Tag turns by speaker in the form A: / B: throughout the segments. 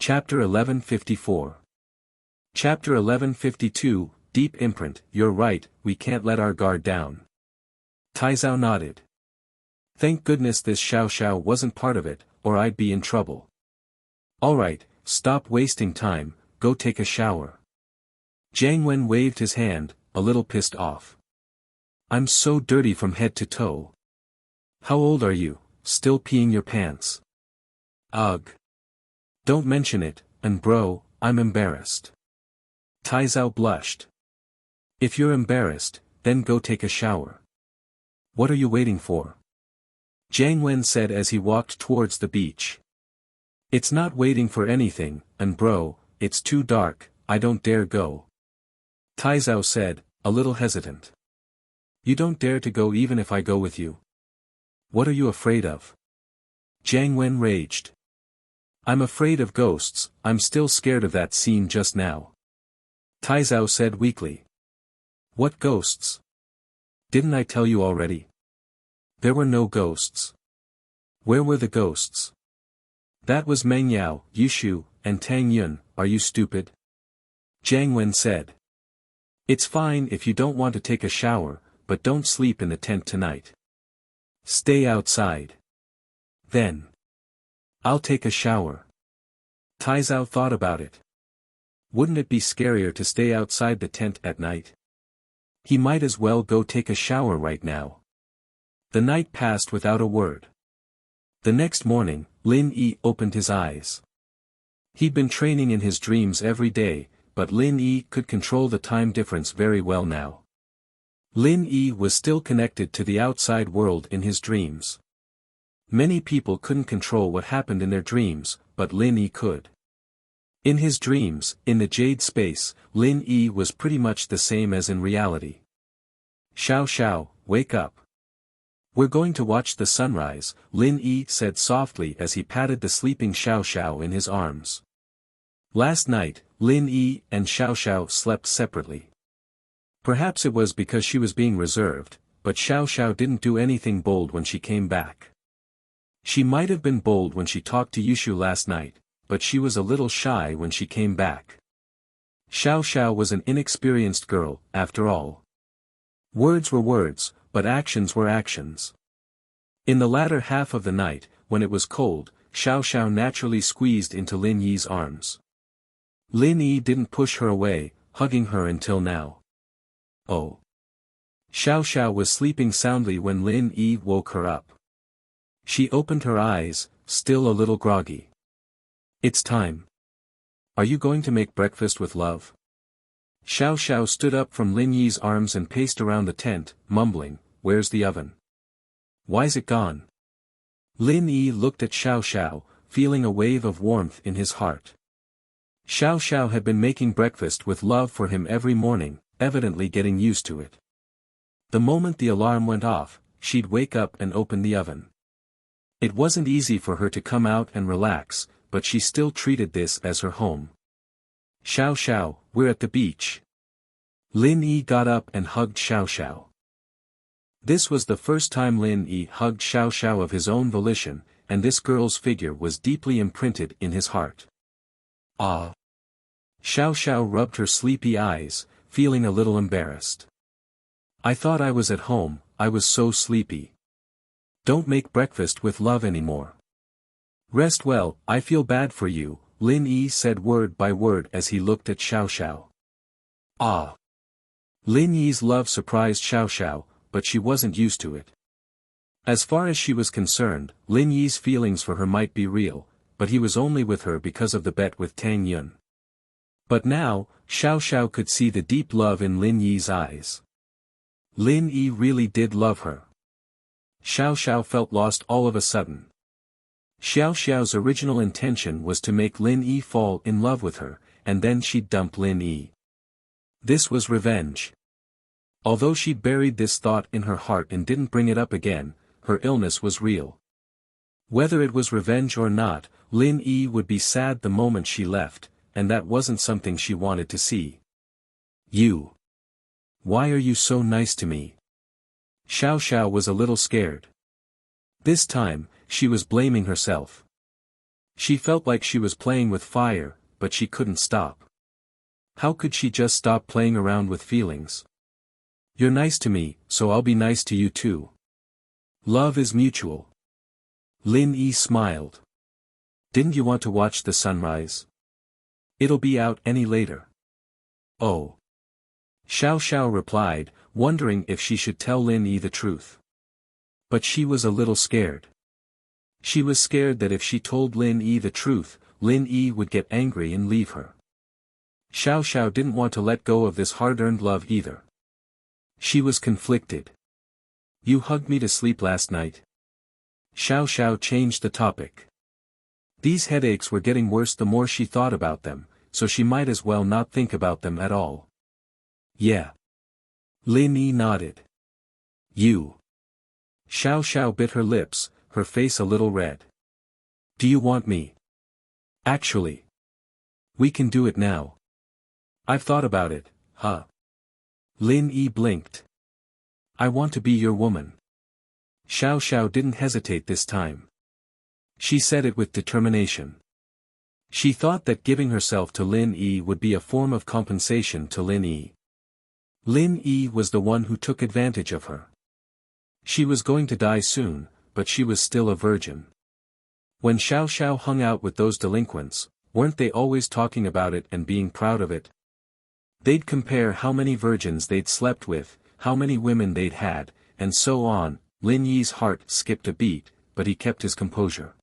A: Chapter 1154. Chapter 1152, Deep Imprint. You're right, we can't let our guard down. Taizao nodded. Thank goodness this Xiao Xiao wasn't part of it, or I'd be in trouble. Alright, stop wasting time, go take a shower. Jiang Wen waved his hand, a little pissed off. I'm so dirty from head to toe. How old are you, still peeing your pants? Ugh. Don't mention it, and bro, I'm embarrassed. Taizao blushed. If you're embarrassed, then go take a shower. What are you waiting for? Jiang Wen said as he walked towards the beach. It's not waiting for anything, and bro, it's too dark, I don't dare go. Taizao said, a little hesitant. You don't dare to go even if I go with you. What are you afraid of? Jiang Wen raged. I'm afraid of ghosts, I'm still scared of that scene just now. Taizao said weakly. What ghosts? Didn't I tell you already? There were no ghosts. Where were the ghosts? That was Meng Yao, Yushu, and Tang Yun. Are you stupid? Jiang Wen said. It's fine if you don't want to take a shower, but don't sleep in the tent tonight. Stay outside. Then. I'll take a shower. Taizao thought about it. Wouldn't it be scarier to stay outside the tent at night? He might as well go take a shower right now. The night passed without a word. The next morning, Lin Yi opened his eyes. He'd been training in his dreams every day, but Lin Yi could control the time difference very well now. Lin Yi was still connected to the outside world in his dreams. Many people couldn't control what happened in their dreams, but Lin Yi could. In his dreams, in the jade space, Lin Yi was pretty much the same as in reality. Xiao Xiao, wake up. We're going to watch the sunrise, Lin Yi said softly as he patted the sleeping Xiao Xiao in his arms. Last night, Lin Yi and Xiao Xiao slept separately. Perhaps it was because she was being reserved, but Xiao Xiao didn't do anything bold when she came back. She might have been bold when she talked to Yushu last night, but she was a little shy when she came back. Xiao Xiao was an inexperienced girl, after all. Words were words, but actions were actions. In the latter half of the night, when it was cold, Xiao Xiao naturally squeezed into Lin Yi's arms. Lin Yi didn't push her away, hugging her until now. Oh. Xiao Xiao was sleeping soundly when Lin Yi woke her up. She opened her eyes, still a little groggy. It's time. Are you going to make breakfast with love? Xiao Xiao stood up from Lin Yi's arms and paced around the tent, mumbling, where's the oven? Why's it gone? Lin Yi looked at Xiao Xiao, feeling a wave of warmth in his heart. Xiao Xiao had been making breakfast with love for him every morning, evidently getting used to it. The moment the alarm went off, she'd wake up and open the oven. It wasn't easy for her to come out and relax, but she still treated this as her home. Xiao Xiao, we're at the beach. Lin Yi got up and hugged Xiao Xiao. This was the first time Lin Yi hugged Xiao Xiao of his own volition, and this girl's figure was deeply imprinted in his heart. Ah! Xiao Xiao rubbed her sleepy eyes, feeling a little embarrassed. I thought I was at home, I was so sleepy. Don't make breakfast with love anymore. Rest well, I feel bad for you, Lin Yi said word by word as he looked at Xiao Xiao. Ah! Lin Yi's love surprised Xiao Xiao, but she wasn't used to it. As far as she was concerned, Lin Yi's feelings for her might be real, but he was only with her because of the bet with Tang Yun. But now, Xiao Xiao could see the deep love in Lin Yi's eyes. Lin Yi really did love her. Xiao Xiao felt lost all of a sudden. Xiao Xiao's original intention was to make Lin Yi fall in love with her, and then she'd dump Lin Yi. This was revenge. Although she buried this thought in her heart and didn't bring it up again, her illness was real. Whether it was revenge or not, Lin Yi would be sad the moment she left, and that wasn't something she wanted to see. You. Why are you so nice to me? Xiao Xiao was a little scared. This time, she was blaming herself. She felt like she was playing with fire, but she couldn't stop. How could she just stop playing around with feelings? You're nice to me, so I'll be nice to you too. Love is mutual. Lin Yi smiled. Didn't you want to watch the sunrise? It'll be out any later. Oh. Xiao Xiao replied, wondering if she should tell Lin Yi the truth. But she was a little scared. She was scared that if she told Lin Yi the truth, Lin Yi would get angry and leave her. Xiao Xiao didn't want to let go of this hard-earned love either. She was conflicted. You hugged me to sleep last night. Xiao Xiao changed the topic. These headaches were getting worse the more she thought about them, so she might as well not think about them at all. Yeah. Lin Yi nodded. You. Xiao Xiao bit her lips, her face a little red. Do you want me? Actually. We can do it now. I've thought about it, huh? Lin Yi blinked. I want to be your woman. Xiao Xiao didn't hesitate this time. She said it with determination. She thought that giving herself to Lin Yi would be a form of compensation to Lin Yi. Lin Yi was the one who took advantage of her. She was going to die soon, but she was still a virgin. When Xiao Xiao hung out with those delinquents, weren't they always talking about it and being proud of it? They'd compare how many virgins they'd slept with, how many women they'd had, and so on. Lin Yi's heart skipped a beat, but he kept his composure.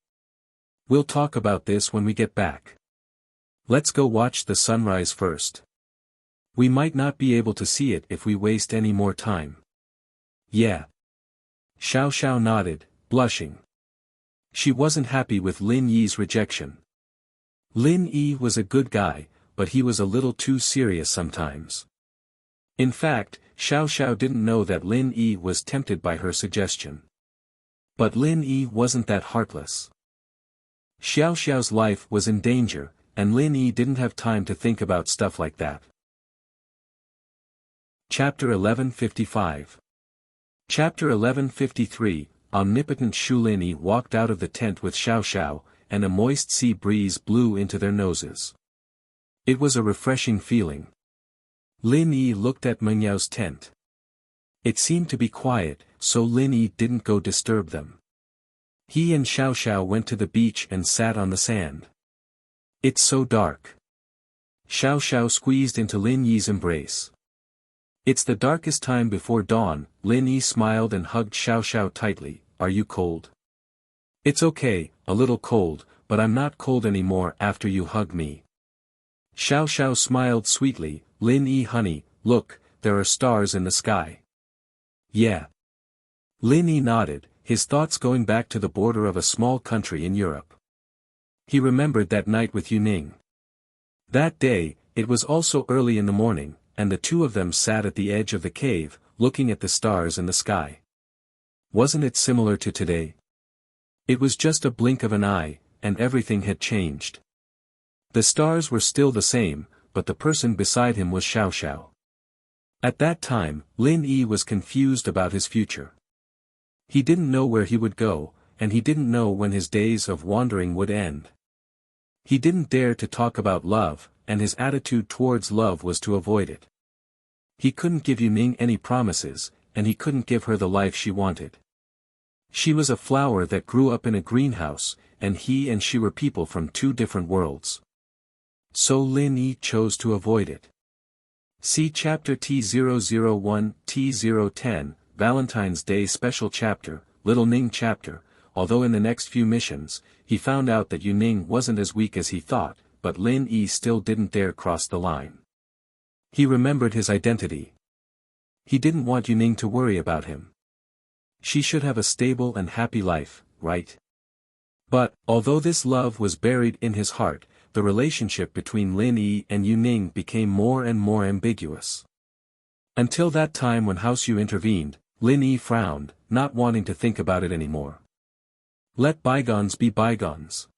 A: We'll talk about this when we get back. Let's go watch the sunrise first. We might not be able to see it if we waste any more time. Yeah. Xiao Xiao nodded, blushing. She wasn't happy with Lin Yi's rejection. Lin Yi was a good guy, but he was a little too serious sometimes. In fact, Xiao Xiao didn't know that Lin Yi was tempted by her suggestion. But Lin Yi wasn't that heartless. Xiao Xiao's life was in danger, and Lin Yi didn't have time to think about stuff like that. Chapter 1155. Chapter 1153, Omnipotent Shu. Lin Yi walked out of the tent with Xiao Xiao, and a moist sea breeze blew into their noses. It was a refreshing feeling. Lin Yi looked at Meng Yao's tent. It seemed to be quiet, so Lin Yi didn't go disturb them. He and Xiao Xiao went to the beach and sat on the sand. It's so dark. Xiao Xiao squeezed into Lin Yi's embrace. It's the darkest time before dawn. Lin Yi smiled and hugged Xiao Xiao tightly. Are you cold? It's okay, a little cold, but I'm not cold anymore after you hug me. Xiao Xiao smiled sweetly. Lin Yi, honey, look, there are stars in the sky. Yeah. Lin Yi nodded, his thoughts going back to the border of a small country in Europe. He remembered that night with Yuning. That day, it was also early in the morning, and the two of them sat at the edge of the cave, looking at the stars in the sky. Wasn't it similar to today? It was just a blink of an eye, and everything had changed. The stars were still the same, but the person beside him was Xiao Xiao. At that time, Lin Yi was confused about his future. He didn't know where he would go, and he didn't know when his days of wandering would end. He didn't dare to talk about love, and his attitude towards love was to avoid it. He couldn't give Yuning any promises, and he couldn't give her the life she wanted. She was a flower that grew up in a greenhouse, and he and she were people from two different worlds. So Lin Yi chose to avoid it. See Chapter T001, T010, Valentine's Day Special Chapter, Little Ning Chapter. Although in the next few missions, he found out that Yuning wasn't as weak as he thought, but Lin Yi still didn't dare cross the line. He remembered his identity. He didn't want Yuning to worry about him. She should have a stable and happy life, right? But, although this love was buried in his heart, the relationship between Lin Yi and Yuning became more and more ambiguous. Until that time when House Yu intervened, Lin Yi frowned, not wanting to think about it anymore. Let bygones be bygones.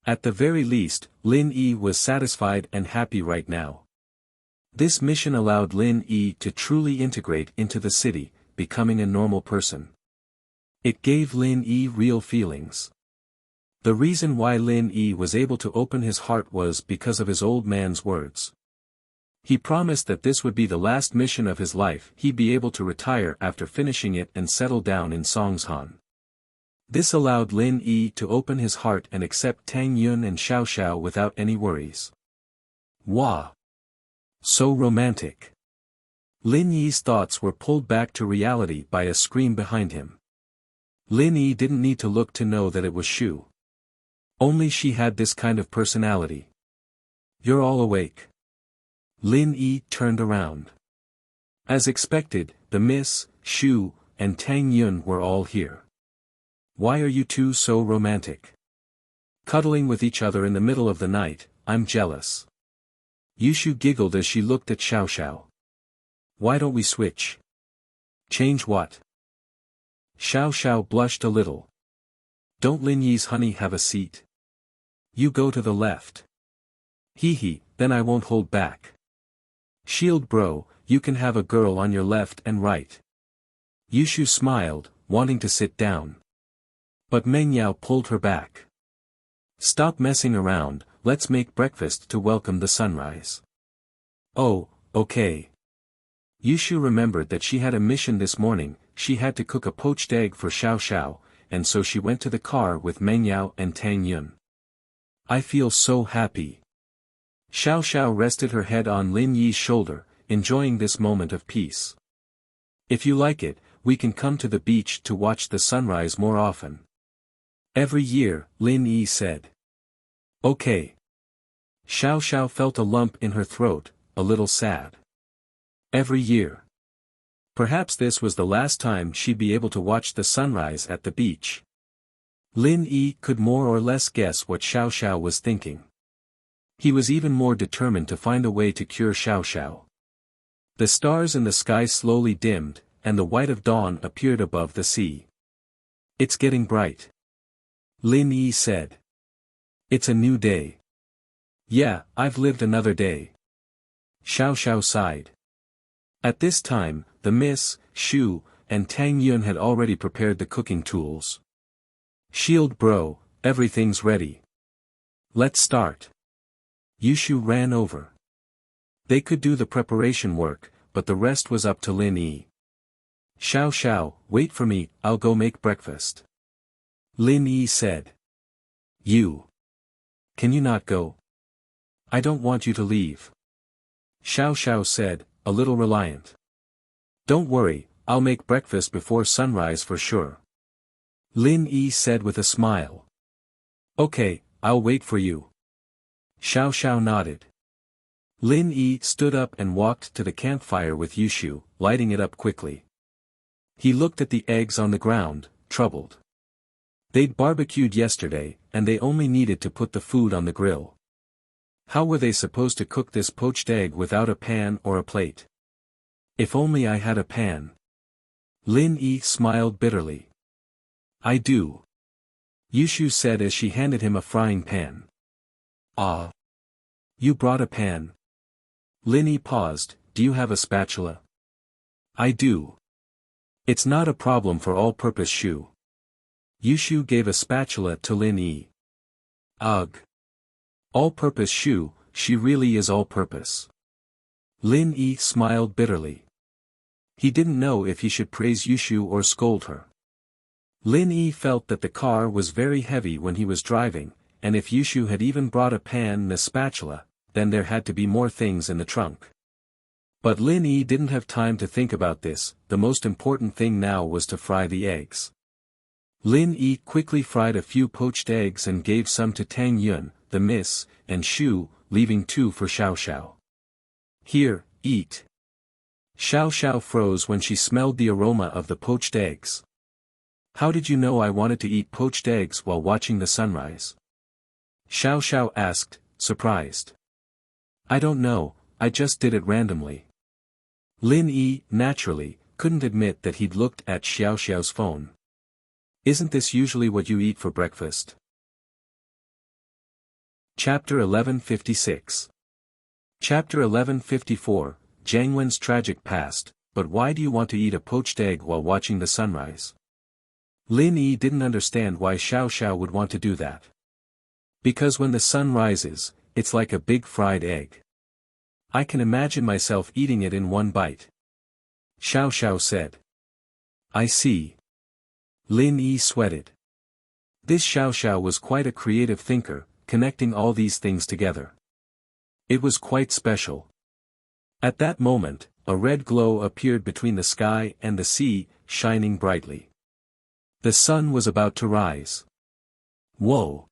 A: At the very least, Lin Yi was satisfied and happy right now. This mission allowed Lin Yi to truly integrate into the city, becoming a normal person. It gave Lin Yi real feelings. The reason why Lin Yi was able to open his heart was because of his old man's words. He promised that this would be the last mission of his life. He'd be able to retire after finishing it and settle down in Songshan. This allowed Lin Yi to open his heart and accept Tang Yun and Xiao Xiao without any worries. Wow! So romantic. Lin Yi's thoughts were pulled back to reality by a scream behind him. Lin Yi didn't need to look to know that it was Shu. Only she had this kind of personality. You're all awake. Lin Yi turned around. As expected, the Miss, Shu, and Tang Yun were all here. Why are you two so romantic? Cuddling with each other in the middle of the night, I'm jealous. Yushu giggled as she looked at Xiao Xiao. Why don't we switch? Change what? Xiao Xiao blushed a little. Don't Lin Yi's honey have a seat? You go to the left. Hee, then I won't hold back. Shield bro, you can have a girl on your left and right. Yushu smiled, wanting to sit down. But Meng Yao pulled her back. Stop messing around, let's make breakfast to welcome the sunrise. Oh, okay. Yushu remembered that she had a mission this morning. She had to cook a poached egg for Xiao Xiao, and so she went to the car with Meng Yao and Tang Yun. I feel so happy. Xiao Xiao rested her head on Lin Yi's shoulder, enjoying this moment of peace. If you like it, we can come to the beach to watch the sunrise more often. Every year, Lin Yi said. Okay. Xiao Xiao felt a lump in her throat, a little sad. Every year. Perhaps this was the last time she'd be able to watch the sunrise at the beach. Lin Yi could more or less guess what Xiao Xiao was thinking. He was even more determined to find a way to cure Xiao Xiao. The stars in the sky slowly dimmed, and the white of dawn appeared above the sea. It's getting bright. Lin Yi said. It's a new day. Yeah, I've lived another day. Xiao Xiao sighed. At this time, the Miss, Shu, and Tang Yun had already prepared the cooking tools. Shield bro, everything's ready. Let's start. Yushu ran over. They could do the preparation work, but the rest was up to Lin Yi. Xiao Xiao, wait for me, I'll go make breakfast. Lin Yi said. You. Can you not go? I don't want you to leave. Xiao Xiao said, a little reliant. Don't worry, I'll make breakfast before sunrise for sure. Lin Yi said with a smile. Okay, I'll wait for you. Xiao Xiao nodded. Lin Yi stood up and walked to the campfire with Yushu, lighting it up quickly. He looked at the eggs on the ground, troubled. They'd barbecued yesterday, and they only needed to put the food on the grill. How were they supposed to cook this poached egg without a pan or a plate? If only I had a pan. Lin Yi smiled bitterly. I do. Yushu said as she handed him a frying pan. Ah. You brought a pan. Lin Yi paused, do you have a spatula? I do. It's not a problem for all-purpose Shu. Yushu gave a spatula to Lin Yi. Ugh. All-purpose Shu, she really is all-purpose. Lin Yi smiled bitterly. He didn't know if he should praise Yushu or scold her. Lin Yi felt that the car was very heavy when he was driving, and if Yushu had even brought a pan and a spatula, then there had to be more things in the trunk. But Lin Yi didn't have time to think about this. The most important thing now was to fry the eggs. Lin Yi quickly fried a few poached eggs and gave some to Tang Yun, the Miss, and Shu, leaving 2 for Xiao Xiao. Here, eat. Xiao Xiao froze when she smelled the aroma of the poached eggs. How did you know I wanted to eat poached eggs while watching the sunrise? Xiao Xiao asked, surprised. I don't know, I just did it randomly. Lin Yi, naturally, couldn't admit that he'd looked at Xiao Xiao's phone. Isn't this usually what you eat for breakfast? Chapter 1156. Chapter 1154, Jiang Wen's tragic past, but why do you want to eat a poached egg while watching the sunrise? Lin Yi didn't understand why Xiao Xiao would want to do that. Because when the sun rises, it's like a big fried egg. I can imagine myself eating it in one bite. Xiao Xiao said. I see. Lin Yi sweated. This Xiao Xiao was quite a creative thinker, connecting all these things together. It was quite special. At that moment, a red glow appeared between the sky and the sea, shining brightly. The sun was about to rise. Whoa!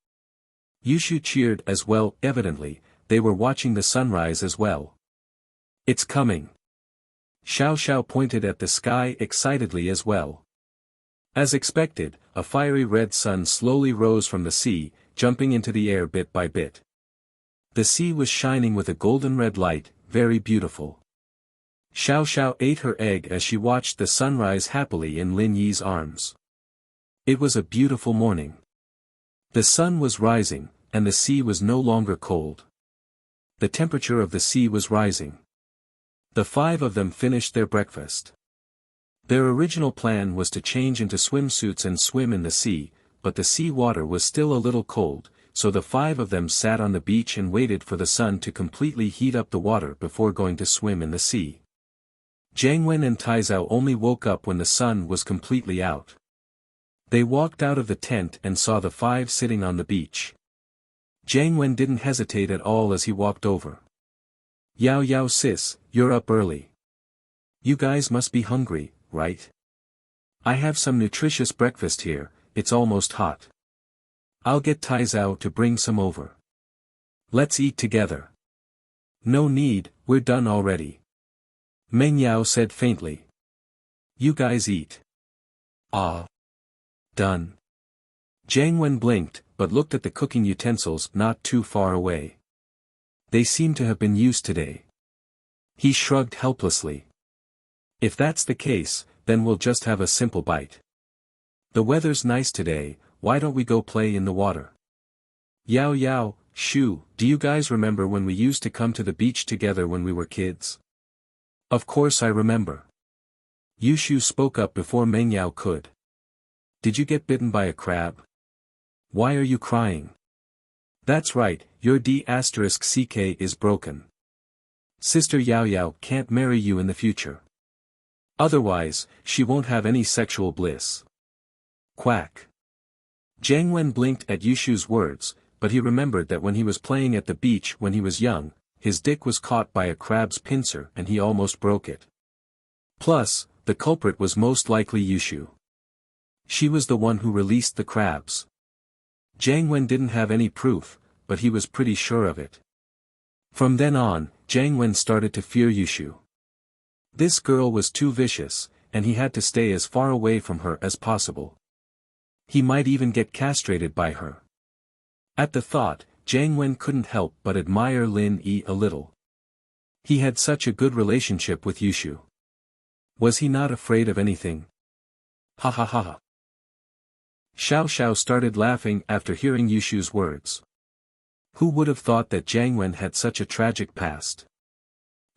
A: Yushu cheered as well. Evidently, they were watching the sunrise as well. It's coming. Xiao Xiao pointed at the sky excitedly as well. As expected, a fiery red sun slowly rose from the sea, jumping into the air bit by bit. The sea was shining with a golden red light, very beautiful. Xiao Xiao ate her egg as she watched the sunrise happily in Lin Yi's arms. It was a beautiful morning. The sun was rising, and the sea was no longer cold. The temperature of the sea was rising. The five of them finished their breakfast. Their original plan was to change into swimsuits and swim in the sea, but the sea water was still a little cold, so the five of them sat on the beach and waited for the sun to completely heat up the water before going to swim in the sea. Jiang Wen and Taizao only woke up when the sun was completely out. They walked out of the tent and saw the five sitting on the beach. Jiang Wen didn't hesitate at all as he walked over. Yao Yao sis, you're up early. You guys must be hungry, right? I have some nutritious breakfast here, it's almost hot. I'll get Taizao to bring some over. Let's eat together. No need, we're done already. Meng Yao said faintly. You guys eat. Ah. Done. Jiang Wen blinked, but looked at the cooking utensils not too far away. They seem to have been used today. He shrugged helplessly. If that's the case, then we'll just have a simple bite. The weather's nice today, why don't we go play in the water? Yao Yao, Shu, do you guys remember when we used to come to the beach together when we were kids? Of course I remember. Yushu spoke up before Meng Yao could. Did you get bitten by a crab? Why are you crying? That's right, your D***ck is broken. Sister Yao Yao can't marry you in the future. Otherwise, she won't have any sexual bliss. Quack. Jiang Wen blinked at Yushu's words, but he remembered that when he was playing at the beach when he was young, his dick was caught by a crab's pincer and he almost broke it. Plus, the culprit was most likely Yushu. She was the one who released the crabs. Jiang Wen didn't have any proof, but he was pretty sure of it. From then on, Jiang Wen started to fear Yushu. This girl was too vicious, and he had to stay as far away from her as possible. He might even get castrated by her. At the thought, Jiang Wen couldn't help but admire Lin Yi a little. He had such a good relationship with Yushu. Was he not afraid of anything? Ha ha ha ha. Xiao Xiao started laughing after hearing Yushu's words. Who would have thought that Jiang Wen had such a tragic past?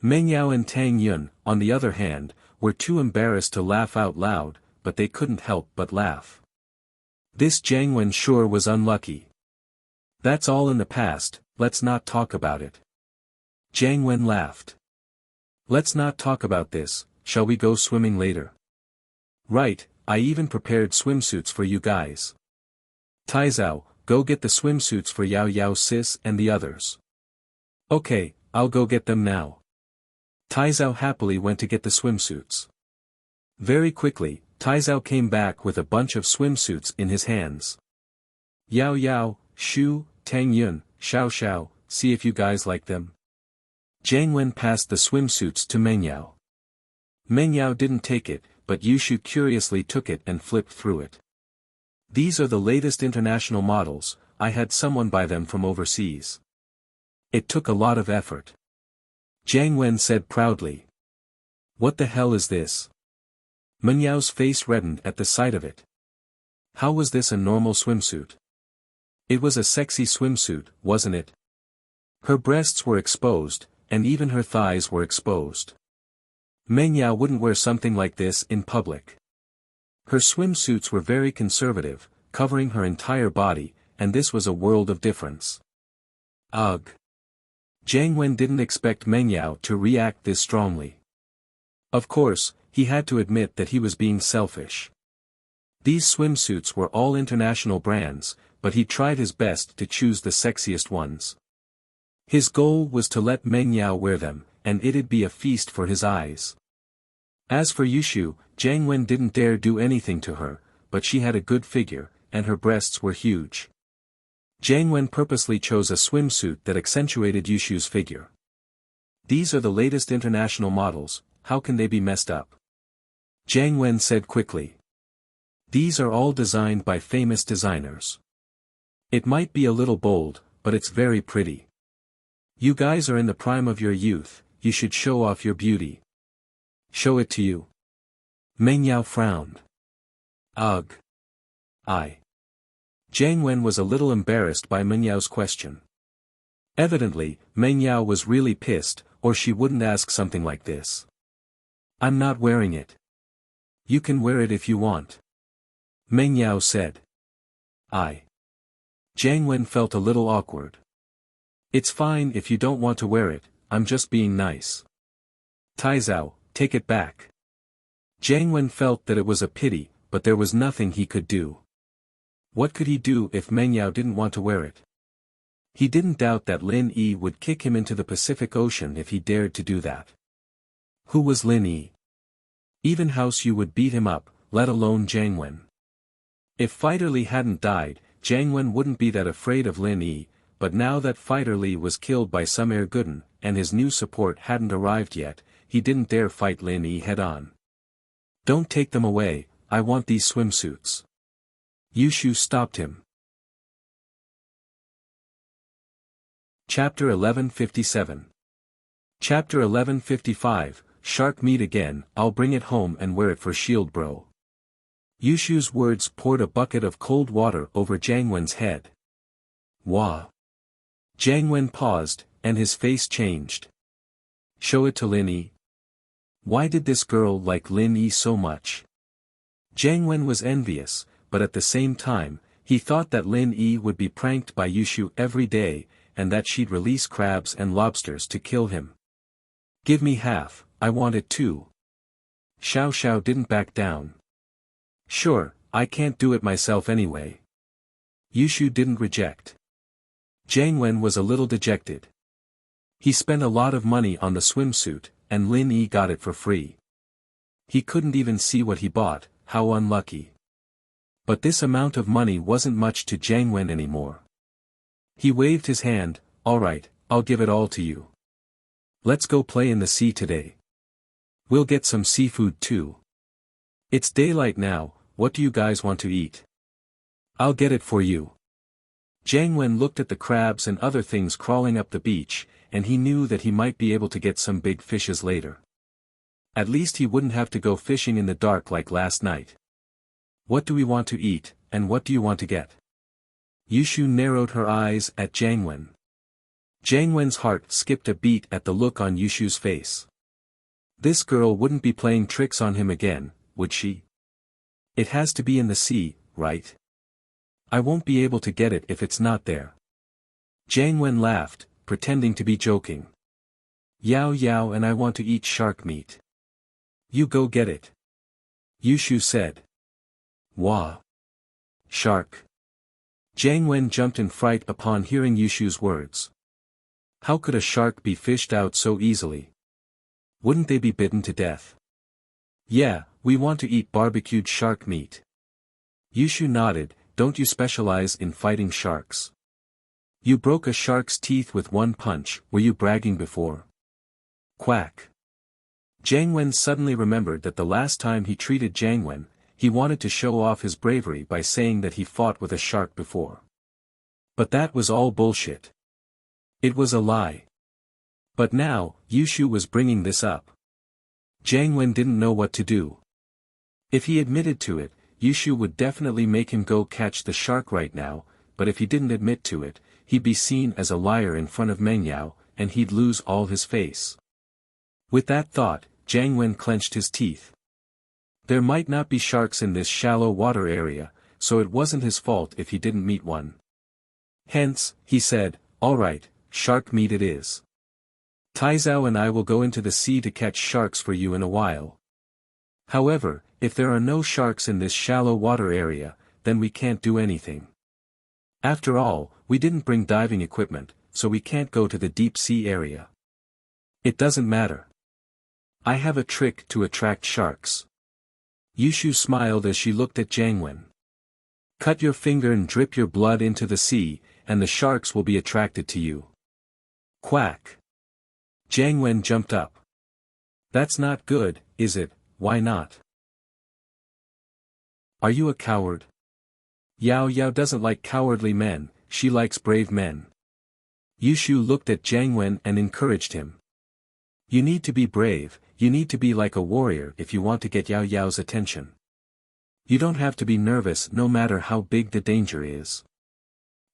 A: Meng Yao and Tang Yun, on the other hand, were too embarrassed to laugh out loud, but they couldn't help but laugh. This Jiang Wen sure was unlucky. That's all in the past, let's not talk about it. Jiang Wen laughed. Let's not talk about this, shall we go swimming later? Right, I even prepared swimsuits for you guys. Taizao, go get the swimsuits for Yao Yao sis and the others. Okay, I'll go get them now. Taizao happily went to get the swimsuits. Very quickly, Taizao came back with a bunch of swimsuits in his hands. Yao Yao, Shu, Tang Yun, Xiao Xiao, see if you guys like them. Jiang Wen passed the swimsuits to Meng Yao. Meng Yao didn't take it, but Yushu curiously took it and flipped through it. These are the latest international models, I had someone buy them from overseas. It took a lot of effort. Jiang Wen said proudly. What the hell is this? Meng Yao's face reddened at the sight of it. How was this a normal swimsuit? It was a sexy swimsuit, wasn't it? Her breasts were exposed, and even her thighs were exposed. Meng Yao wouldn't wear something like this in public. Her swimsuits were very conservative, covering her entire body, and this was a world of difference. Ugh. Jiang Wen didn't expect Meng Yao to react this strongly. Of course, he had to admit that he was being selfish. These swimsuits were all international brands, but he tried his best to choose the sexiest ones. His goal was to let Meng Yao wear them, and it'd be a feast for his eyes. As for Yushu, Jiang Wen didn't dare do anything to her, but she had a good figure, and her breasts were huge. Jiang Wen purposely chose a swimsuit that accentuated Yushu's figure. These are the latest international models, how can they be messed up? Jiang Wen said quickly. These are all designed by famous designers. It might be a little bold, but it's very pretty. You guys are in the prime of your youth, you should show off your beauty. Show it to you. Meng Yao frowned. Ugh. Jiang Wen was a little embarrassed by Meng Yao's question. Evidently, Meng Yao was really pissed, or she wouldn't ask something like this. I'm not wearing it. You can wear it if you want. Meng Yao said. Jiang Wen felt a little awkward. It's fine if you don't want to wear it, I'm just being nice. Taizao, take it back. Jiang Wen felt that it was a pity, but there was nothing he could do. What could he do if Meng Yao didn't want to wear it? He didn't doubt that Lin Yi would kick him into the Pacific Ocean if he dared to do that. Who was Lin Yi? Even House Yu would beat him up, let alone Jiang Wen. If Fighter Li hadn't died, Jiang Wen wouldn't be that afraid of Lin Yi, but now that Fighter Li was killed by some Guden, and his new support hadn't arrived yet, he didn't dare fight Lin Yi head-on. Don't take them away, I want these swimsuits. Yushu stopped him. Chapter 1157. Chapter 1155, Shark meat again, I'll bring it home and wear it for shield bro. Yushu's words poured a bucket of cold water over Jiang Wen's head. Wah. Jiang Wen paused, and his face changed. Show it to Lin Yi. Why did this girl like Lin Yi so much? Jiang Wen was envious, but at the same time, he thought that Lin Yi would be pranked by Yushu every day, and that she'd release crabs and lobsters to kill him. Give me half, I want it too. Xiao Xiao didn't back down. Sure, I can't do it myself anyway. Yushu didn't reject. Jiang Wen was a little dejected. He spent a lot of money on the swimsuit, and Lin Yi got it for free. He couldn't even see what he bought, how unlucky. But this amount of money wasn't much to Jiang Wen anymore. He waved his hand, alright, I'll give it all to you. Let's go play in the sea today. We'll get some seafood too. It's daylight now, what do you guys want to eat? I'll get it for you. Jiang Wen looked at the crabs and other things crawling up the beach, and he knew that he might be able to get some big fishes later. At least he wouldn't have to go fishing in the dark like last night. What do we want to eat, and what do you want to get? Yushu narrowed her eyes at Jiang Wen. Jiang Wen's heart skipped a beat at the look on Yushu's face. This girl wouldn't be playing tricks on him again, would she? It has to be in the sea, right? I won't be able to get it if it's not there. Jiang Wen laughed, pretending to be joking. Yao Yao and I want to eat shark meat. You go get it. Yushu said. Wah. Shark. Jiang Wen jumped in fright upon hearing Yushu's words. How could a shark be fished out so easily? Wouldn't they be bitten to death? Yeah, we want to eat barbecued shark meat. Yushu nodded, don't you specialize in fighting sharks? You broke a shark's teeth with one punch, were you bragging before? Quack. Jiang Wen suddenly remembered that the last time he treated Jiang Wen, he wanted to show off his bravery by saying that he fought with a shark before. But that was all bullshit. It was a lie. But now, Yushu was bringing this up. Jiang Wen didn't know what to do. If he admitted to it, Yushu would definitely make him go catch the shark right now, but if he didn't admit to it, he'd be seen as a liar in front of Meng Yao, and he'd lose all his face. With that thought, Jiang Wen clenched his teeth. There might not be sharks in this shallow water area, so it wasn't his fault if he didn't meet one. Hence, he said, "All right, shark meat it is. Taizao and I will go into the sea to catch sharks for you in a while. However, if there are no sharks in this shallow water area, then we can't do anything. After all, we didn't bring diving equipment, so we can't go to the deep sea area. It doesn't matter. I have a trick to attract sharks." Yushu smiled as she looked at Jiangwen. "Cut your finger and drip your blood into the sea, and the sharks will be attracted to you." Quack. Jiangwen jumped up. "That's not good, is it? Why not?" "Are you a coward?" Yao Yao doesn't like cowardly men, she likes brave men. Yushu looked at Jiangwen and encouraged him. "You need to be brave, you need to be like a warrior if you want to get Yao Yao's attention. You don't have to be nervous no matter how big the danger is.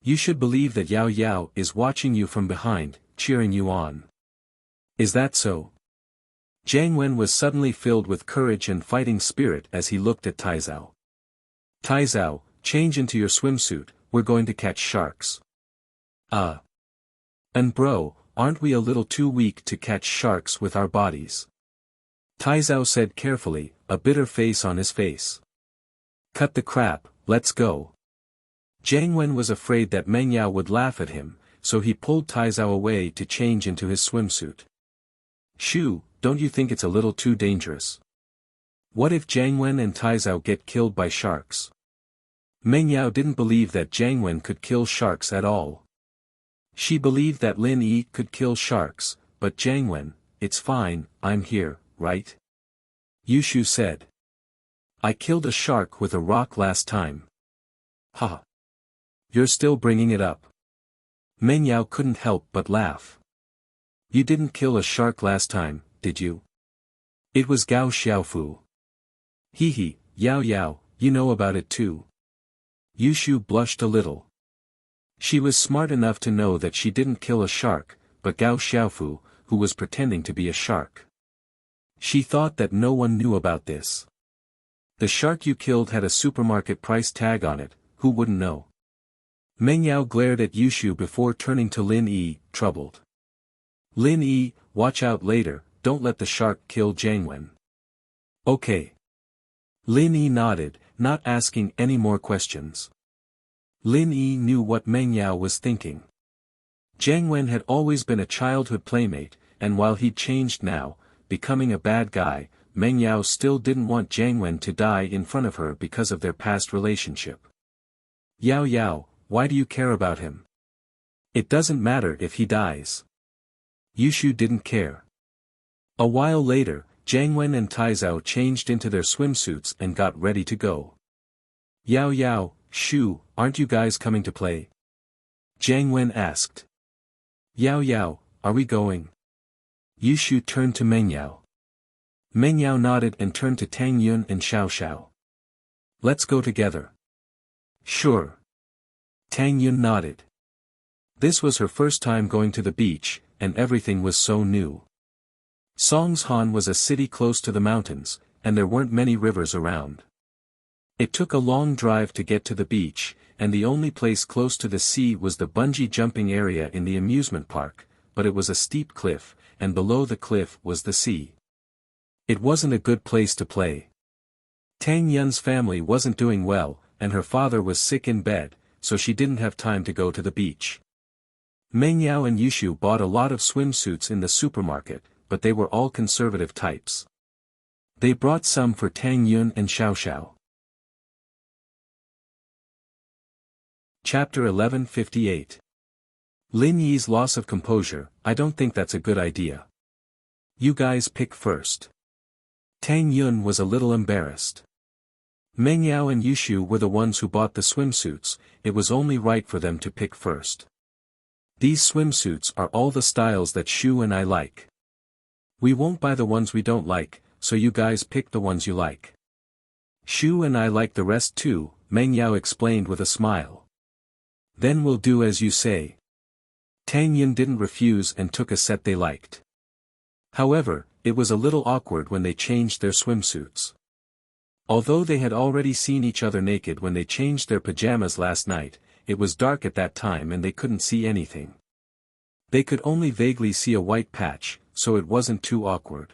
A: You should believe that Yao Yao is watching you from behind, cheering you on. Is that so?" Jiangwen was suddenly filled with courage and fighting spirit as he looked at Taizao. "Taizao, change into your swimsuit, we're going to catch sharks." And bro, aren't we a little too weak to catch sharks with our bodies?" Taizao said carefully, a bitter face on his face. "Cut the crap, let's go." Jiangwen was afraid that Meng Yao would laugh at him, so he pulled Taizao away to change into his swimsuit. "Shu, don't you think it's a little too dangerous? What if Jiangwen and Taizao get killed by sharks?" Meng Yao didn't believe that Jiangwen could kill sharks at all. She believed that Lin Yi could kill sharks, but Jiangwen, "It's fine, I'm here, right?" Yushu said. "I killed a shark with a rock last time." "Ha! You're still bringing it up." Meng Yao couldn't help but laugh. "You didn't kill a shark last time, did you? It was Gao Xiaofu." "Hee, Yao Yao, you know about it too." Yushu blushed a little. She was smart enough to know that she didn't kill a shark, but Gao Xiaofu, who was pretending to be a shark. She thought that no one knew about this. "The shark you killed had a supermarket price tag on it, who wouldn't know?" Meng Yao glared at Yushu before turning to Lin Yi, troubled. "Lin Yi, watch out later, don't let the shark kill Jiangwen." "Okay." Lin Yi nodded, not asking any more questions. Lin Yi knew what Meng Yao was thinking. Jiangwen had always been a childhood playmate, and while he'd changed now, becoming a bad guy, Meng Yao still didn't want Jiangwen to die in front of her because of their past relationship. "Yao Yao, why do you care about him? It doesn't matter if he dies." Yushu didn't care. A while later, Jiangwen and Taizao changed into their swimsuits and got ready to go. "Yao Yao, Shu, aren't you guys coming to play?" Jiangwen asked. "Yao Yao, are we going?" Yushu turned to Meng Yao. Meng Yao nodded and turned to Tang Yun and Xiao Xiao. "Let's go together." "Sure." Tang Yun nodded. This was her first time going to the beach, and everything was so new. Songshan was a city close to the mountains, and there weren't many rivers around. It took a long drive to get to the beach, and the only place close to the sea was the bungee jumping area in the amusement park, but it was a steep cliff, and below the cliff was the sea. It wasn't a good place to play. Tang Yun's family wasn't doing well, and her father was sick in bed, so she didn't have time to go to the beach. Meng Yao and Yushu bought a lot of swimsuits in the supermarket, but they were all conservative types. They brought some for Tang Yun and Xiao Xiao. Chapter 1158. Lin Yi's loss of composure. "I don't think that's a good idea. You guys pick first." Tang Yun was a little embarrassed. Meng Yao and Yushu were the ones who bought the swimsuits, it was only right for them to pick first. "These swimsuits are all the styles that Shu and I like. We won't buy the ones we don't like, so you guys pick the ones you like." "Shu and I like the rest too," Meng Yao explained with a smile. "Then we'll do as you say." Tang Yun didn't refuse and took a set they liked. However, it was a little awkward when they changed their swimsuits. Although they had already seen each other naked when they changed their pajamas last night, it was dark at that time and they couldn't see anything. They could only vaguely see a white patch, so it wasn't too awkward.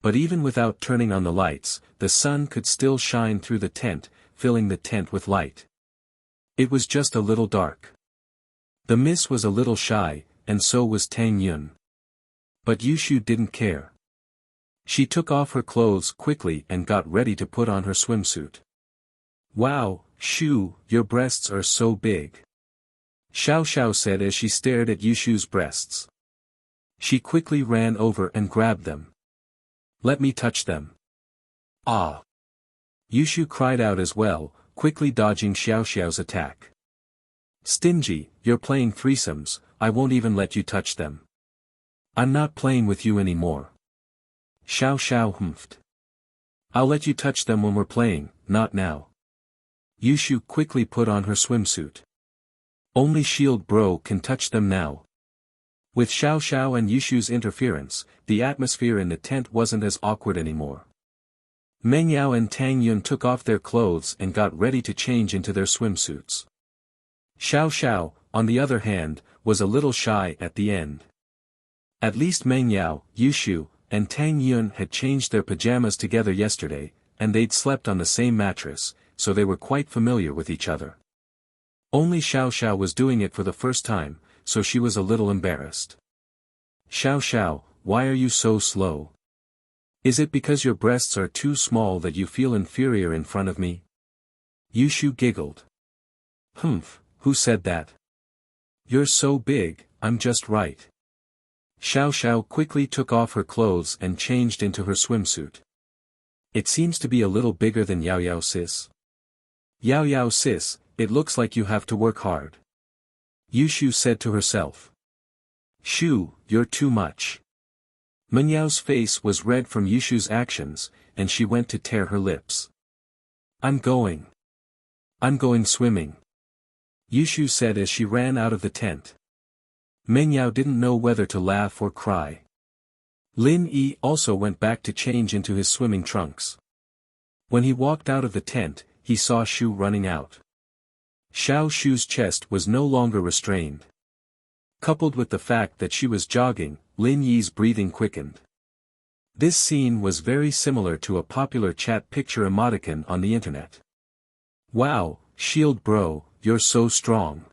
A: But even without turning on the lights, the sun could still shine through the tent, filling the tent with light. It was just a little dark. The miss was a little shy, and so was Tang Yun. But Yushu didn't care. She took off her clothes quickly and got ready to put on her swimsuit. "Wow, Shu, your breasts are so big," Xiao Xiao said as she stared at Yushu's breasts. She quickly ran over and grabbed them. "Let me touch them." "Ah!" Yushu cried out as well, quickly dodging Xiao Xiao's attack. "Stingy, you're playing threesomes, I won't even let you touch them. I'm not playing with you anymore." Xiao Xiao humphed. "I'll let you touch them when we're playing, not now." Yushu quickly put on her swimsuit. "Only Shield Bro can touch them now." With Xiao Xiao and Yushu's interference, the atmosphere in the tent wasn't as awkward anymore. Meng Yao and Tang Yun took off their clothes and got ready to change into their swimsuits. Xiao Xiao, on the other hand, was a little shy at the end. At least Meng Yao, Yushu, and Tang Yun had changed their pajamas together yesterday, and they'd slept on the same mattress, so they were quite familiar with each other. Only Xiao Xiao was doing it for the first time, so she was a little embarrassed. "Xiao Xiao, why are you so slow? Is it because your breasts are too small that you feel inferior in front of me?" Yushu giggled. "Humph, who said that? You're so big, I'm just right." Xiao Xiao quickly took off her clothes and changed into her swimsuit. "It seems to be a little bigger than Yao Yao sis." "Yao Yao sis, it looks like you have to work hard," Yushu said to herself. "Shu, you're too much." Meng Yao's face was red from Yushu's actions, and she went to tear her lips. I'm going swimming," Yushu said as she ran out of the tent. Meng Yao didn't know whether to laugh or cry. Lin Yi also went back to change into his swimming trunks. When he walked out of the tent, he saw Shu running out. Xiao Shu's chest was no longer restrained. Coupled with the fact that she was jogging, Lin Yi's breathing quickened. This scene was very similar to a popular chat picture emoticon on the internet. "Wow, Shield Bro, you're so strong."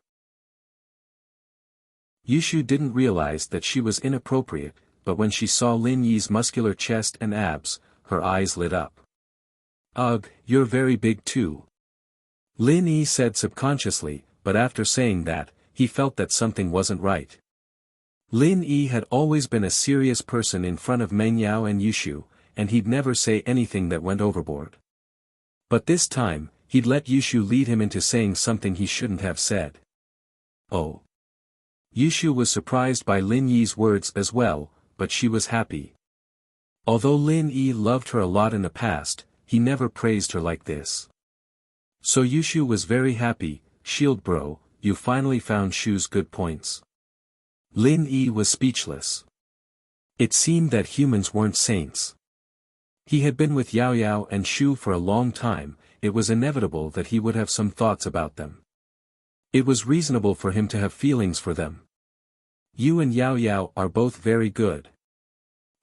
A: Yushu didn't realize that she was inappropriate, but when she saw Lin Yi's muscular chest and abs, her eyes lit up. "Ugh, you're very big too," Lin Yi said subconsciously, but after saying that, he felt that something wasn't right. Lin Yi had always been a serious person in front of Meng Yao and Yushu, and he'd never say anything that went overboard. But this time, he'd let Yushu lead him into saying something he shouldn't have said. Oh. Yushu was surprised by Lin Yi's words as well, but she was happy. Although Lin Yi loved her a lot in the past, he never praised her like this. So Yushu was very happy. "Shield Bro, you finally found Shu's good points." Lin Yi was speechless. It seemed that humans weren't saints. He had been with Yao Yao and Shu for a long time, it was inevitable that he would have some thoughts about them. It was reasonable for him to have feelings for them. "You and Yao Yao are both very good."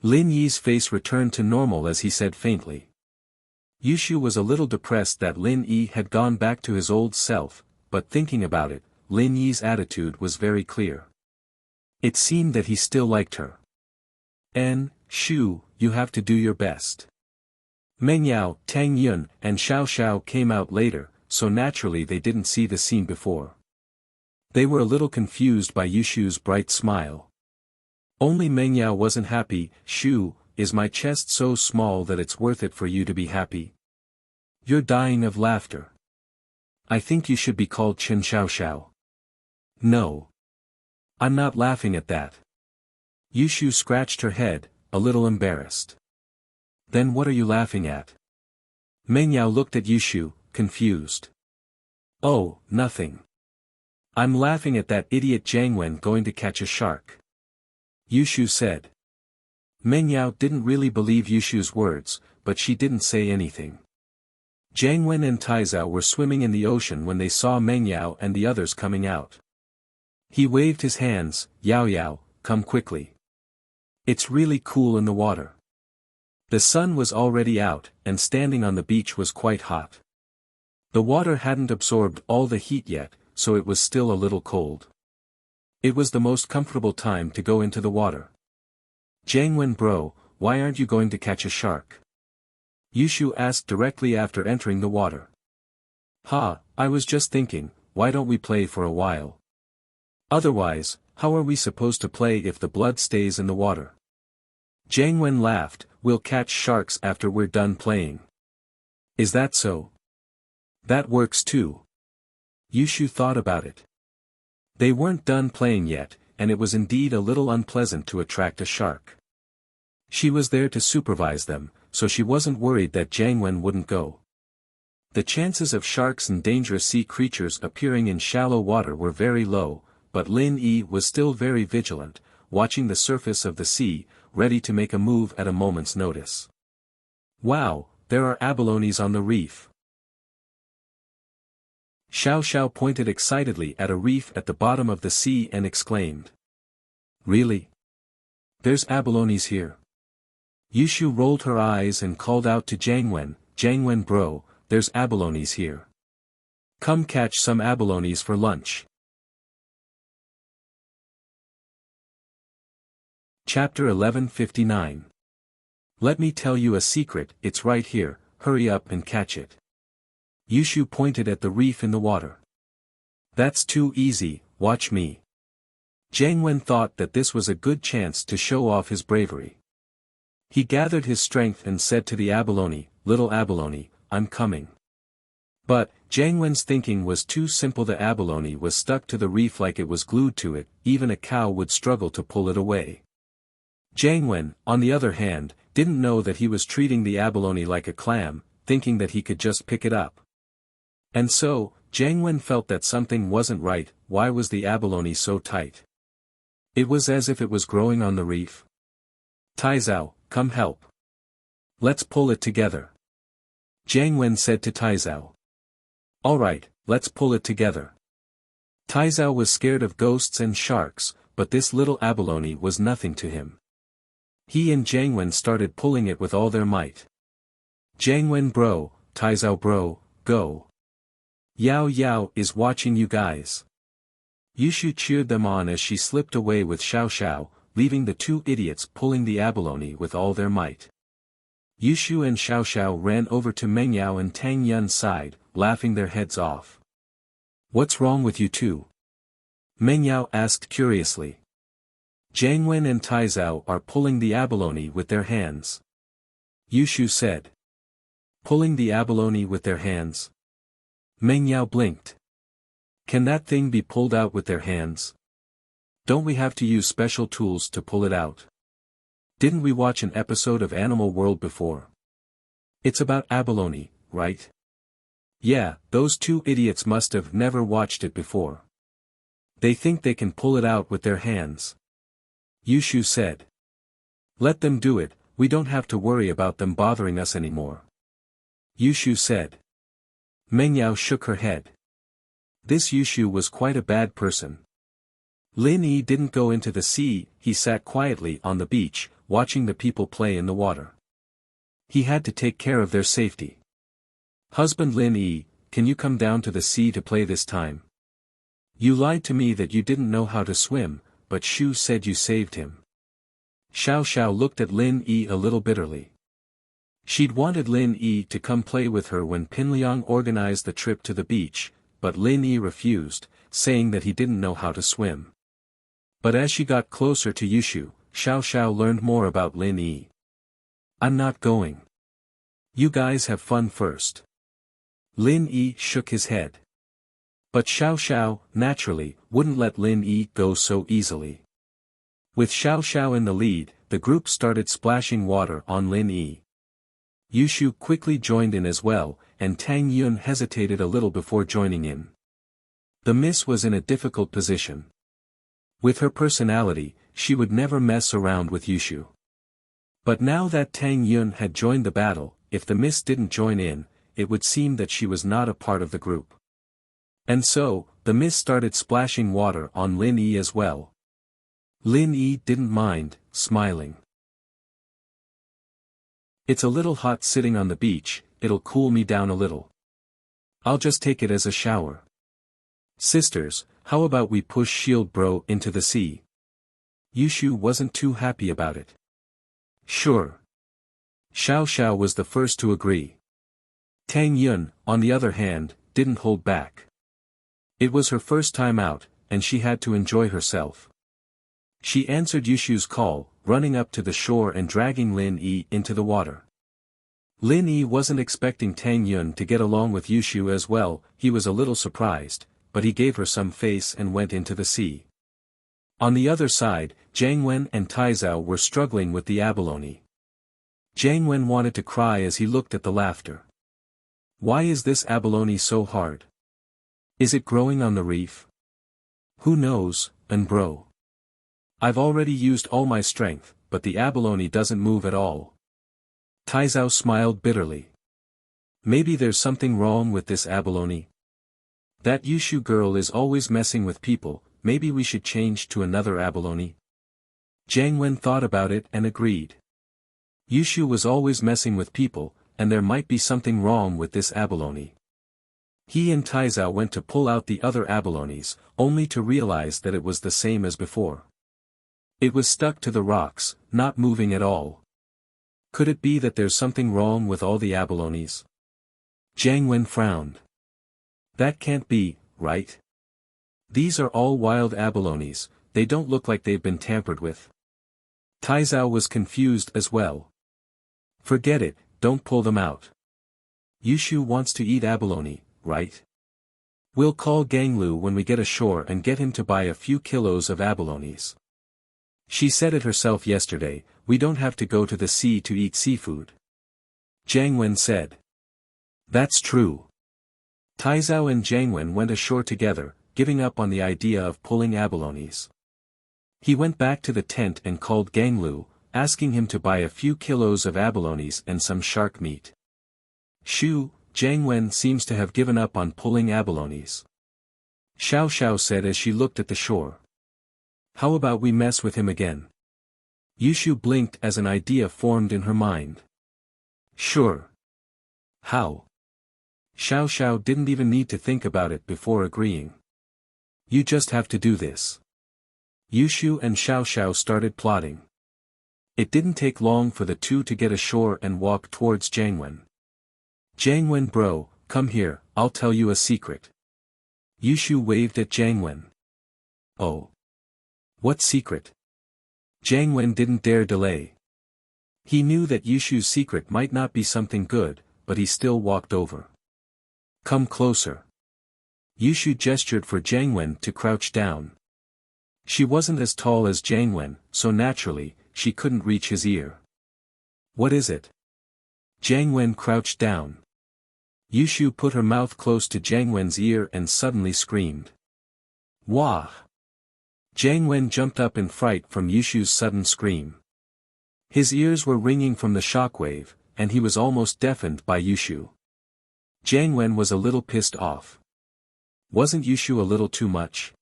A: Lin Yi's face returned to normal as he said faintly. Yushu was a little depressed that Lin Yi had gone back to his old self, but thinking about it, Lin Yi's attitude was very clear. It seemed that he still liked her. Shu, you have to do your best." Meng Yao, Tang Yun, and Xiao Xiao came out later, so naturally they didn't see the scene before. They were a little confused by Yushu's bright smile. Only Meng Yao wasn't happy. "Shu, is my chest so small that it's worth it for you to be happy? You're dying of laughter. I think you should be called Chen Xiao Xiao." "No. I'm not laughing at that." Yushu scratched her head, a little embarrassed. "Then what are you laughing at?" Meng Yao looked at Yushu, confused. "Oh, nothing. I'm laughing at that idiot Jiang Wen going to catch a shark," Yushu said. Meng Yao didn't really believe Yushu's words, but she didn't say anything. Jiang Wen and Taizao were swimming in the ocean when they saw Meng Yao and the others coming out. He waved his hands, "Yao Yao, come quickly. It's really cool in the water." The sun was already out, and standing on the beach was quite hot. The water hadn't absorbed all the heat yet, so it was still a little cold. It was the most comfortable time to go into the water. "Jiang Wen bro, why aren't you going to catch a shark?" Yushu asked directly after entering the water. "Ha, I was just thinking, why don't we play for a while? Otherwise, how are we supposed to play if the blood stays in the water?" Jiang Wen laughed, "We'll catch sharks after we're done playing." "Is that so?" "That works too." Yushu thought about it. They weren't done playing yet, and it was indeed a little unpleasant to attract a shark. She was there to supervise them, so she wasn't worried that Jiang Wen wouldn't go. The chances of sharks and dangerous sea creatures appearing in shallow water were very low, but Lin Yi was still very vigilant, watching the surface of the sea, ready to make a move at a moment's notice. "Wow, there are abalones on the reef." Xiao Xiao pointed excitedly at a reef at the bottom of the sea and exclaimed. "Really? There's abalones here?" Yushu rolled her eyes and called out to Jiang Wen bro, there's abalones here. Come catch some abalones for lunch." Chapter 1159. Let me tell you a secret, it's right here, hurry up and catch it. Yushu pointed at the reef in the water. "That's too easy, watch me." Jiang Wen thought that this was a good chance to show off his bravery. He gathered his strength and said to the abalone, "Little abalone, I'm coming." But, Jiang Wen's thinking was too simple. The abalone was stuck to the reef like it was glued to it, even a cow would struggle to pull it away. Jiang Wen, on the other hand, didn't know that he was treating the abalone like a clam, thinking that he could just pick it up. And so, Jiang Wen felt that something wasn't right. Why was the abalone so tight? It was as if it was growing on the reef. "Taizao, come help. Let's pull it together," Jiang Wen said to Taizao. "All right, let's pull it together." Taizao was scared of ghosts and sharks, but this little abalone was nothing to him. He and Jiang Wen started pulling it with all their might. "Jiang Wen bro, Taizao bro, go. Yao Yao is watching you guys." Yushu cheered them on as she slipped away with Xiao Xiao, leaving the two idiots pulling the abalone with all their might. Yushu and Xiao Xiao ran over to Meng Yao and Tang Yun's side, laughing their heads off. "What's wrong with you two?" Meng Yao asked curiously. "Jiang Wen and Taizao are pulling the abalone with their hands," Yushu said. "Pulling the abalone with their hands?" Meng Yao blinked. "Can that thing be pulled out with their hands? Don't we have to use special tools to pull it out? Didn't we watch an episode of Animal World before? It's about abalone, right?" "Yeah, those two idiots must have never watched it before. They think they can pull it out with their hands," Yushu said. "Let them do it, we don't have to worry about them bothering us anymore," Yushu said. Meng Yao shook her head. This Yushu was quite a bad person. Lin Yi didn't go into the sea, he sat quietly on the beach, watching the people play in the water. He had to take care of their safety. "Husband Lin Yi, can you come down to the sea to play this time? You lied to me that you didn't know how to swim, but Shu said you saved him." Xiao Xiao looked at Lin Yi a little bitterly. She'd wanted Lin Yi to come play with her when Pinliang organized the trip to the beach, but Lin Yi refused, saying that he didn't know how to swim. But as she got closer to Yushu, Xiao Xiao learned more about Lin Yi. "I'm not going. You guys have fun first." Lin Yi shook his head. But Xiao Xiao, naturally, wouldn't let Lin Yi go so easily. With Xiao Xiao in the lead, the group started splashing water on Lin Yi. Yushu quickly joined in as well, and Tang Yun hesitated a little before joining in. The miss was in a difficult position. With her personality, she would never mess around with Yushu. But now that Tang Yun had joined the battle, if the miss didn't join in, it would seem that she was not a part of the group. And so, the mist started splashing water on Lin Yi as well. Lin Yi didn't mind, smiling. It's a little hot sitting on the beach, it'll cool me down a little. I'll just take it as a shower. Sisters, how about we push Shield Bro into the sea? Yushu wasn't too happy about it. Sure. Xiao Xiao was the first to agree. Tang Yun, on the other hand, didn't hold back. It was her first time out, and she had to enjoy herself. She answered Yushu's call, running up to the shore and dragging Lin Yi into the water. Lin Yi wasn't expecting Tang Yun to get along with Yushu as well, he was a little surprised, but he gave her some face and went into the sea. On the other side, Jiang Wen and Taizao were struggling with the abalone. Jiang Wen wanted to cry as he looked at the laughter. Why is this abalone so hard? Is it growing on the reef? Who knows, and bro. I've already used all my strength, but the abalone doesn't move at all. Taizao smiled bitterly. Maybe there's something wrong with this abalone. That Yushu girl is always messing with people, maybe we should change to another abalone. Jiang Wen thought about it and agreed. Yushu was always messing with people, and there might be something wrong with this abalone. He and Taizao went to pull out the other abalones, only to realize that it was the same as before. It was stuck to the rocks, not moving at all. Could it be that there's something wrong with all the abalones? Jiang Wen frowned. That can't be, right? These are all wild abalones, they don't look like they've been tampered with. Taizao was confused as well. Forget it, don't pull them out. Yushu wants to eat abalone, right? We'll call Ganglu when we get ashore and get him to buy a few kilos of abalones. She said it herself yesterday, we don't have to go to the sea to eat seafood. Jiang Wen said. That's true. Taizao and Jiang Wen went ashore together, giving up on the idea of pulling abalones. He went back to the tent and called Ganglu, asking him to buy a few kilos of abalones and some shark meat. Shoo, Jiang Wen seems to have given up on pulling abalones. Xiao Xiao said as she looked at the shore. How about we mess with him again? Yushu blinked as an idea formed in her mind. Sure. How? Xiao Xiao didn't even need to think about it before agreeing. You just have to do this. Yushu and Xiao Xiao started plotting. It didn't take long for the two to get ashore and walk towards Jiang Wen. Jiang Wen bro, come here, I'll tell you a secret. Yushu waved at Jiang Wen. Oh. What secret? Jiang Wen didn't dare delay. He knew that Yushu's secret might not be something good, but he still walked over. Come closer. Yushu gestured for Jiang Wen to crouch down. She wasn't as tall as Jiang Wen, so naturally, she couldn't reach his ear. What is it? Jiang Wen crouched down. Yushu put her mouth close to Jiang Wen's ear and suddenly screamed. Wah! Jiang Wen jumped up in fright from Yushu's sudden scream. His ears were ringing from the shockwave, and he was almost deafened by Yushu. Jiang Wen was a little pissed off. Wasn't Yushu a little too much?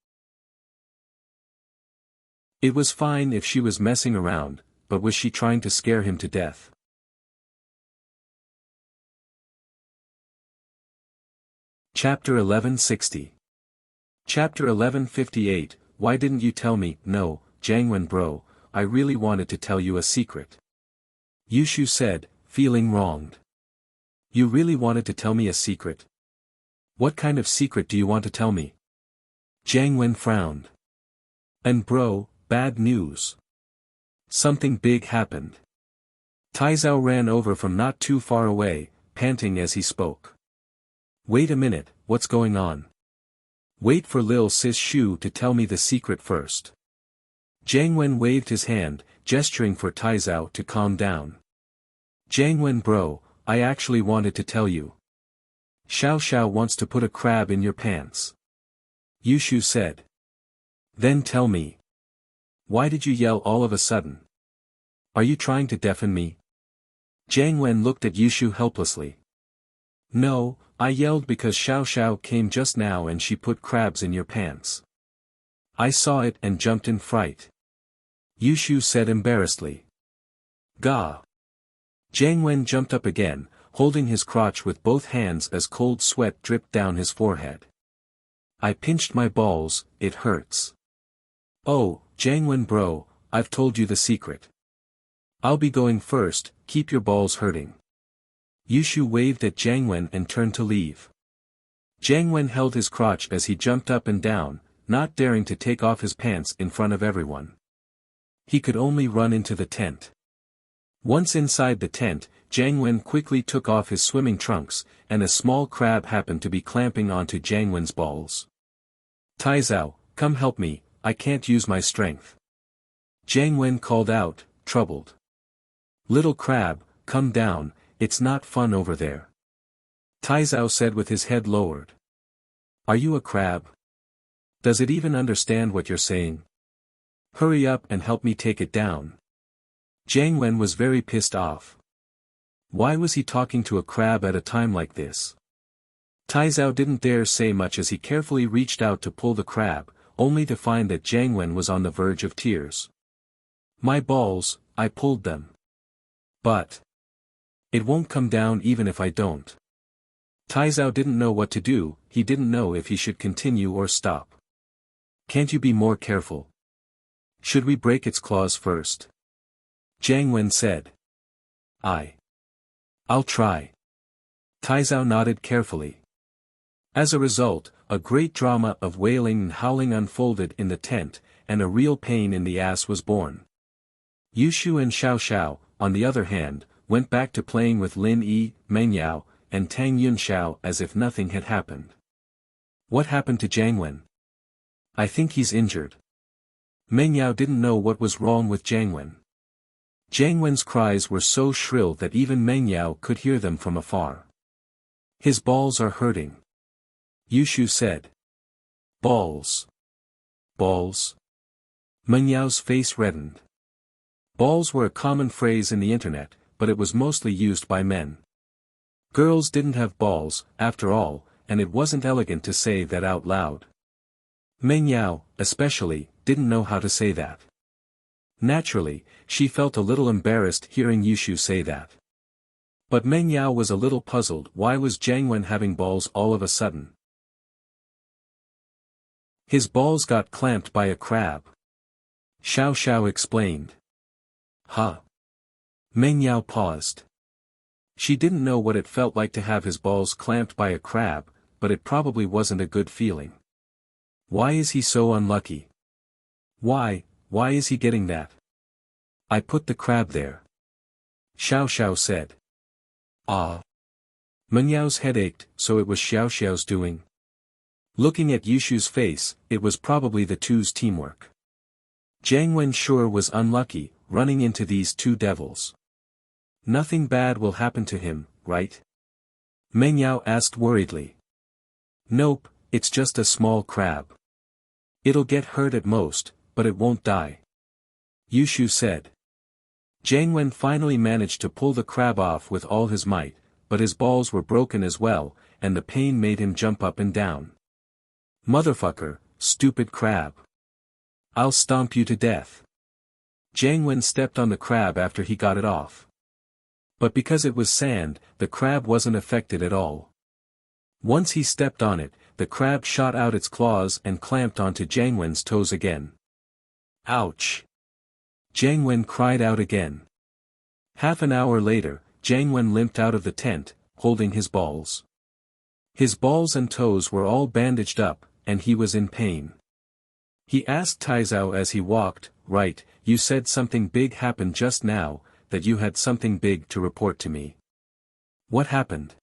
A: It was fine if she was messing around, but was she trying to scare him to death? Chapter 1160. Chapter 1158. Why didn't you tell me? No, Jiang Wen bro, I really wanted to tell you a secret. Yushu said, feeling wronged. You really wanted to tell me a secret? What kind of secret do you want to tell me? Jiang Wen frowned. And bro, bad news. Something big happened. Taizao ran over from not too far away, panting as he spoke. Wait a minute, what's going on? Wait for Lil Sis Shu to tell me the secret first. Jiang Wen waved his hand, gesturing for Taizao to calm down. Jiang Wen bro, I actually wanted to tell you. Xiao Xiao wants to put a crab in your pants. Yushu said. Then tell me. Why did you yell all of a sudden? Are you trying to deafen me? Jiang Wen looked at Yushu helplessly. No, I yelled because Xiao Xiao came just now and she put crabs in your pants. I saw it and jumped in fright. Yushu said embarrassedly. Gah! Jiang Wen jumped up again, holding his crotch with both hands as cold sweat dripped down his forehead. I pinched my balls, it hurts. Oh, Jiang Wen bro, I've told you the secret. I'll be going first, keep your balls hurting. Yushu waved at Jiang Wen and turned to leave. Jiang Wen held his crotch as he jumped up and down, not daring to take off his pants in front of everyone. He could only run into the tent. Once inside the tent, Jiang Wen quickly took off his swimming trunks, and a small crab happened to be clamping onto Jiang Wen's balls. Taizao, come help me, I can't use my strength. Jiang Wen called out, troubled. Little crab, come down, it's not fun over there. Taizao said with his head lowered. Are you a crab? Does it even understand what you're saying? Hurry up and help me take it down. Jiang Wen was very pissed off. Why was he talking to a crab at a time like this? Taizao didn't dare say much as he carefully reached out to pull the crab, only to find that Jiang Wen was on the verge of tears. My balls, I pulled them. But it won't come down even if I don't. Taizao didn't know what to do, he didn't know if he should continue or stop. Can't you be more careful? Should we break its claws first? Jiang Wen said. I'll try. Taizao nodded carefully. As a result, a great drama of wailing and howling unfolded in the tent, and a real pain in the ass was born. Yushu and Xiao Xiao, on the other hand, went back to playing with Lin Yi, Meng Yao, and Tang Yunxiao as if nothing had happened. What happened to Jiang Wen? I think he's injured. Meng Yao didn't know what was wrong with Jiang Wen. Jiang Wen's cries were so shrill that even Meng Yao could hear them from afar. His balls are hurting. Yushu said. Balls. Balls. Meng Yao's face reddened. Balls were a common phrase in the internet, but it was mostly used by men. Girls didn't have balls, after all, and it wasn't elegant to say that out loud. Meng Yao, especially, didn't know how to say that. Naturally, she felt a little embarrassed hearing Yushu say that. But Meng Yao was a little puzzled. Why was Jiang Wen having balls all of a sudden? His balls got clamped by a crab. Xiao Xiao explained. Huh? Meng Yao paused. She didn't know what it felt like to have his balls clamped by a crab, but it probably wasn't a good feeling. Why is he so unlucky? Why is he getting that? I put the crab there. Xiao Xiao said. Ah. Meng Yao's head ached, so it was Xiao Xiao's doing. Looking at Yushu's face, it was probably the two's teamwork. Jiang Wen sure was unlucky, running into these two devils. Nothing bad will happen to him, right? Meng Yao asked worriedly. Nope, it's just a small crab. It'll get hurt at most, but it won't die. Yushu said. Jiang Wen finally managed to pull the crab off with all his might, but his balls were broken as well, and the pain made him jump up and down. Motherfucker, stupid crab. I'll stomp you to death. Jiang Wen stepped on the crab after he got it off. But because it was sand, the crab wasn't affected at all. Once he stepped on it, the crab shot out its claws and clamped onto Jiang Wen's toes again. Ouch! Jiang Wen cried out again. Half an hour later, Jiang Wen limped out of the tent, holding his balls. His balls and toes were all bandaged up, and he was in pain. He asked Taizao as he walked, right, you said something big happened just now, that you had something big to report to me. What happened?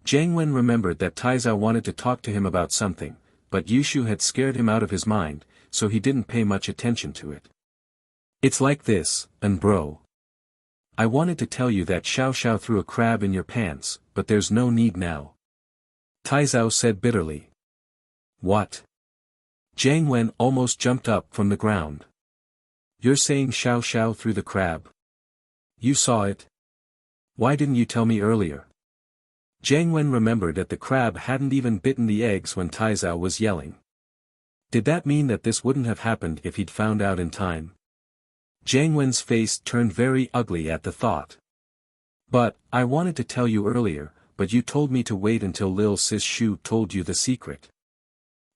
A: Jiang Wen remembered that Taizao wanted to talk to him about something, but Yushu had scared him out of his mind, so he didn't pay much attention to it. It's like this, and bro. I wanted to tell you that Xiao Xiao threw a crab in your pants, but there's no need now. Taizao said bitterly. What? Jiang Wen almost jumped up from the ground. You're saying Xiao Xiao threw the crab? You saw it? Why didn't you tell me earlier? Jiang Wen remembered that the crab hadn't even bitten the eggs when Taizao was yelling. Did that mean that this wouldn't have happened if he'd found out in time? Jiang Wen's face turned very ugly at the thought. But, I wanted to tell you earlier, but you told me to wait until Lil Sis Shu told you the secret.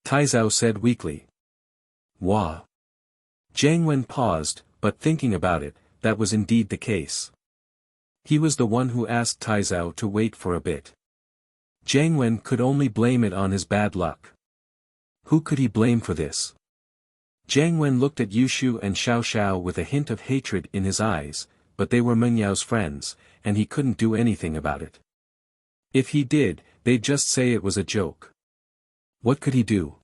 A: Taizao said weakly. Wah. Jiang Wen paused, but thinking about it, that was indeed the case. He was the one who asked Taizao to wait for a bit. Jiang Wen could only blame it on his bad luck. Who could he blame for this? Jiang Wen looked at Yushu and Xiao Xiao with a hint of hatred in his eyes, but they were Meng Yao's friends, and he couldn't do anything about it. If he did, they'd just say it was a joke. What could he do?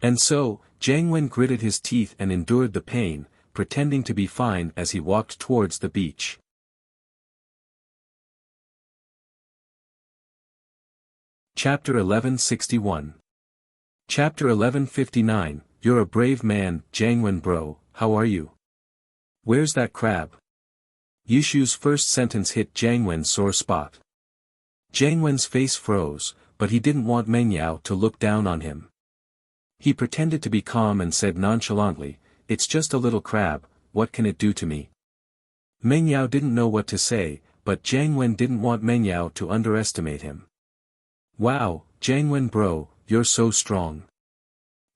A: And so, Jiang Wen gritted his teeth and endured the pain, pretending to be fine as he walked towards the beach. Chapter 1161. Chapter 1159, You're a brave man, Jiang Wen bro, how are you? Where's that crab? Yushu's first sentence hit Jiang Wen's sore spot. Jiang Wen's face froze, but he didn't want Meng Yao to look down on him. He pretended to be calm and said nonchalantly, It's just a little crab, what can it do to me? Meng Yao didn't know what to say, but Jiang Wen didn't want Meng Yao to underestimate him. Wow, Jiang Wen bro, you're so strong.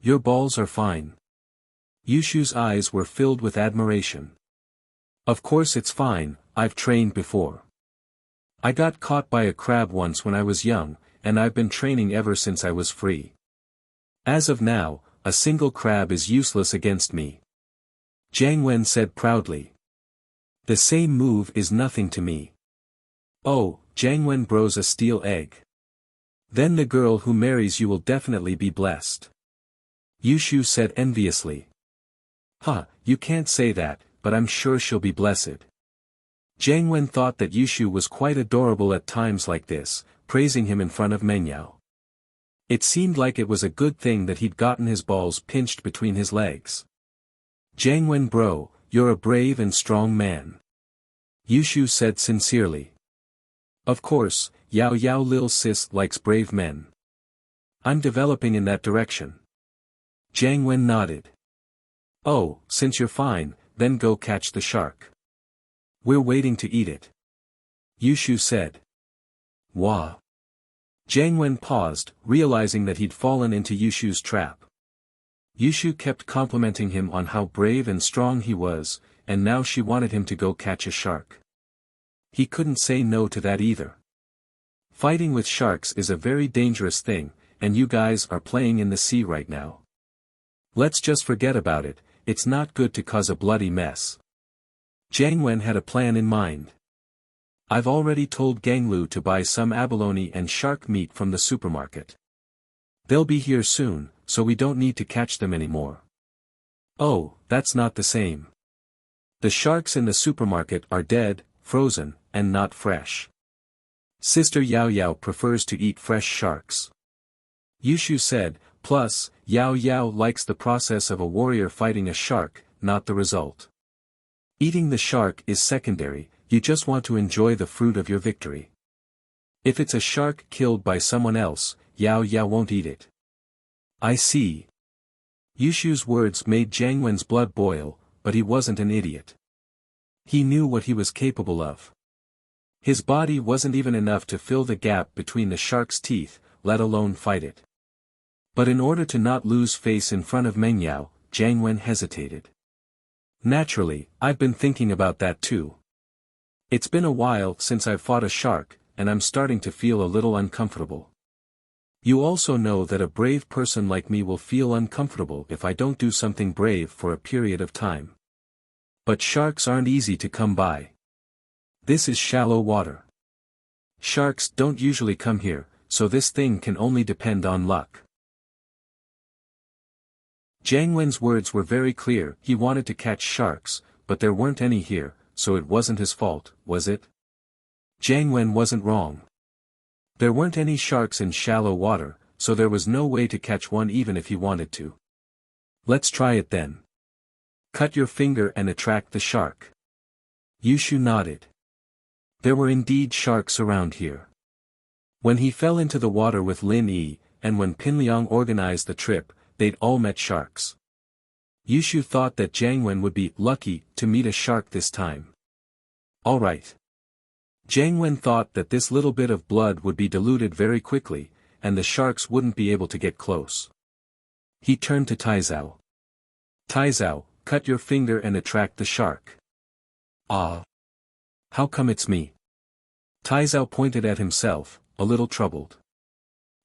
A: Your balls are fine. Yushu's eyes were filled with admiration. Of course it's fine, I've trained before. I got caught by a crab once when I was young, and I've been training ever since I was free. As of now, a single crab is useless against me. Jiang Wen said proudly. The same move is nothing to me. Oh, Jiang Wen bro's a steel egg. Then the girl who marries you will definitely be blessed. Yushu said enviously. Huh, you can't say that, but I'm sure she'll be blessed. Jiang Wen thought that Yushu was quite adorable at times like this, praising him in front of Meng Yao. It seemed like it was a good thing that he'd gotten his balls pinched between his legs. Jiang Wen bro, you're a brave and strong man. Yushu said sincerely. Of course, Yao Yao Lil Sis likes brave men. I'm developing in that direction. Jiang Wen nodded. Oh, since you're fine, then go catch the shark. We're waiting to eat it. Yushu said. Wah. Jiang Wen paused, realizing that he'd fallen into Yushu's trap. Yushu kept complimenting him on how brave and strong he was, and now she wanted him to go catch a shark. He couldn't say no to that either. Fighting with sharks is a very dangerous thing, and you guys are playing in the sea right now. Let's just forget about it, it's not good to cause a bloody mess. Jiang Wen had a plan in mind. I've already told Ganglu to buy some abalone and shark meat from the supermarket. They'll be here soon, so we don't need to catch them anymore. Oh, that's not the same. The sharks in the supermarket are dead, frozen, and not fresh. Sister Yao Yao prefers to eat fresh sharks. Yushu said, plus, Yao Yao likes the process of a warrior fighting a shark, not the result. Eating the shark is secondary, you just want to enjoy the fruit of your victory. If it's a shark killed by someone else, Yao Yao won't eat it. I see. Yushu's words made Jiang Wen's blood boil, but he wasn't an idiot. He knew what he was capable of. His body wasn't even enough to fill the gap between the shark's teeth, let alone fight it. But in order to not lose face in front of Meng Yao, Jiang Wen hesitated. Naturally, I've been thinking about that too. It's been a while since I've fought a shark, and I'm starting to feel a little uncomfortable. You also know that a brave person like me will feel uncomfortable if I don't do something brave for a period of time. But sharks aren't easy to come by. This is shallow water. Sharks don't usually come here, so this thing can only depend on luck. Jiang Wen's words were very clear, he wanted to catch sharks, but there weren't any here, so it wasn't his fault, was it? Jiang Wen wasn't wrong. There weren't any sharks in shallow water, so there was no way to catch one even if he wanted to. Let's try it then. Cut your finger and attract the shark. Yushu nodded. There were indeed sharks around here. When he fell into the water with Lin Yi, and when Pinliang organized the trip, they'd all met sharks. Yushu thought that Jiang Wen would be lucky to meet a shark this time. Alright. Jiang Wen thought that this little bit of blood would be diluted very quickly, and the sharks wouldn't be able to get close. He turned to Taizao. Taizao, cut your finger and attract the shark. Ah. How come it's me? Taizao pointed at himself, a little troubled.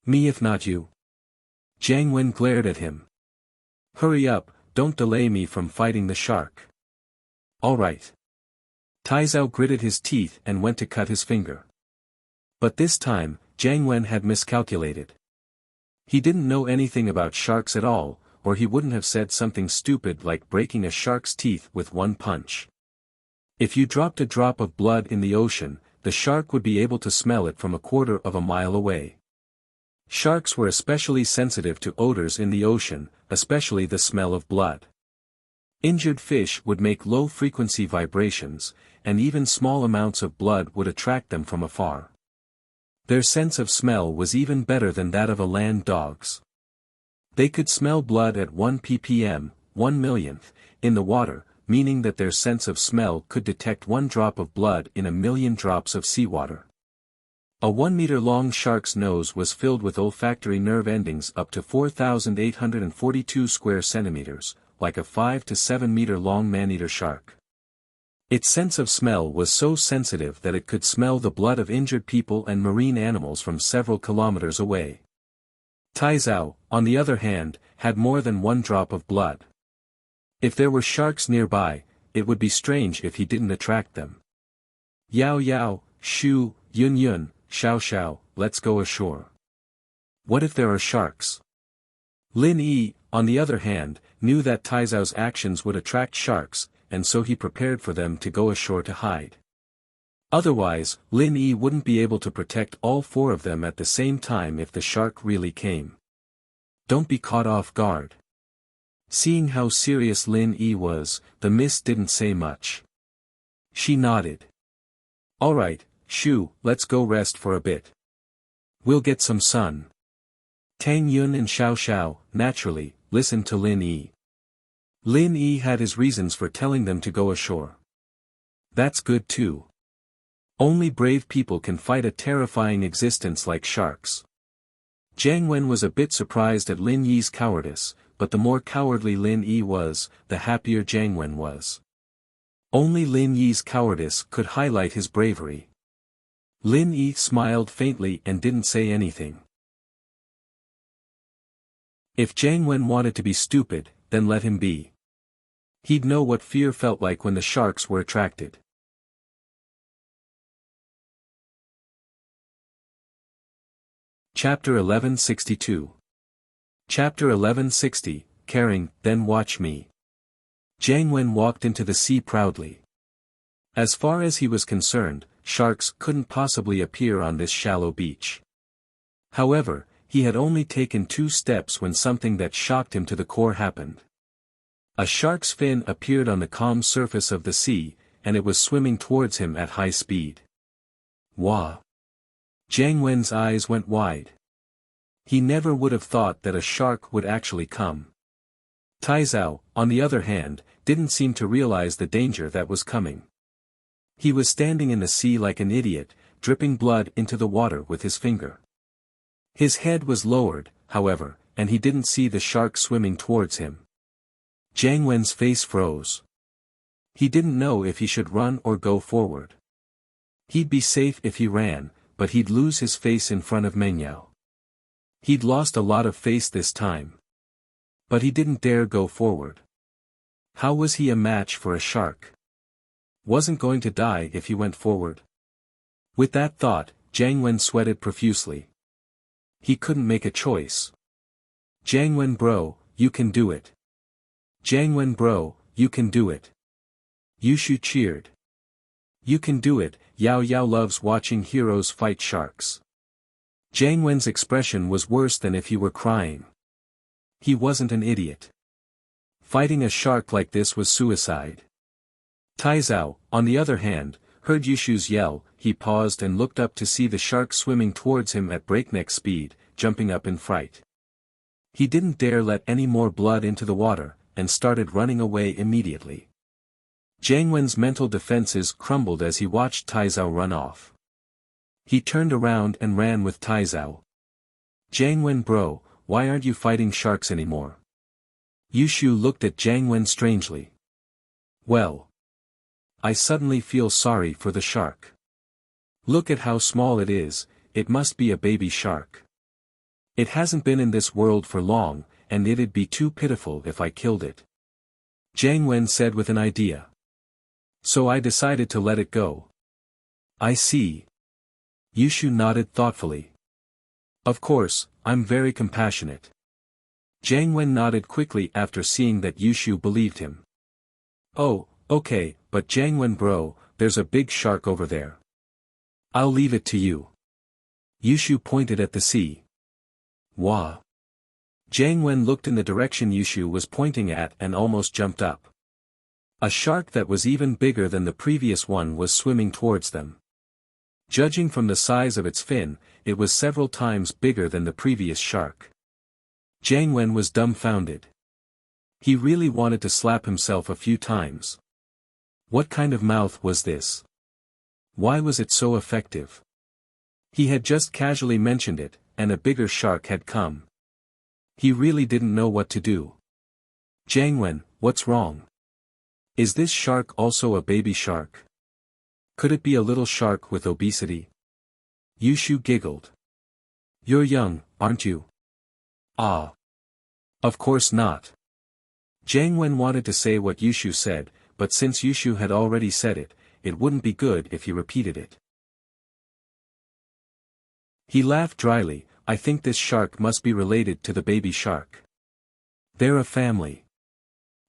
A: Me if not you. Jiang Wen glared at him. Hurry up, don't delay me from fighting the shark. Alright. Taizao gritted his teeth and went to cut his finger. But this time, Jiang Wen had miscalculated. He didn't know anything about sharks at all, or he wouldn't have said something stupid like breaking a shark's teeth with one punch. If you dropped a drop of blood in the ocean, the shark would be able to smell it from a quarter of a mile away. Sharks were especially sensitive to odors in the ocean, especially the smell of blood. Injured fish would make low-frequency vibrations, and even small amounts of blood would attract them from afar. Their sense of smell was even better than that of a land dog's. They could smell blood at 1 ppm, 1 millionth, in the water, meaning that their sense of smell could detect one drop of blood in a million drops of seawater. A 1-meter-long shark's nose was filled with olfactory nerve endings up to 4,842 square centimeters, like a 5 to 7 meter long man-eater shark. Its sense of smell was so sensitive that it could smell the blood of injured people and marine animals from several kilometers away. Taizao, on the other hand, had more than one drop of blood. If there were sharks nearby, it would be strange if he didn't attract them. Yao Yao, Shu, Yun Yun, Xiao Xiao, let's go ashore. What if there are sharks? Lin Yi, on the other hand, knew that Taizao's actions would attract sharks, and so he prepared for them to go ashore to hide. Otherwise, Lin Yi wouldn't be able to protect all four of them at the same time if the shark really came. Don't be caught off guard. Seeing how serious Lin Yi was, the mist didn't say much. She nodded. Alright, Shu, let's go rest for a bit. We'll get some sun. Tang Yun and Xiao Xiao, naturally, listened to Lin Yi. Lin Yi had his reasons for telling them to go ashore. That's good too. Only brave people can fight a terrifying existence like sharks. Jiang Wen was a bit surprised at Lin Yi's cowardice, but the more cowardly Lin Yi was, the happier Jiang Wen was. Only Lin Yi's cowardice could highlight his bravery. Lin Yi smiled faintly and didn't say anything. If Jiang Wen wanted to be stupid, then let him be. He'd know what fear felt like when the sharks were attracted. Chapter 1162. Chapter 1160, Caring, Then Watch Me. Jiang Wen walked into the sea proudly. As far as he was concerned, sharks couldn't possibly appear on this shallow beach. However, he had only taken 2 steps when something that shocked him to the core happened. A shark's fin appeared on the calm surface of the sea, and it was swimming towards him at high speed. Wah! Jiang Wen's eyes went wide. He never would have thought that a shark would actually come. Taizao, on the other hand, didn't seem to realize the danger that was coming. He was standing in the sea like an idiot, dripping blood into the water with his finger. His head was lowered, however, and he didn't see the shark swimming towards him. Jiang Wen's face froze. He didn't know if he should run or go forward. He'd be safe if he ran, but he'd lose his face in front of Mengyao. He'd lost a lot of face this time. But he didn't dare go forward. How was he a match for a shark? Wasn't going to die if he went forward. With that thought, Jiang Wen sweated profusely. He couldn't make a choice. Jiang Wen bro, you can do it. Jiang Wen bro, you can do it. Yushu cheered. You can do it, Yao Yao loves watching heroes fight sharks. Jiang Wen's expression was worse than if he were crying. He wasn't an idiot. Fighting a shark like this was suicide. Taizao, on the other hand, heard Yushu's yell, he paused and looked up to see the shark swimming towards him at breakneck speed, jumping up in fright. He didn't dare let any more blood into the water, and started running away immediately. Jiang Wen's mental defenses crumbled as he watched Taizao run off. He turned around and ran with Taizao. "Jiang Wen bro, why aren't you fighting sharks anymore?" Yushu looked at Jiang Wen strangely. "Well, I suddenly feel sorry for the shark. Look at how small it is, it must be a baby shark. It hasn't been in this world for long, and it'd be too pitiful if I killed it." Jiang Wen said with an idea. "So I decided to let it go." "I see." Yushu nodded thoughtfully. "Of course, I'm very compassionate." Jiang Wen nodded quickly after seeing that Yushu believed him. "Oh, okay, but Jiang Wen bro, there's a big shark over there. I'll leave it to you." Yushu pointed at the sea. "Wah." Jiang Wen looked in the direction Yushu was pointing at and almost jumped up. A shark that was even bigger than the previous one was swimming towards them. Judging from the size of its fin, it was several times bigger than the previous shark. Jiang Wen was dumbfounded. He really wanted to slap himself a few times. What kind of mouth was this? Why was it so effective? He had just casually mentioned it, and a bigger shark had come. He really didn't know what to do. "Jiang Wen, what's wrong? Is this shark also a baby shark? Could it be a little shark with obesity?" Yushu giggled. "You're young, aren't you?" "Ah. Of course not." Jiang Wen wanted to say what Yushu said, but since Yushu had already said it, it wouldn't be good if he repeated it. He laughed dryly. "I think this shark must be related to the baby shark. They're a family.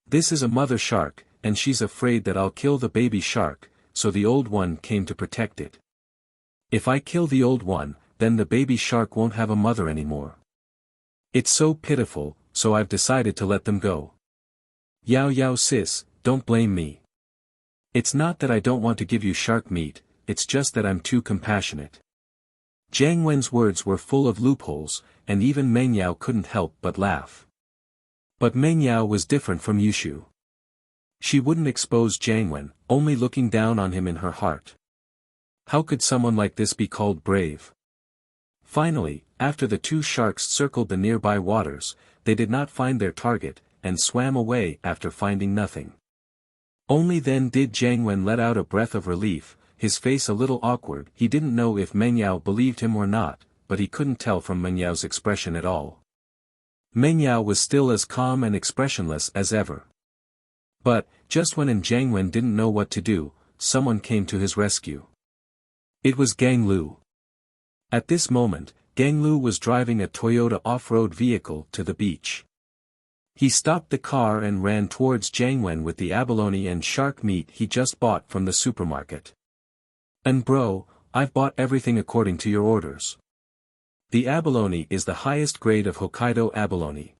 A: This is a mother shark, and she's afraid that I'll kill the baby shark, so the old one came to protect it. If I kill the old one, then the baby shark won't have a mother anymore. It's so pitiful, so I've decided to let them go. Yao Yao sis, don't blame me. It's not that I don't want to give you shark meat, it's just that I'm too compassionate." Jiang Wen's words were full of loopholes, and even Meng Yao couldn't help but laugh. But Meng Yao was different from Yushu. She wouldn't expose Jiang Wen, only looking down on him in her heart. How could someone like this be called brave? Finally, after the two sharks circled the nearby waters, they did not find their target, and swam away after finding nothing. Only then did Jiang Wen let out a breath of relief, his face a little awkward. He didn't know if Meng Yao believed him or not, but he couldn't tell from Meng Yao's expression at all. Meng Yao was still as calm and expressionless as ever. But, just when Jiang Wen didn't know what to do, someone came to his rescue. It was Gang Lu. At this moment, Gang Lu was driving a Toyota off-road vehicle to the beach. He stopped the car and ran towards Jiang Wen with the abalone and shark meat he just bought from the supermarket. "And bro, I've bought everything according to your orders. The abalone is the highest grade of Hokkaido abalone.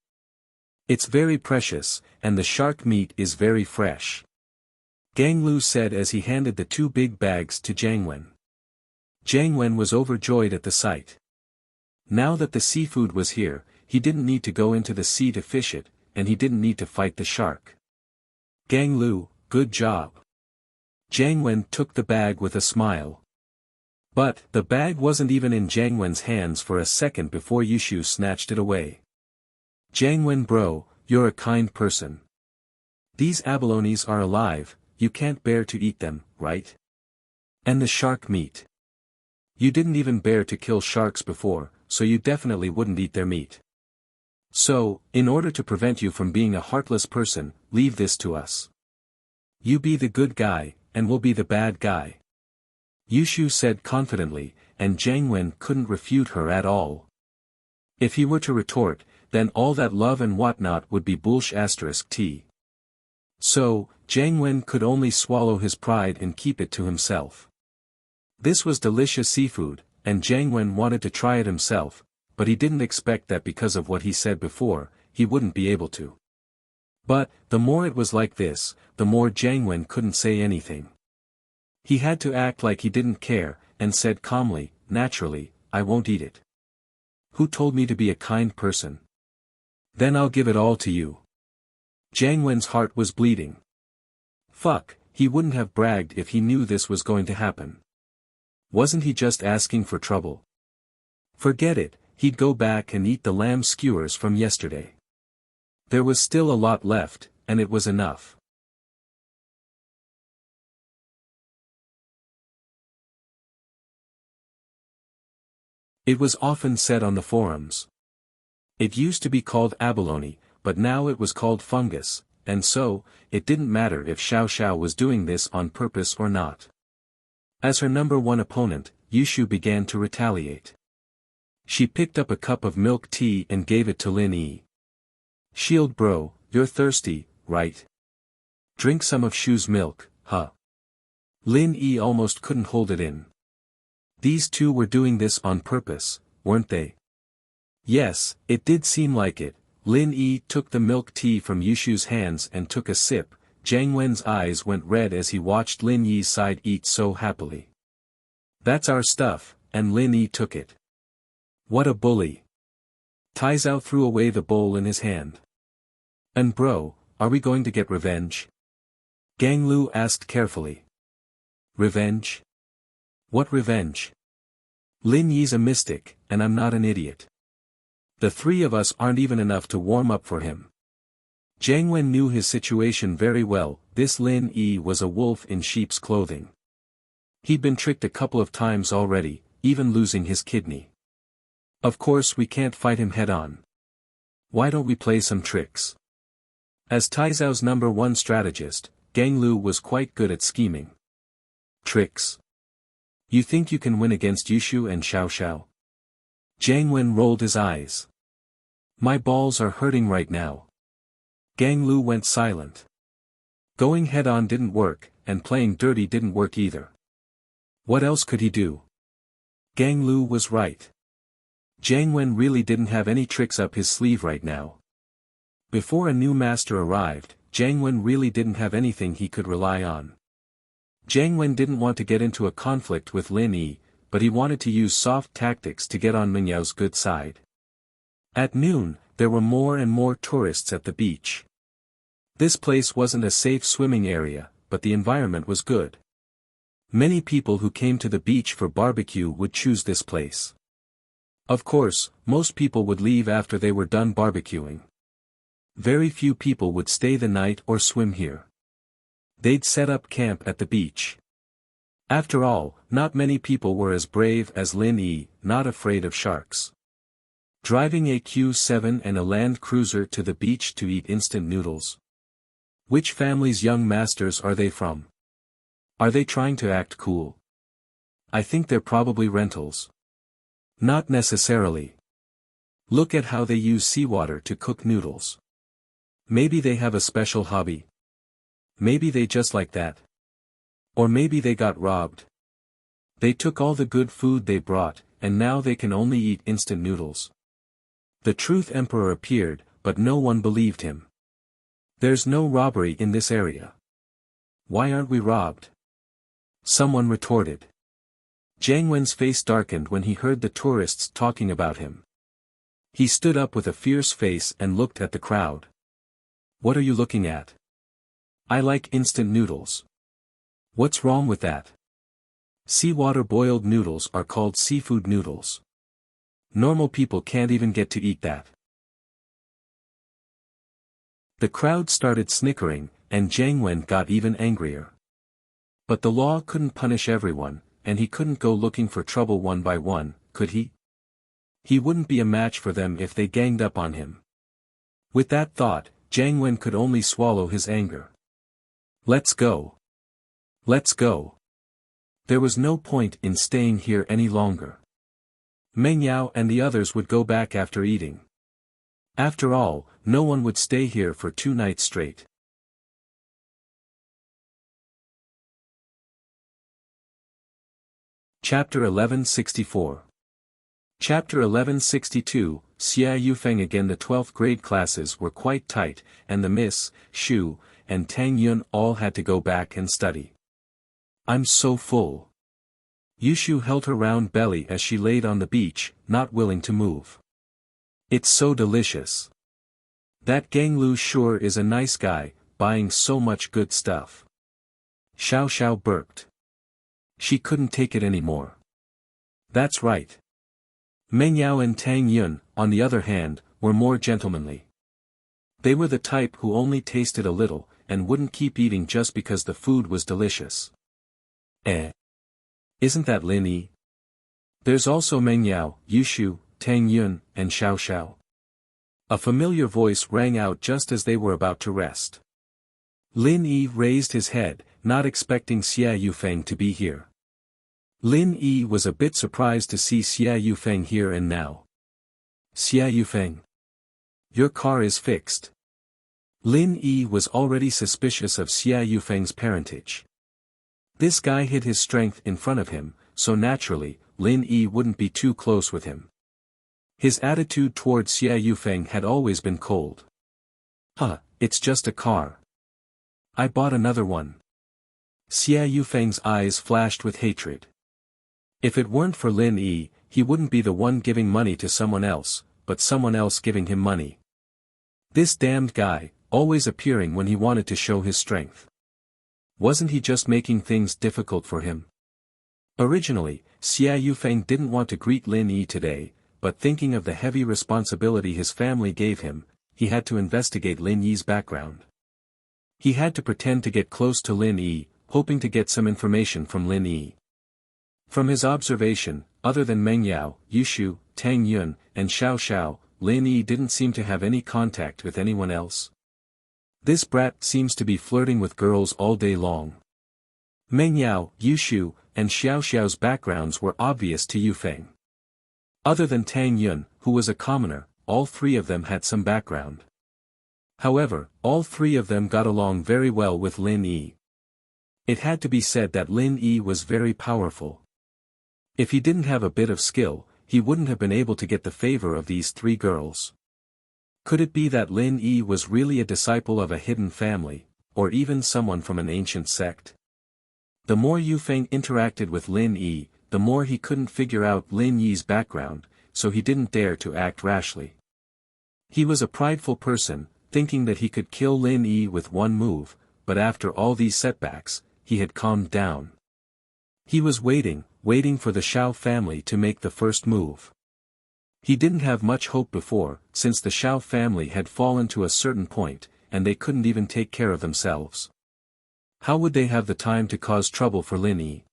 A: It's very precious, and the shark meat is very fresh," Gang Lu said as he handed the two big bags to Jiang Wen. Jiang Wen was overjoyed at the sight. Now that the seafood was here, he didn't need to go into the sea to fish it, and he didn't need to fight the shark. "Gang Lu, good job." Jiang Wen took the bag with a smile. But, the bag wasn't even in Jiang Wen's hands for a second before Yushu snatched it away. "Jiang Wen bro, you're a kind person. These abalones are alive, you can't bear to eat them, right? And the shark meat. You didn't even bear to kill sharks before, so you definitely wouldn't eat their meat. So, in order to prevent you from being a heartless person, leave this to us. You be the good guy, and we'll be the bad guy," Yushu said confidently, and Jiang Wen couldn't refute her at all. If he were to retort, then all that love and whatnot would be bullsh*t. So, Jiang Wen could only swallow his pride and keep it to himself. This was delicious seafood, and Jiang Wen wanted to try it himself, but he didn't expect that because of what he said before, he wouldn't be able to. But, the more it was like this, the more Jiang Wen couldn't say anything. He had to act like he didn't care, and said calmly, "Naturally, I won't eat it. Who told me to be a kind person? Then I'll give it all to you." Jiang Wen's heart was bleeding. Fuck, he wouldn't have bragged if he knew this was going to happen. Wasn't he just asking for trouble? Forget it, he'd go back and eat the lamb skewers from yesterday. There was still a lot left, and it was enough. It was often said on the forums. It used to be called abalone, but now it was called fungus, and so, it didn't matter if Xiao Xiao was doing this on purpose or not. As her number one opponent, Yushu began to retaliate. She picked up a cup of milk tea and gave it to Lin Yi. "Shield bro, you're thirsty, right? Drink some of Shu's milk, huh?" Lin Yi almost couldn't hold it in. These two were doing this on purpose, weren't they? Yes, it did seem like it. Lin Yi took the milk tea from Yushu's hands and took a sip. Jiang Wen's eyes went red as he watched Lin Yi's side eat so happily. "That's our stuff," and Lin Yi took it. What a bully. Taizao threw away the bowl in his hand. "And bro, are we going to get revenge?" Gang Lu asked carefully. "Revenge? What revenge? Lin Yi's a mystic, and I'm not an idiot. The three of us aren't even enough to warm up for him." Jiang Wen knew his situation very well. This Lin Yi was a wolf in sheep's clothing. He'd been tricked a couple of times already, even losing his kidney. Of course we can't fight him head-on. Why don't we play some tricks? As Taizao's number one strategist, Gang Lu was quite good at scheming. Tricks? You think you can win against Yushu and Xiao Xiao? Jiang Wen rolled his eyes. My balls are hurting right now. Gang Lu went silent. Going head-on didn't work, and playing dirty didn't work either. What else could he do? Gang Lu was right. Jiang Wen really didn't have any tricks up his sleeve right now. Before a new master arrived, Jiang Wen really didn't have anything he could rely on. Jiang Wen didn't want to get into a conflict with Lin Yi, but he wanted to use soft tactics to get on Mingyao's good side. At noon, there were more and more tourists at the beach. This place wasn't a safe swimming area, but the environment was good. Many people who came to the beach for barbecue would choose this place. Of course, most people would leave after they were done barbecuing. Very few people would stay the night or swim here. They'd set up camp at the beach. After all, not many people were as brave as Lin Yi, not afraid of sharks. Driving a Q7 and a Land Cruiser to the beach to eat instant noodles. Which family's young masters are they from? Are they trying to act cool? I think they're probably rentals. Not necessarily. Look at how they use seawater to cook noodles. Maybe they have a special hobby. Maybe they just like that. Or maybe they got robbed. They took all the good food they brought, and now they can only eat instant noodles. The truth emperor appeared, but no one believed him. There's no robbery in this area. Why aren't we robbed? Someone retorted. Jiang Wen's face darkened when he heard the tourists talking about him. He stood up with a fierce face and looked at the crowd. What are you looking at? I like instant noodles. What's wrong with that? Seawater boiled noodles are called seafood noodles. Normal people can't even get to eat that. The crowd started snickering, and Jiang Wen got even angrier. But the law couldn't punish everyone, and he couldn't go looking for trouble one by one, could he? He wouldn't be a match for them if they ganged up on him. With that thought, Jiang Wen could only swallow his anger. Let's go. Let's go. There was no point in staying here any longer. Meng Yao and the others would go back after eating. After all, no one would stay here for 2 nights straight. Chapter 1164. Chapter 1162, Xia Yufeng. Again, the 12th grade classes were quite tight, and the Miss, Shu, and Tang Yun all had to go back and study. I'm so full. Yushu held her round belly as she laid on the beach, not willing to move. It's so delicious. That Ganglu sure is a nice guy, buying so much good stuff. Xiao Xiao burped. She couldn't take it anymore. That's right. Meng Yao and Tang Yun, on the other hand, were more gentlemanly. They were the type who only tasted a little, and wouldn't keep eating just because the food was delicious. Isn't that Lin Yi? There's also Meng Yao, Yushu, Tang Yun, and Xiao Xiao. A familiar voice rang out just as they were about to rest. Lin Yi raised his head, not expecting Xia Yufeng to be here. Lin Yi was a bit surprised to see Xia Yufeng here and now. Xia Yufeng. Your car is fixed. Lin Yi was already suspicious of Xia Yufeng's parentage. This guy hid his strength in front of him, so naturally, Lin Yi wouldn't be too close with him. His attitude towards Xia Yufeng had always been cold. It's just a car. I bought another one. Xia Yufeng's eyes flashed with hatred. If it weren't for Lin Yi, he wouldn't be the one giving money to someone else, but someone else giving him money. This damned guy, always appearing when he wanted to show his strength. Wasn't he just making things difficult for him? Originally, Xia Yufeng didn't want to greet Lin Yi today, but thinking of the heavy responsibility his family gave him, he had to investigate Lin Yi's background. He had to pretend to get close to Lin Yi, hoping to get some information from Lin Yi. From his observation, other than Meng Yao, Yushu, Tang Yun, and Xiao Xiao, Lin Yi didn't seem to have any contact with anyone else. This brat seems to be flirting with girls all day long. Meng Yao, Yushu, and Xiao Xiao's backgrounds were obvious to Yufeng. Other than Tang Yun, who was a commoner, all three of them had some background. However, all three of them got along very well with Lin Yi. It had to be said that Lin Yi was very powerful. If he didn't have a bit of skill, he wouldn't have been able to get the favor of these three girls. Could it be that Lin Yi was really a disciple of a hidden family, or even someone from an ancient sect? The more Yufeng interacted with Lin Yi, the more he couldn't figure out Lin Yi's background, so he didn't dare to act rashly. He was a prideful person, thinking that he could kill Lin Yi with one move, but after all these setbacks, he had calmed down. He was waiting for the Xiao family to make the first move. He didn't have much hope before, since the Xiao family had fallen to a certain point, and they couldn't even take care of themselves. How would they have the time to cause trouble for Lin Yi?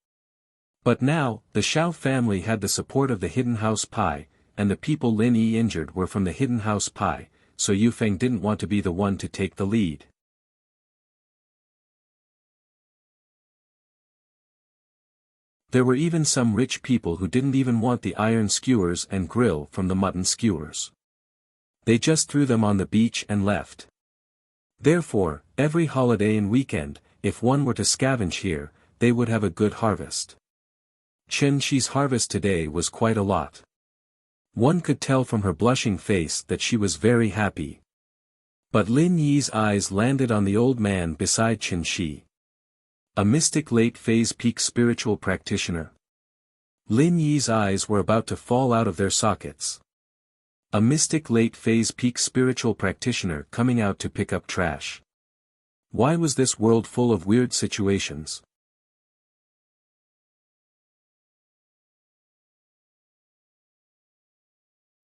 A: But now, the Xiao family had the support of the Hidden House Pai, and the people Lin Yi injured were from the Hidden House Pai, so Yufeng didn't want to be the one to take the lead. There were even some rich people who didn't even want the iron skewers and grill from the mutton skewers. They just threw them on the beach and left. Therefore, every holiday and weekend, if one were to scavenge here, they would have a good harvest. Chen Shi's harvest today was quite a lot. One could tell from her blushing face that she was very happy. But Lin Yi's eyes landed on the old man beside Chen Shi. A mystic late-phase peak spiritual practitioner. Lin Yi's eyes were about to fall out of their sockets. A mystic late-phase peak spiritual practitioner coming out to pick up trash. Why was this world full of weird situations?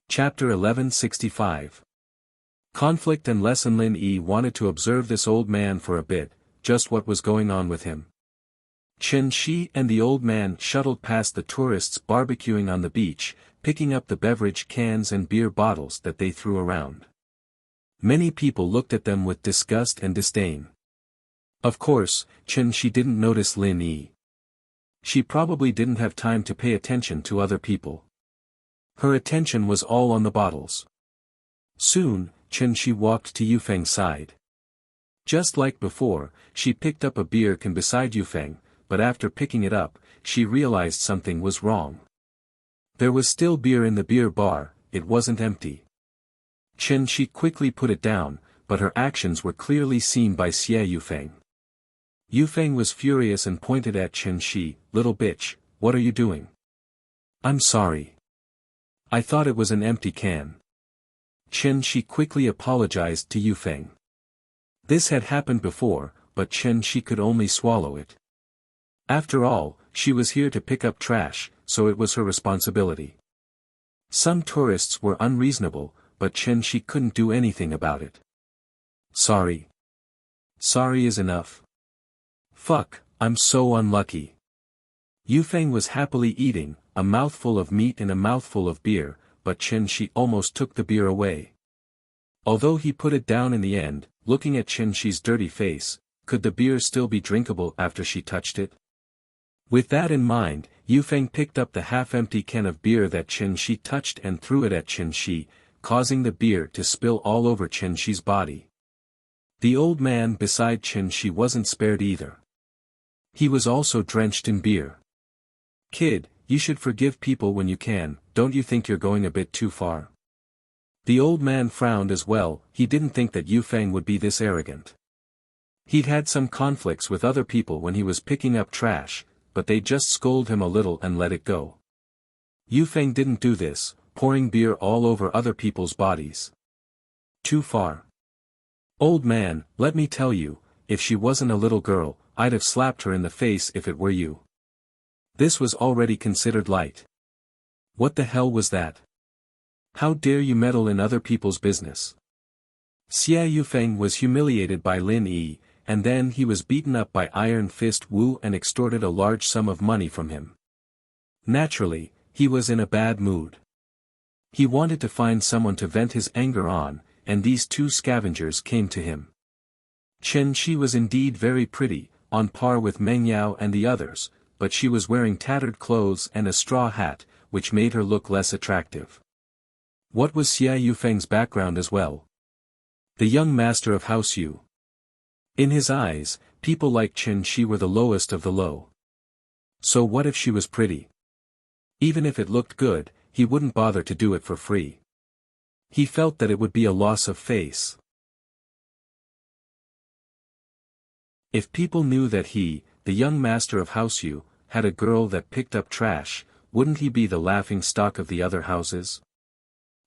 A: Chapter 1165. Conflict and lesson. Lin Yi wanted to observe this old man for a bit, just what was going on with him. Chen Shi and the old man shuttled past the tourists barbecuing on the beach, picking up the beverage cans and beer bottles that they threw around. Many people looked at them with disgust and disdain. Of course, Chen Shi didn't notice Lin Yi. She probably didn't have time to pay attention to other people. Her attention was all on the bottles. Soon, Chen Shi walked to Yufeng's side. Just like before, she picked up a beer can beside Yufeng, but after picking it up, she realized something was wrong. There was still beer in the beer bar, it wasn't empty. Chen Shi quickly put it down, but her actions were clearly seen by Xie Yufeng. Yufeng was furious and pointed at Chen Shi. "Little bitch, what are you doing?" "I'm sorry. I thought it was an empty can." Chen Shi quickly apologized to Yufeng. This had happened before, but Chen Shi could only swallow it. After all, she was here to pick up trash, so it was her responsibility. Some tourists were unreasonable, but Chen Shi couldn't do anything about it. "Sorry. Sorry is enough. Fuck, I'm so unlucky." Yufeng was happily eating, a mouthful of meat and a mouthful of beer, but Chen Shi almost took the beer away. Although he put it down in the end, looking at Chen Shi's dirty face, could the beer still be drinkable after she touched it? With that in mind, Yufeng picked up the half-empty can of beer that Chen Shi touched and threw it at Chen Shi, causing the beer to spill all over Chen Shi's body. The old man beside Chen Shi wasn't spared either. He was also drenched in beer. "Kid, you should forgive people when you can, don't you think you're going a bit too far?" The old man frowned as well. He didn't think that Yufeng would be this arrogant. He'd had some conflicts with other people when he was picking up trash, but they just scolded him a little and let it go. Yufeng didn't do this, pouring beer all over other people's bodies. Too far. "Old man, let me tell you, if she wasn't a little girl, I'd have slapped her in the face if it were you." This was already considered light. What the hell was that? How dare you meddle in other people's business? Xia Yufeng was humiliated by Lin Yi, and then he was beaten up by Iron Fist Wu and extorted a large sum of money from him. Naturally, he was in a bad mood. He wanted to find someone to vent his anger on, and these two scavengers came to him. Chen Shi was indeed very pretty, on par with Meng Yao and the others, but she was wearing tattered clothes and a straw hat, which made her look less attractive. What was Xia Yufeng's background as well? The young master of House Yu. In his eyes, people like Chen Shi were the lowest of the low. So what if she was pretty? Even if it looked good, he wouldn't bother to do it for free. He felt that it would be a loss of face. If people knew that he, the young master of House Yu, had a girl that picked up trash, wouldn't he be the laughing stock of the other houses?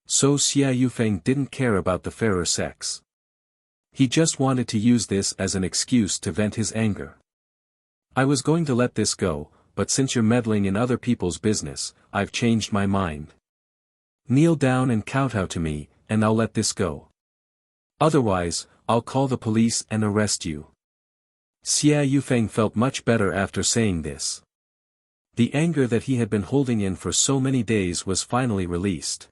A: So Xia Yufeng didn't care about the fairer sex. He just wanted to use this as an excuse to vent his anger. "I was going to let this go, but since you're meddling in other people's business, I've changed my mind. Kneel down and kowtow to me, and I'll let this go. Otherwise, I'll call the police and arrest you." Xia Yufeng felt much better after saying this. The anger that he had been holding in for so many days was finally released.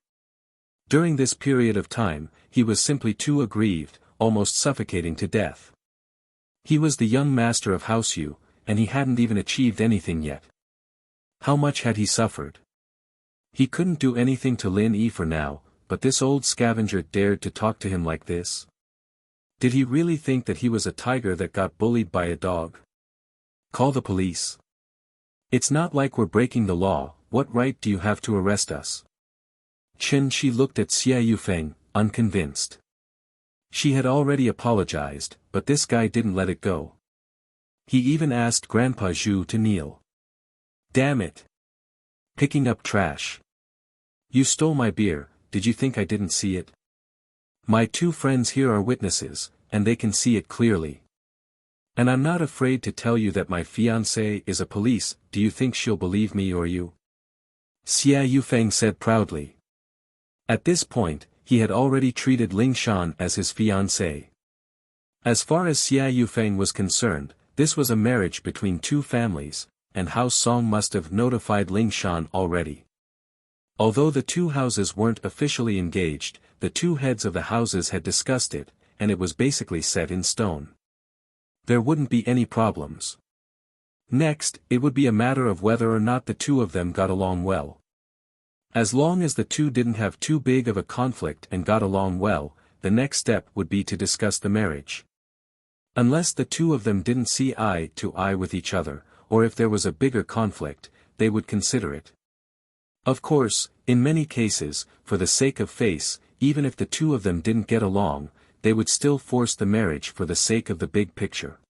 A: During this period of time, he was simply too aggrieved, almost suffocating to death. He was the young master of House Yu, and he hadn't even achieved anything yet. How much had he suffered? He couldn't do anything to Lin Yi for now, but this old scavenger dared to talk to him like this. Did he really think that he was a tiger that got bullied by a dog? Call the police. It's not like we're breaking the law, what right do you have to arrest us? Chen Shi looked at Xia Yufeng, unconvinced. She had already apologized, but this guy didn't let it go. He even asked Grandpa Zhu to kneel. Damn it. Picking up trash. You stole my beer, did you think I didn't see it? My two friends here are witnesses, and they can see it clearly. And I'm not afraid to tell you that my fiancée is a police, do you think she'll believe me or you? Xia Yufeng said proudly. At this point, he had already treated Ling Shan as his fiancée. As far as Xia Yufeng was concerned, this was a marriage between two families, and House Song must have notified Ling Shan already. Although the two houses weren't officially engaged, the two heads of the houses had discussed it, and it was basically set in stone. There wouldn't be any problems. Next, it would be a matter of whether or not the two of them got along well. As long as the two didn't have too big of a conflict and got along well, the next step would be to discuss the marriage. Unless the two of them didn't see eye to eye with each other, or if there was a bigger conflict, they would consider it. Of course, in many cases, for the sake of face, even if the two of them didn't get along, they would still force the marriage for the sake of the big picture.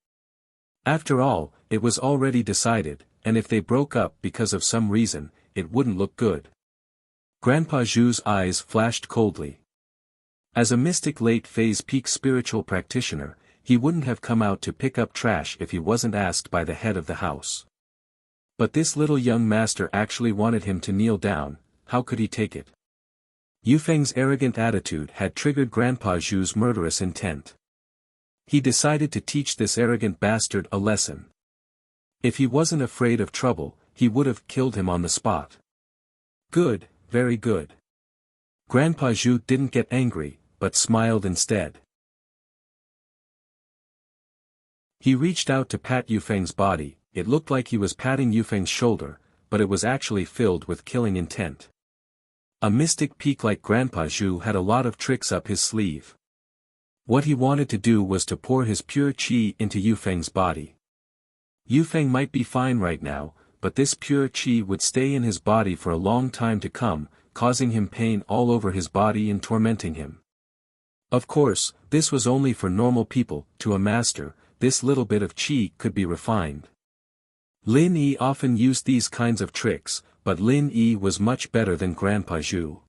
A: After all, it was already decided, and if they broke up because of some reason, it wouldn't look good. Grandpa Zhu's eyes flashed coldly. As a mystic late-phase peak spiritual practitioner, he wouldn't have come out to pick up trash if he wasn't asked by the head of the house. But this little young master actually wanted him to kneel down. How could he take it? Yufeng's arrogant attitude had triggered Grandpa Zhu's murderous intent. He decided to teach this arrogant bastard a lesson. If he wasn't afraid of trouble, he would have killed him on the spot. Good, very good. Grandpa Zhu didn't get angry, but smiled instead. He reached out to pat Yufeng's body. It looked like he was patting Yufeng's shoulder, but it was actually filled with killing intent. A mystic peak like Grandpa Zhu had a lot of tricks up his sleeve. What he wanted to do was to pour his pure qi into Yufeng's body. Yufeng might be fine right now, but this pure qi would stay in his body for a long time to come, causing him pain all over his body and tormenting him. Of course, this was only for normal people. To a master, this little bit of qi could be refined. Lin Yi often used these kinds of tricks, but Lin Yi was much better than Grandpa Zhu.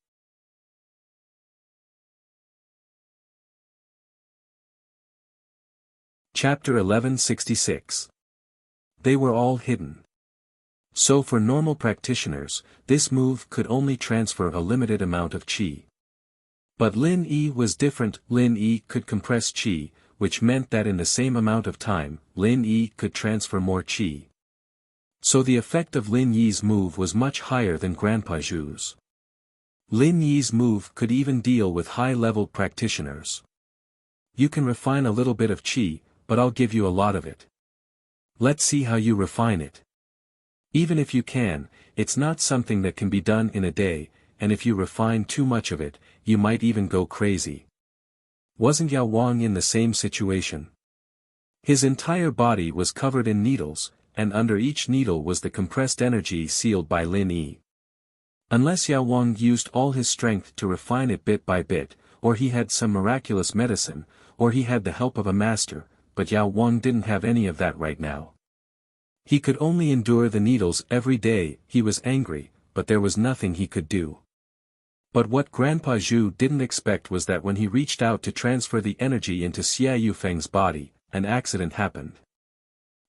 A: Chapter 1166. They were all hidden. So for normal practitioners, this move could only transfer a limited amount of qi. But Lin Yi was different. Lin Yi could compress qi, which meant that in the same amount of time, Lin Yi could transfer more qi. So the effect of Lin Yi's move was much higher than Grandpa Zhu's. Lin Yi's move could even deal with high-level practitioners. You can refine a little bit of qi, but I'll give you a lot of it. Let's see how you refine it. Even if you can, it's not something that can be done in a day, and if you refine too much of it, you might even go crazy. Wasn't Yao Wang in the same situation? His entire body was covered in needles, and under each needle was the compressed energy sealed by Lin Yi. Unless Yao Wang used all his strength to refine it bit by bit, or he had some miraculous medicine, or he had the help of a master, but Yao Wang didn't have any of that right now. He could only endure the needles every day. He was angry, but there was nothing he could do. But what Grandpa Zhu didn't expect was that when he reached out to transfer the energy into Xia Yufeng's body, an accident happened.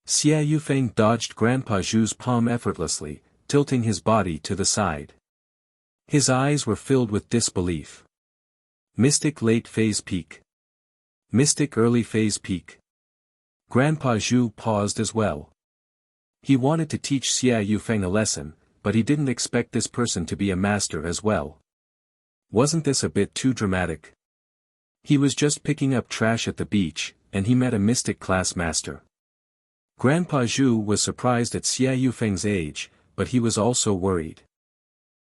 A: Xia Yufeng dodged Grandpa Zhu's palm effortlessly, tilting his body to the side. His eyes were filled with disbelief. Mystic late phase peak. Mystic early phase peak. Grandpa Zhu paused as well. He wanted to teach Xia Yufeng a lesson, but he didn't expect this person to be a master as well. Wasn't this a bit too dramatic? He was just picking up trash at the beach, and he met a mystic class master. Grandpa Zhu was surprised at Xia Yufeng's age, but he was also worried.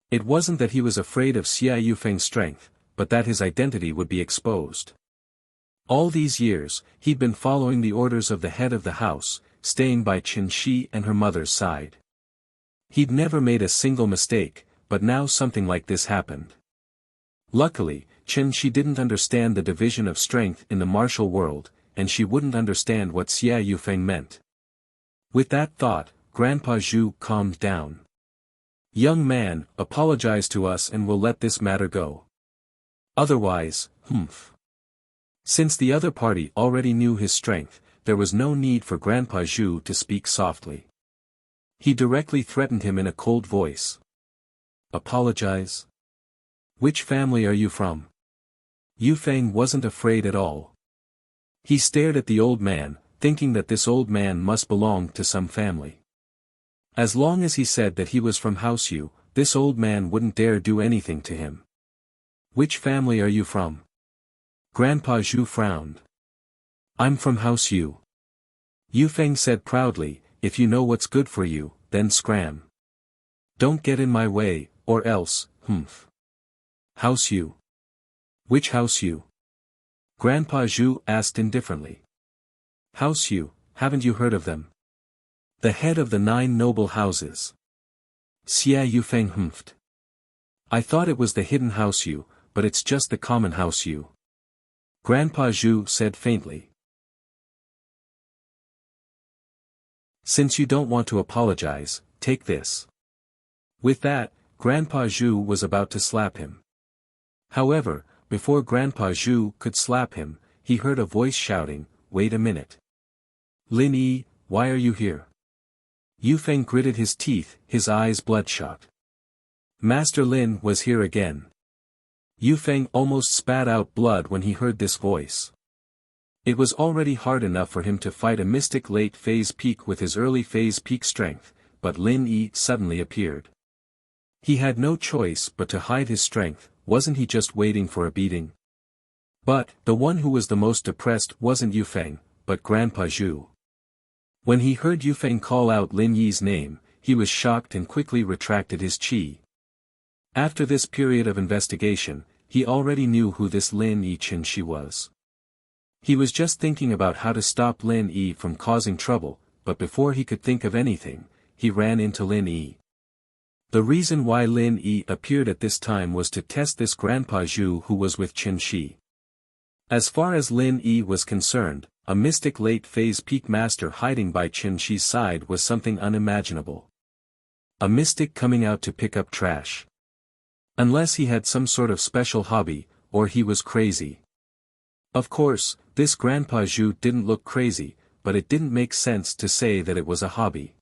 A: It wasn't that he was afraid of Xia Yufeng's strength, but that his identity would be exposed. All these years, he'd been following the orders of the head of the house, staying by Qin Shi and her mother's side. He'd never made a single mistake, but now something like this happened. Luckily, Qin Shi didn't understand the division of strength in the martial world, and she wouldn't understand what Xia Yufeng meant. With that thought, Grandpa Zhu calmed down. Young man, apologize to us and we'll let this matter go. Otherwise, Since the other party already knew his strength, there was no need for Grandpa Zhu to speak softly. He directly threatened him in a cold voice. Apologize? Which family are you from? Yufeng wasn't afraid at all. He stared at the old man, thinking that this old man must belong to some family. As long as he said that he was from House Yu, this old man wouldn't dare do anything to him. Which family are you from? Grandpa Zhu frowned. I'm from House Yu. Yufeng said proudly, if you know what's good for you, then scram. Don't get in my way, or else, House Yu. Which House Yu? Grandpa Zhu asked indifferently. House Yu, haven't you heard of them? The head of the 9 noble houses. Xia Yufeng humphed. I thought it was the hidden House Yu, but it's just the common House Yu. Grandpa Zhu said faintly. Since you don't want to apologize, take this. With that, Grandpa Zhu was about to slap him. However, before Grandpa Zhu could slap him, he heard a voice shouting, "Wait a minute. Lin Yi, why are you here?" Yu Feng gritted his teeth, his eyes bloodshot. Master Lin was here again. Yu Feng almost spat out blood when he heard this voice. It was already hard enough for him to fight a mystic late phase peak with his early phase peak strength, but Lin Yi suddenly appeared. He had no choice but to hide his strength. Wasn't he just waiting for a beating? But, the one who was the most depressed wasn't Yu Feng, but Grandpa Zhu. When he heard Yu Feng call out Lin Yi's name, he was shocked and quickly retracted his qi. After this period of investigation, he already knew who this Lin Yi Qinshi was. He was just thinking about how to stop Lin Yi from causing trouble, but before he could think of anything, he ran into Lin Yi. The reason why Lin Yi appeared at this time was to test this Grandpa Zhu who was with Qin Shi. As far as Lin Yi was concerned, a mystic late phase peak master hiding by Qin Shi's side was something unimaginable. A mystic coming out to pick up trash. Unless he had some sort of special hobby, or he was crazy. Of course, this Grandpa Zhu didn't look crazy, but it didn't make sense to say that it was a hobby.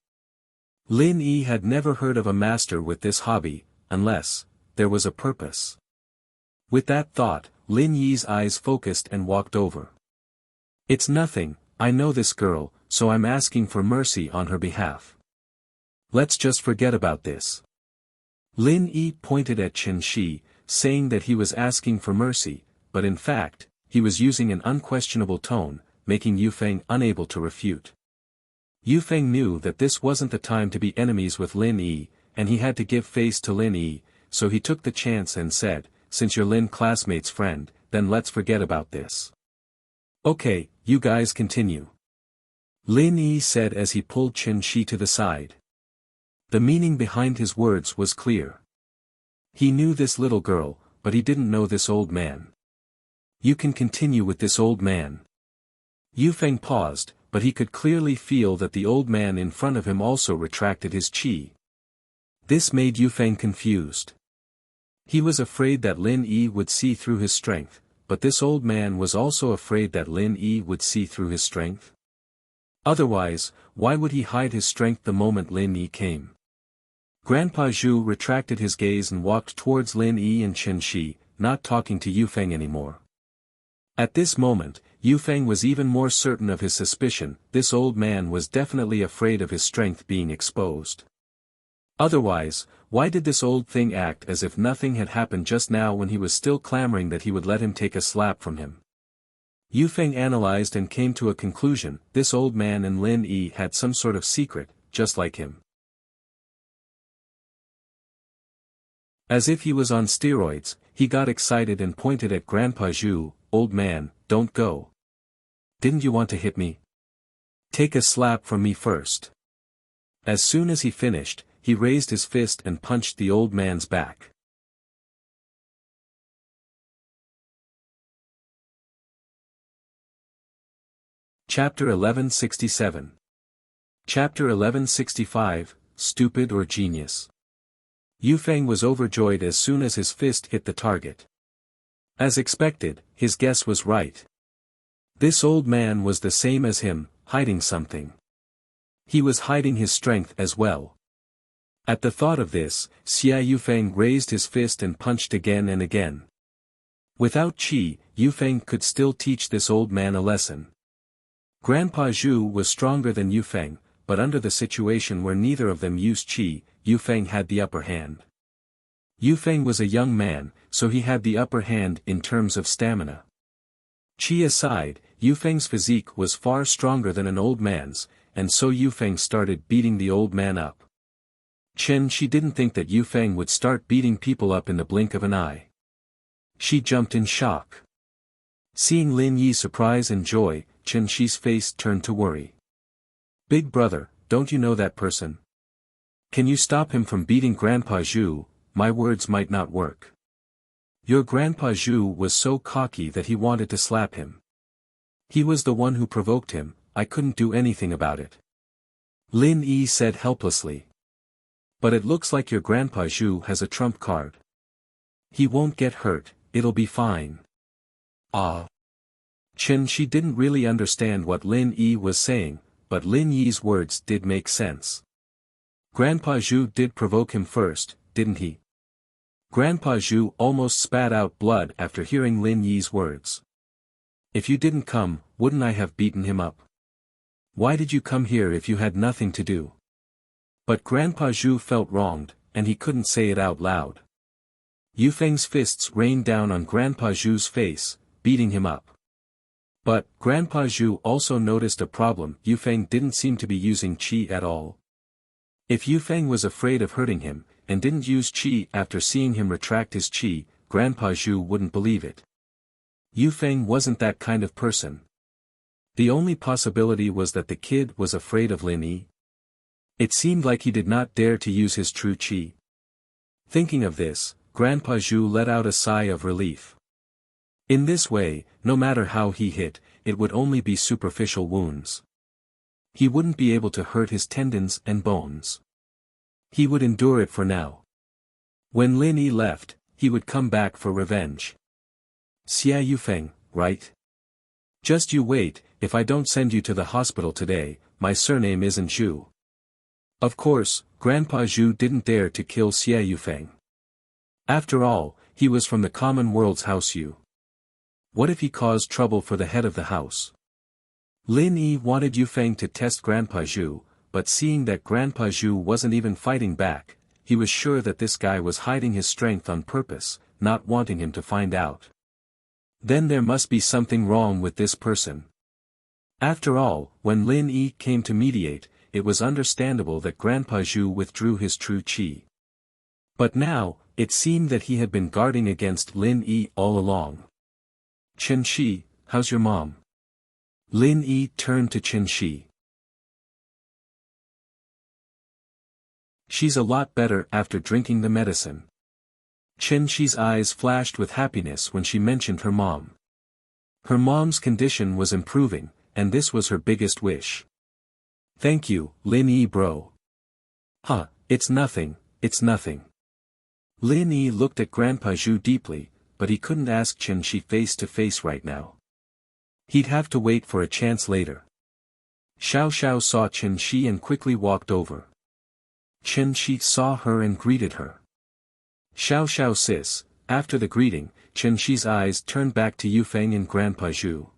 A: Lin Yi had never heard of a master with this hobby, unless there was a purpose. With that thought, Lin Yi's eyes focused and walked over. "It's nothing, I know this girl, so I'm asking for mercy on her behalf. Let's just forget about this." Lin Yi pointed at Qin Shi, saying that he was asking for mercy, but in fact, he was using an unquestionable tone, making Yu Feng unable to refute. Yu Feng knew that this wasn't the time to be enemies with Lin Yi, and he had to give face to Lin Yi, so he took the chance and said, "Since you're Lin classmate's friend, then let's forget about this." "Okay, you guys continue," Lin Yi said as he pulled Qin Shi to the side. The meaning behind his words was clear. He knew this little girl, but he didn't know this old man. "You can continue with this old man." Yu Feng paused, but he could clearly feel that the old man in front of him also retracted his qi. This made Yu Feng confused. He was afraid that Lin Yi would see through his strength, but this old man was also afraid that Lin Yi would see through his strength. Otherwise, why would he hide his strength the moment Lin Yi came? Grandpa Zhu retracted his gaze and walked towards Lin Yi and Qin Shi, not talking to Yu Feng anymore. At this moment, Yu Feng was even more certain of his suspicion. This old man was definitely afraid of his strength being exposed. Otherwise, why did this old thing act as if nothing had happened just now when he was still clamoring that he would let him take a slap from him? Yu Feng analyzed and came to a conclusion: this old man and Lin Yi had some sort of secret, just like him. As if he was on steroids, he got excited and pointed at Grandpa Zhu. "Old man, don't go. Didn't you want to hit me? Take a slap from me first." As soon as he finished, he raised his fist and punched the old man's back. Chapter 1167. Chapter 1165, Stupid or Genius. Yu Feng was overjoyed as soon as his fist hit the target. As expected, his guess was right. This old man was the same as him, hiding something. He was hiding his strength as well. At the thought of this, Xia Yufeng raised his fist and punched again and again. Without qi, Yufeng could still teach this old man a lesson. Grandpa Zhu was stronger than Yufeng, but under the situation where neither of them used qi, Yufeng had the upper hand. Yufeng was a young man, so he had the upper hand in terms of stamina. Qi aside, Yufeng's physique was far stronger than an old man's, and so Yufeng started beating the old man up. Qin Shi didn't think that Yufeng would start beating people up in the blink of an eye. She jumped in shock. Seeing Lin Yi's surprise and joy, Qin Shi's face turned to worry. "Big brother, don't you know that person? Can you stop him from beating Grandpa Zhu? My words might not work." Your Grandpa Zhu was so cocky that he wanted to slap him. He was the one who provoked him, I couldn't do anything about it. Lin Yi said helplessly. But it looks like your Grandpa Zhu has a trump card. He won't get hurt, it'll be fine. Ah. She didn't really understand what Lin Yi was saying, but Lin Yi's words did make sense. Grandpa Zhu did provoke him first, didn't he? Grandpa Zhu almost spat out blood after hearing Lin Yi's words. If you didn't come, wouldn't I have beaten him up? Why did you come here if you had nothing to do? But Grandpa Zhu felt wronged, and he couldn't say it out loud. Yu Feng's fists rained down on Grandpa Zhu's face, beating him up. But, Grandpa Zhu also noticed a problem. Yu Feng didn't seem to be using qi at all. If Yu Feng was afraid of hurting him, and didn't use qi after seeing him retract his qi, Grandpa Zhu wouldn't believe it. Yu Feng wasn't that kind of person. The only possibility was that the kid was afraid of Lin Yi. It seemed like he did not dare to use his true qi. Thinking of this, Grandpa Zhu let out a sigh of relief. In this way, no matter how he hit, it would only be superficial wounds. He wouldn't be able to hurt his tendons and bones. He would endure it for now. When Lin Yi left, he would come back for revenge. Xia Yufeng, right? Just you wait, if I don't send you to the hospital today, my surname isn't Zhu. Of course, Grandpa Zhu didn't dare to kill Xia Yufeng. After all, he was from the common world's house Yu. What if he caused trouble for the head of the house? Lin Yi wanted Yu Feng to test Grandpa Zhu, but seeing that Grandpa Zhu wasn't even fighting back, he was sure that this guy was hiding his strength on purpose, not wanting him to find out. Then there must be something wrong with this person. After all, when Lin Yi came to mediate, it was understandable that Grandpa Zhu withdrew his true qi. But now, it seemed that he had been guarding against Lin Yi all along. Chen Shi, how's your mom? Lin Yi turned to Chen Shi. She's a lot better after drinking the medicine. Chen Shi's eyes flashed with happiness when she mentioned her mom. Her mom's condition was improving, and this was her biggest wish. Thank you, Lin Yi bro. Huh, it's nothing, it's nothing. Lin Yi looked at Grandpa Zhu deeply, but he couldn't ask Chen Shi face to face right now. He'd have to wait for a chance later. Xiao Xiao saw Chen Shi and quickly walked over. Chen Shi saw her and greeted her. Xiao Xiao sis. After the greeting, Chen Shi's eyes turned back to Yu Feng and Grandpa Zhu.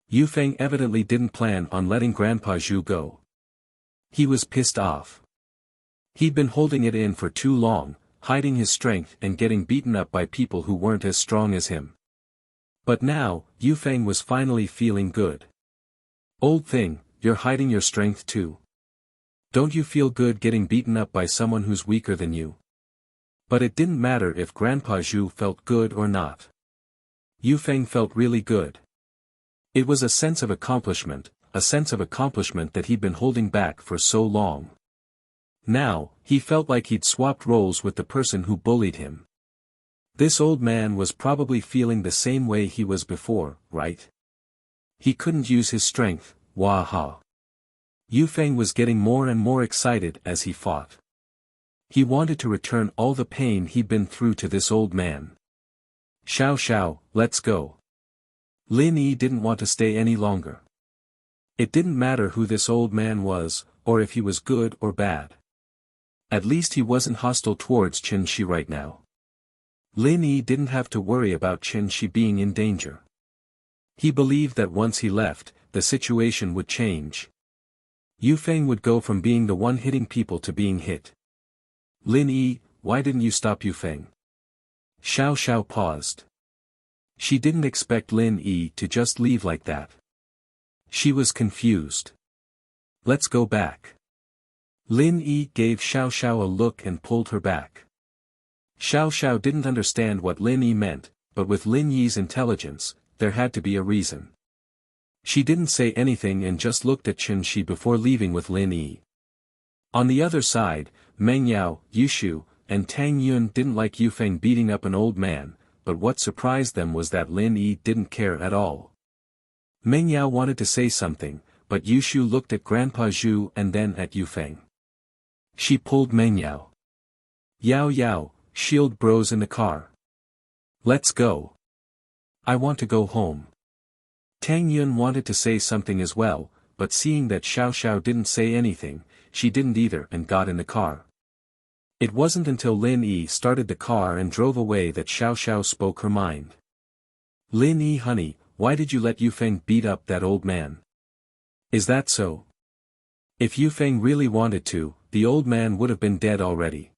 A: Yu Feng evidently didn't plan on letting Grandpa Zhu go. He was pissed off. He'd been holding it in for too long, hiding his strength and getting beaten up by people who weren't as strong as him. But now, Yu Feng was finally feeling good. Old thing, you're hiding your strength too. Don't you feel good getting beaten up by someone who's weaker than you? But it didn't matter if Grandpa Zhu felt good or not. Yu Feng felt really good. It was a sense of accomplishment that he'd been holding back for so long. Now, he felt like he'd swapped roles with the person who bullied him. This old man was probably feeling the same way he was before, right? He couldn't use his strength, wah-ha. Yu Feng was getting more and more excited as he fought. He wanted to return all the pain he'd been through to this old man. Xiao Xiao, let's go. Lin Yi didn't want to stay any longer. It didn't matter who this old man was, or if he was good or bad. At least he wasn't hostile towards Chen Shi right now. Lin Yi didn't have to worry about Chen Shi being in danger. He believed that once he left, the situation would change. Yu Feng would go from being the one hitting people to being hit. Lin Yi, why didn't you stop Yu Feng? Xiao Xiao paused. She didn't expect Lin Yi to just leave like that. She was confused. Let's go back. Lin Yi gave Xiao Xiao a look and pulled her back. Xiao Xiao didn't understand what Lin Yi meant, but with Lin Yi's intelligence, there had to be a reason. She didn't say anything and just looked at Chen Shi before leaving with Lin Yi. On the other side, Meng Yao, Yushu, and Tang Yun didn't like Yu Feng beating up an old man, but what surprised them was that Lin Yi didn't care at all. Meng Yao wanted to say something, but Yushu looked at Grandpa Zhu and then at Yufeng. She pulled Meng Yao. Yao Yao, shield bros in the car. Let's go. I want to go home. Tang Yun wanted to say something as well, but seeing that Xiao Xiao didn't say anything, she didn't either and got in the car. It wasn't until Lin Yi started the car and drove away that Xiao Xiao spoke her mind. Lin Yi honey, why did you let Yufeng beat up that old man? Is that so? If Yufeng really wanted to, the old man would have been dead already.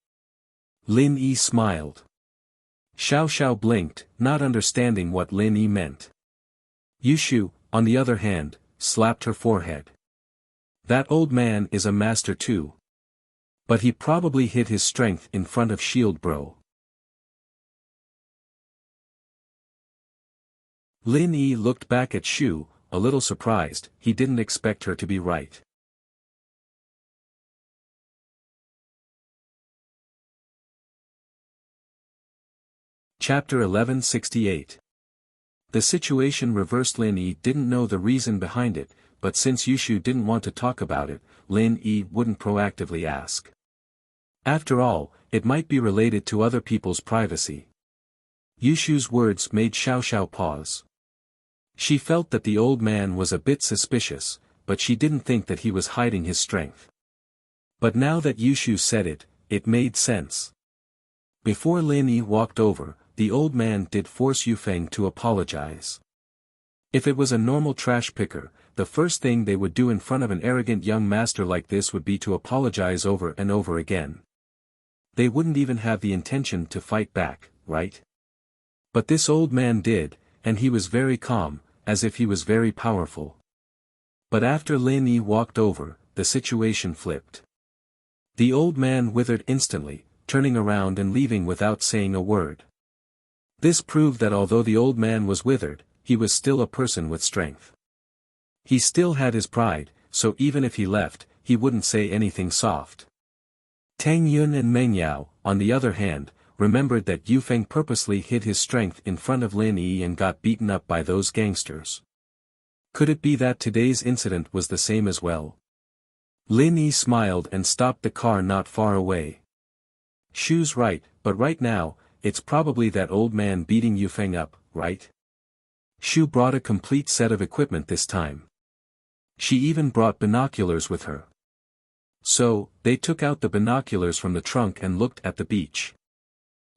A: Lin Yi smiled. Xiao Xiao blinked, not understanding what Lin Yi meant. Yushu, on the other hand, slapped her forehead. That old man is a master too. But he probably hid his strength in front of Shield Bro. Lin Yi looked back at Shu, a little surprised. He didn't expect her to be right. Chapter 1168. The situation reversed. Lin Yi didn't know the reason behind it, but since Yushu didn't want to talk about it, Lin Yi wouldn't proactively ask. After all, it might be related to other people's privacy. Yushu's words made Xiao Xiao pause. She felt that the old man was a bit suspicious, but she didn't think that he was hiding his strength. But now that Yushu said it, it made sense. Before Lin Yi walked over, the old man did force Yufeng to apologize. If it was a normal trash picker, the first thing they would do in front of an arrogant young master like this would be to apologize over and over again. They wouldn't even have the intention to fight back, right? But this old man did, and he was very calm, as if he was very powerful. But after Lin Yi walked over, the situation flipped. The old man withered instantly, turning around and leaving without saying a word. This proved that although the old man was withered, he was still a person with strength. He still had his pride, so even if he left, he wouldn't say anything soft. Tang Yun and Meng Yao, on the other hand, remembered that Yufeng purposely hid his strength in front of Lin Yi and got beaten up by those gangsters. Could it be that today's incident was the same as well? Lin Yi smiled and stopped the car not far away. Shu's right, but right now, it's probably that old man beating Yufeng up, right? Shu brought a complete set of equipment this time. She even brought binoculars with her. So, they took out the binoculars from the trunk and looked at the beach.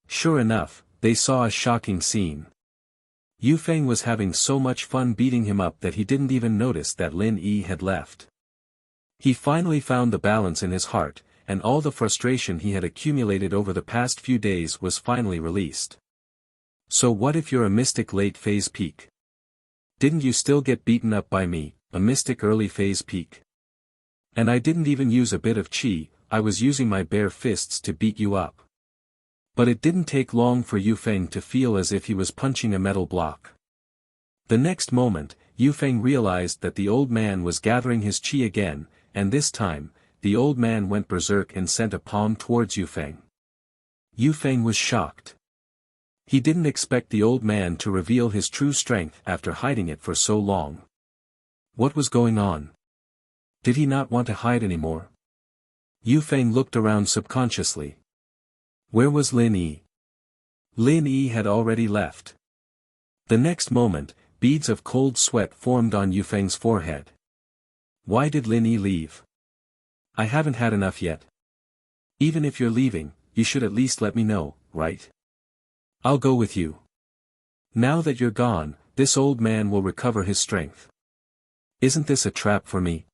A: Sure enough, they saw a shocking scene. Yufeng was having so much fun beating him up that he didn't even notice that Lin Yi had left. He finally found the balance in his heart, and all the frustration he had accumulated over the past few days was finally released. So what if you're a mystic late phase peak? Didn't you still get beaten up by me, a mystic early phase peak? And I didn't even use a bit of chi, I was using my bare fists to beat you up. But it didn't take long for Yufeng to feel as if he was punching a metal block. The next moment, Yufeng realized that the old man was gathering his chi again, and this time, the old man went berserk and sent a palm towards Yufeng. Yufeng was shocked. He didn't expect the old man to reveal his true strength after hiding it for so long. What was going on? Did he not want to hide anymore? Yufeng looked around subconsciously. Where was Lin Yi? Lin Yi had already left. The next moment, beads of cold sweat formed on Yufeng's forehead. Why did Lin Yi leave? I haven't had enough yet. Even if you're leaving, you should at least let me know, right? I'll go with you. Now that you're gone, this old man will recover his strength. Isn't this a trap for me?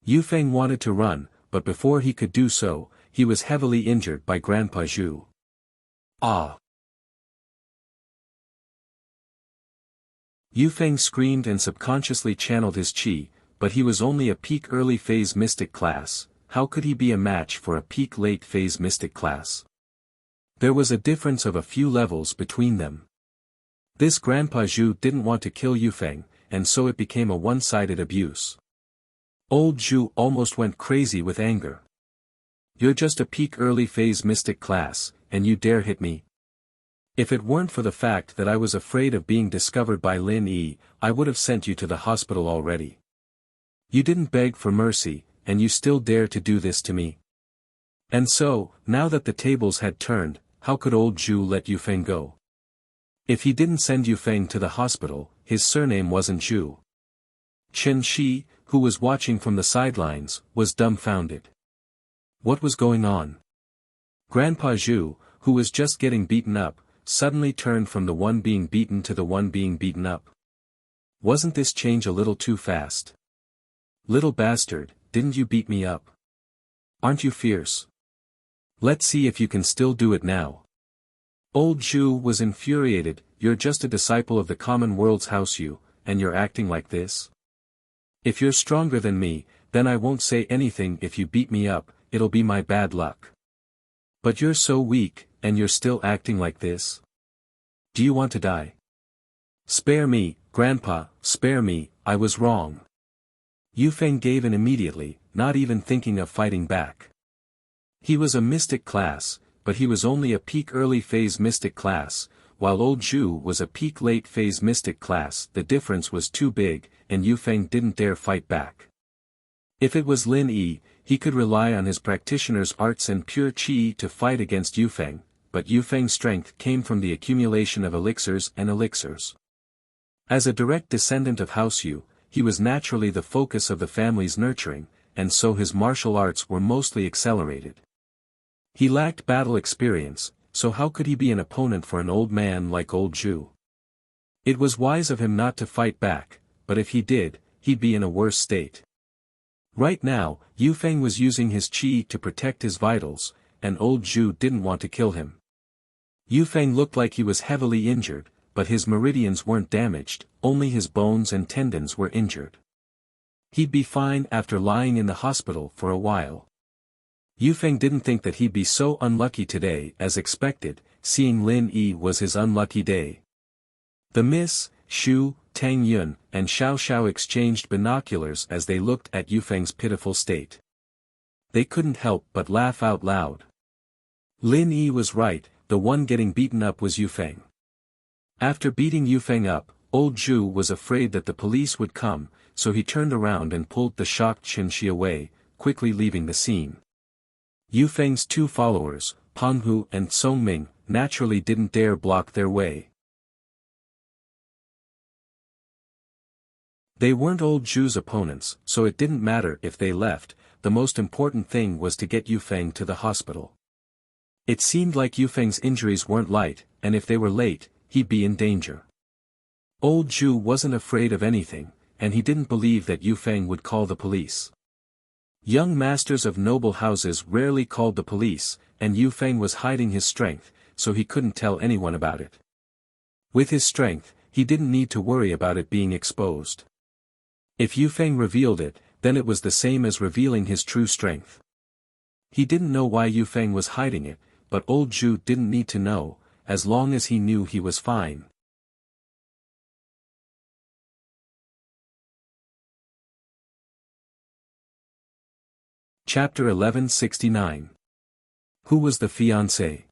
A: Yufeng wanted to run, but before he could do so, he was heavily injured by Grandpa Zhu. Ah! Yufeng screamed and subconsciously channeled his chi, but he was only a peak early phase mystic class. How could he be a match for a peak late phase mystic class? There was a difference of a few levels between them. This Grandpa Zhu didn't want to kill Yufeng, and so it became a one-sided abuse. Old Zhu almost went crazy with anger. You're just a peak early phase mystic class, and you dare hit me? If it weren't for the fact that I was afraid of being discovered by Lin Yi, I would have sent you to the hospital already. You didn't beg for mercy, and you still dare to do this to me. And so, now that the tables had turned, how could old Zhu let Yufeng go? If he didn't send Yufeng to the hospital, his surname wasn't Zhu. Chen Shi, who was watching from the sidelines, was dumbfounded. What was going on? Grandpa Zhu, who was just getting beaten up, suddenly turned from the one being beaten to the one being beaten up. Wasn't this change a little too fast? Little bastard, didn't you beat me up? Aren't you fierce? Let's see if you can still do it now. Old Zhu was infuriated. You're just a disciple of the common world's house you, and you're acting like this? If you're stronger than me, then I won't say anything. If you beat me up, it'll be my bad luck. But you're so weak, and you're still acting like this? Do you want to die? Spare me, Grandpa, spare me, I was wrong. Yufeng gave in immediately, not even thinking of fighting back. He was a mystic class, but he was only a peak early phase mystic class, while old Zhu was a peak late phase mystic class. The difference was too big, and Yufeng didn't dare fight back. If it was Lin Yi, he could rely on his practitioner's arts and pure qi to fight against Yufeng, but Yufeng's strength came from the accumulation of elixirs and elixirs. As a direct descendant of House Yu, he was naturally the focus of the family's nurturing, and so his martial arts were mostly accelerated. He lacked battle experience, so how could he be an opponent for an old man like old Zhu? It was wise of him not to fight back, but if he did, he'd be in a worse state. Right now, Yufeng was using his qi to protect his vitals, and old Zhu didn't want to kill him. Yufeng looked like he was heavily injured, but his meridians weren't damaged, only his bones and tendons were injured. He'd be fine after lying in the hospital for a while. Yufeng didn't think that he'd be so unlucky today as expected, seeing Lin Yi was his unlucky day. The Miss, Shu, Tang Yun, and Xiao Xiao exchanged binoculars as they looked at Yufeng's pitiful state. They couldn't help but laugh out loud. Lin Yi was right, the one getting beaten up was Yufeng. After beating Yufeng up, old Zhu was afraid that the police would come, so he turned around and pulled the shocked Chen Shi away, quickly leaving the scene. Yufeng's two followers, Panghu and Songming, naturally didn't dare block their way. They weren't old Zhu's opponents, so it didn't matter if they left. The most important thing was to get Yufeng to the hospital. It seemed like Yufeng's injuries weren't light, and if they were late, he'd be in danger. Old Zhu wasn't afraid of anything, and he didn't believe that Yufeng would call the police. Young masters of noble houses rarely called the police, and Yufeng was hiding his strength, so he couldn't tell anyone about it. With his strength, he didn't need to worry about it being exposed. If Yufeng revealed it, then it was the same as revealing his true strength. He didn't know why Yufeng was hiding it, but old Zhu didn't need to know, as long as he knew he was fine. Chapter 1169. Who was the fiancé?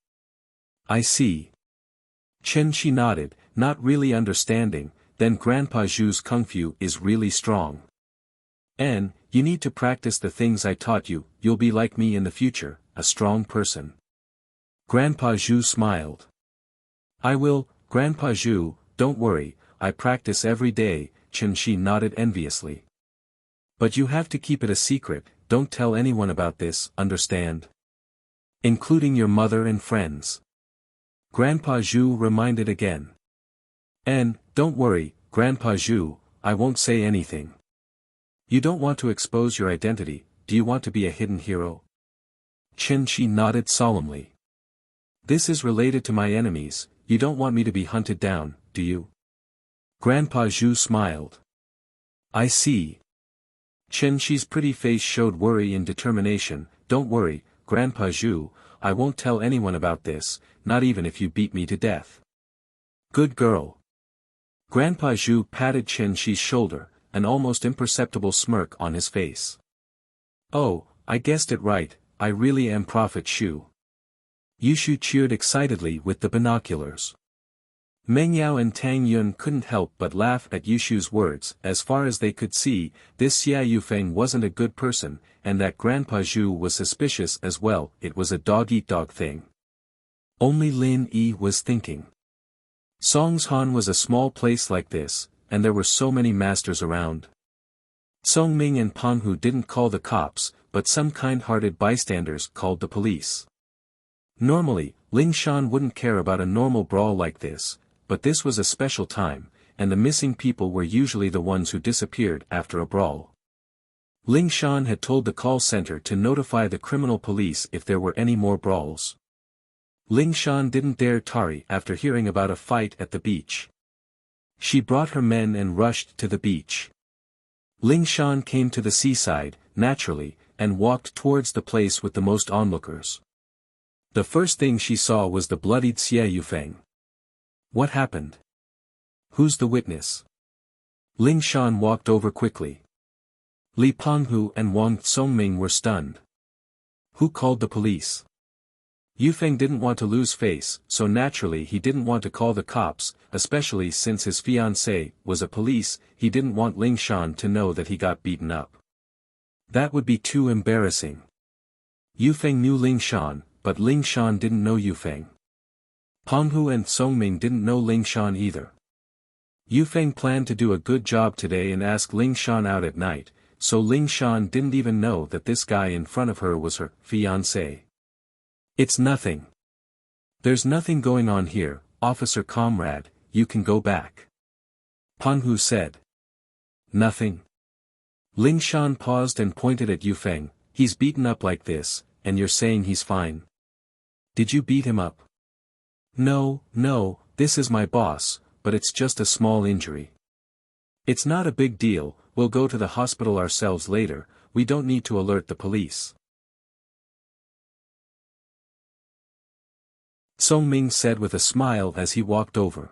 A: I see. Chen Shi nodded, not really understanding. Then Grandpa Zhu's kung fu is really strong. And, you need to practice the things I taught you. You'll be like me in the future, a strong person. Grandpa Zhu smiled. I will, Grandpa Zhu, don't worry, I practice every day. Chen Shi nodded enviously. But you have to keep it a secret, don't tell anyone about this, understand? Including your mother and friends. Grandpa Zhu reminded again. And, don't worry, Grandpa Zhu, I won't say anything. You don't want to expose your identity, do you want to be a hidden hero? Chen Shi nodded solemnly. This is related to my enemies, you don't want me to be hunted down, do you? Grandpa Zhu smiled. I see. Chen Shi's pretty face showed worry and determination. Don't worry, Grandpa Zhu, I won't tell anyone about this, not even if you beat me to death. Good girl. Grandpa Zhu patted Chen Shi's shoulder, an almost imperceptible smirk on his face. Oh, I guessed it right, I really am Prophet Shu. Yushu cheered excitedly with the binoculars. Meng Yao and Tang Yun couldn't help but laugh at Yushu's words. As far as they could see, this Xia Yufeng wasn't a good person, and that Grandpa Zhu was suspicious as well. It was a dog-eat-dog thing. Only Lin Yi was thinking. Songshan was a small place like this, and there were so many masters around. Song Ming and Penghu didn't call the cops, but some kind-hearted bystanders called the police. Normally, Ling Shan wouldn't care about a normal brawl like this, but this was a special time, and the missing people were usually the ones who disappeared after a brawl. Ling Shan had told the call center to notify the criminal police if there were any more brawls. Ling Shan didn't dare tarry after hearing about a fight at the beach. She brought her men and rushed to the beach. Ling Shan came to the seaside, naturally, and walked towards the place with the most onlookers. The first thing she saw was the bloodied Xie Yufeng. What happened? Who's the witness? Ling Shan walked over quickly. Li Penghu and Wang Tsongming were stunned. Who called the police? Yufeng didn't want to lose face, so naturally he didn't want to call the cops, especially since his fiancée was a police. He didn't want Ling Shan to know that he got beaten up. That would be too embarrassing. Yufeng knew Ling Shan, but Ling Shan didn't know Yufeng. Penghu and Tsongming didn't know Ling Shan either. Yufeng planned to do a good job today and ask Ling Shan out at night, so Ling Shan didn't even know that this guy in front of her was her fiancé. It's nothing. There's nothing going on here, officer comrade, you can go back. Penghu said. Nothing. Ling Shan paused and pointed at Yufeng. He's beaten up like this, and you're saying he's fine. Did you beat him up? No, this is my boss, but it's just a small injury. It's not a big deal, we'll go to the hospital ourselves later, we don't need to alert the police. Song Ming said with a smile as he walked over.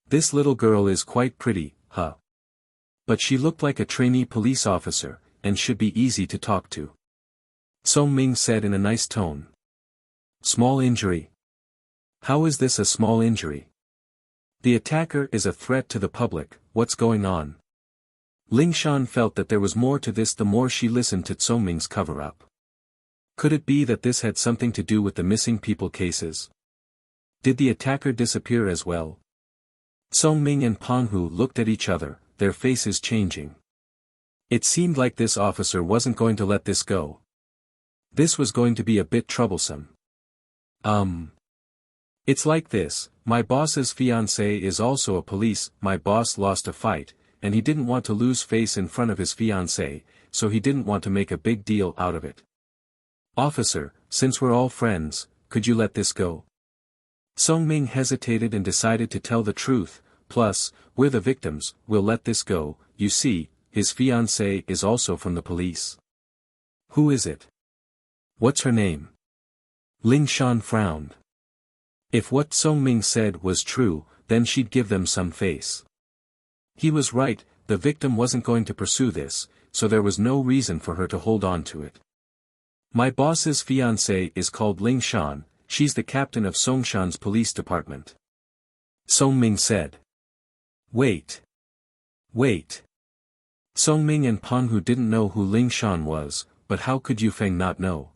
A: This little girl is quite pretty, huh? But she looked like a trainee police officer, and should be easy to talk to. Song Ming said in a nice tone. Small injury. How is this a small injury? The attacker is a threat to the public, what's going on? Ling Shan felt that there was more to this the more she listened to Song Ming's cover-up. Could it be that this had something to do with the missing people cases? Did the attacker disappear as well? Song Ming and Penghu looked at each other, their faces changing. It seemed like this officer wasn't going to let this go. This was going to be a bit troublesome. It's like this, my boss's fiancé is also a police. My boss lost a fight, and he didn't want to lose face in front of his fiancé, so he didn't want to make a big deal out of it. Officer, since we're all friends, could you let this go? Song Ming hesitated and decided to tell the truth, plus, we're the victims, we'll let this go. You see, his fiancé is also from the police. Who is it? What's her name? Ling Shan frowned. If what Song Ming said was true, then she'd give them some face. He was right, the victim wasn't going to pursue this, so there was no reason for her to hold on to it. My boss's fiancée is called Ling Shan, she's the captain of Songshan's police department. Song Ming said. Wait. Song Ming and Penghu didn't know who Ling Shan was, but how could Yufeng not know?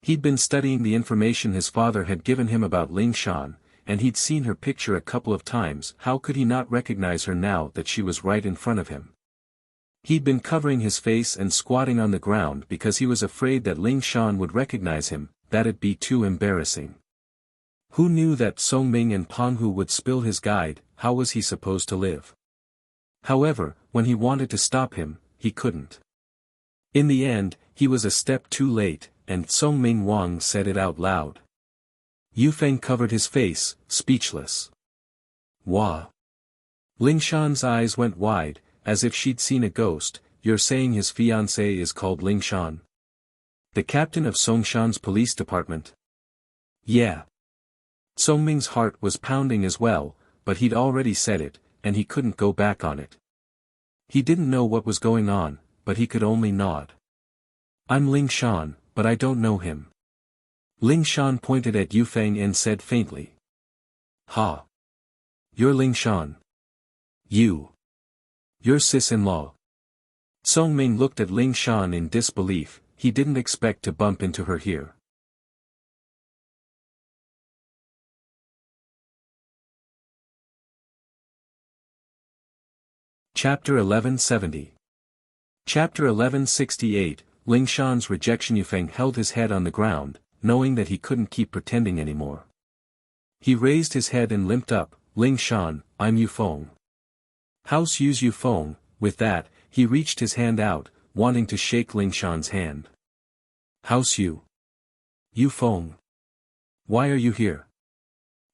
A: He'd been studying the information his father had given him about Ling Shan, and he'd seen her picture a couple of times. How could he not recognize her now that she was right in front of him? He'd been covering his face and squatting on the ground because he was afraid that Ling Shan would recognize him, that'd be too embarrassing. Who knew that Song Ming and Penghu would spill his guide? How was he supposed to live? However, when he wanted to stop him, he couldn't. In the end, he was a step too late, and Song Ming Wang said it out loud. Yufeng covered his face, speechless. Wah! Ling Shan's eyes went wide, as if she'd seen a ghost. You're saying his fiancée is called Ling Shan? The captain of Songshan's police department? Yeah. Song Ming's heart was pounding as well, but he'd already said it, and he couldn't go back on it. He didn't know what was going on, but he could only nod. I'm Ling Shan, but I don't know him. Ling Shan pointed at Yufeng and said faintly. Ha! You're Ling Shan. Your sis-in-law. Song Ming looked at Ling Shan in disbelief. He didn't expect to bump into her here. Chapter 1170. Chapter 1168, Ling Shan's rejection. Yufeng held his head on the ground, knowing that he couldn't keep pretending anymore. He raised his head and limped up. Ling Shan, I'm Yufeng. House Yu's Yufeng. With that, he reached his hand out, wanting to shake Ling Shan's hand. House Yu. Yufeng. Why are you here?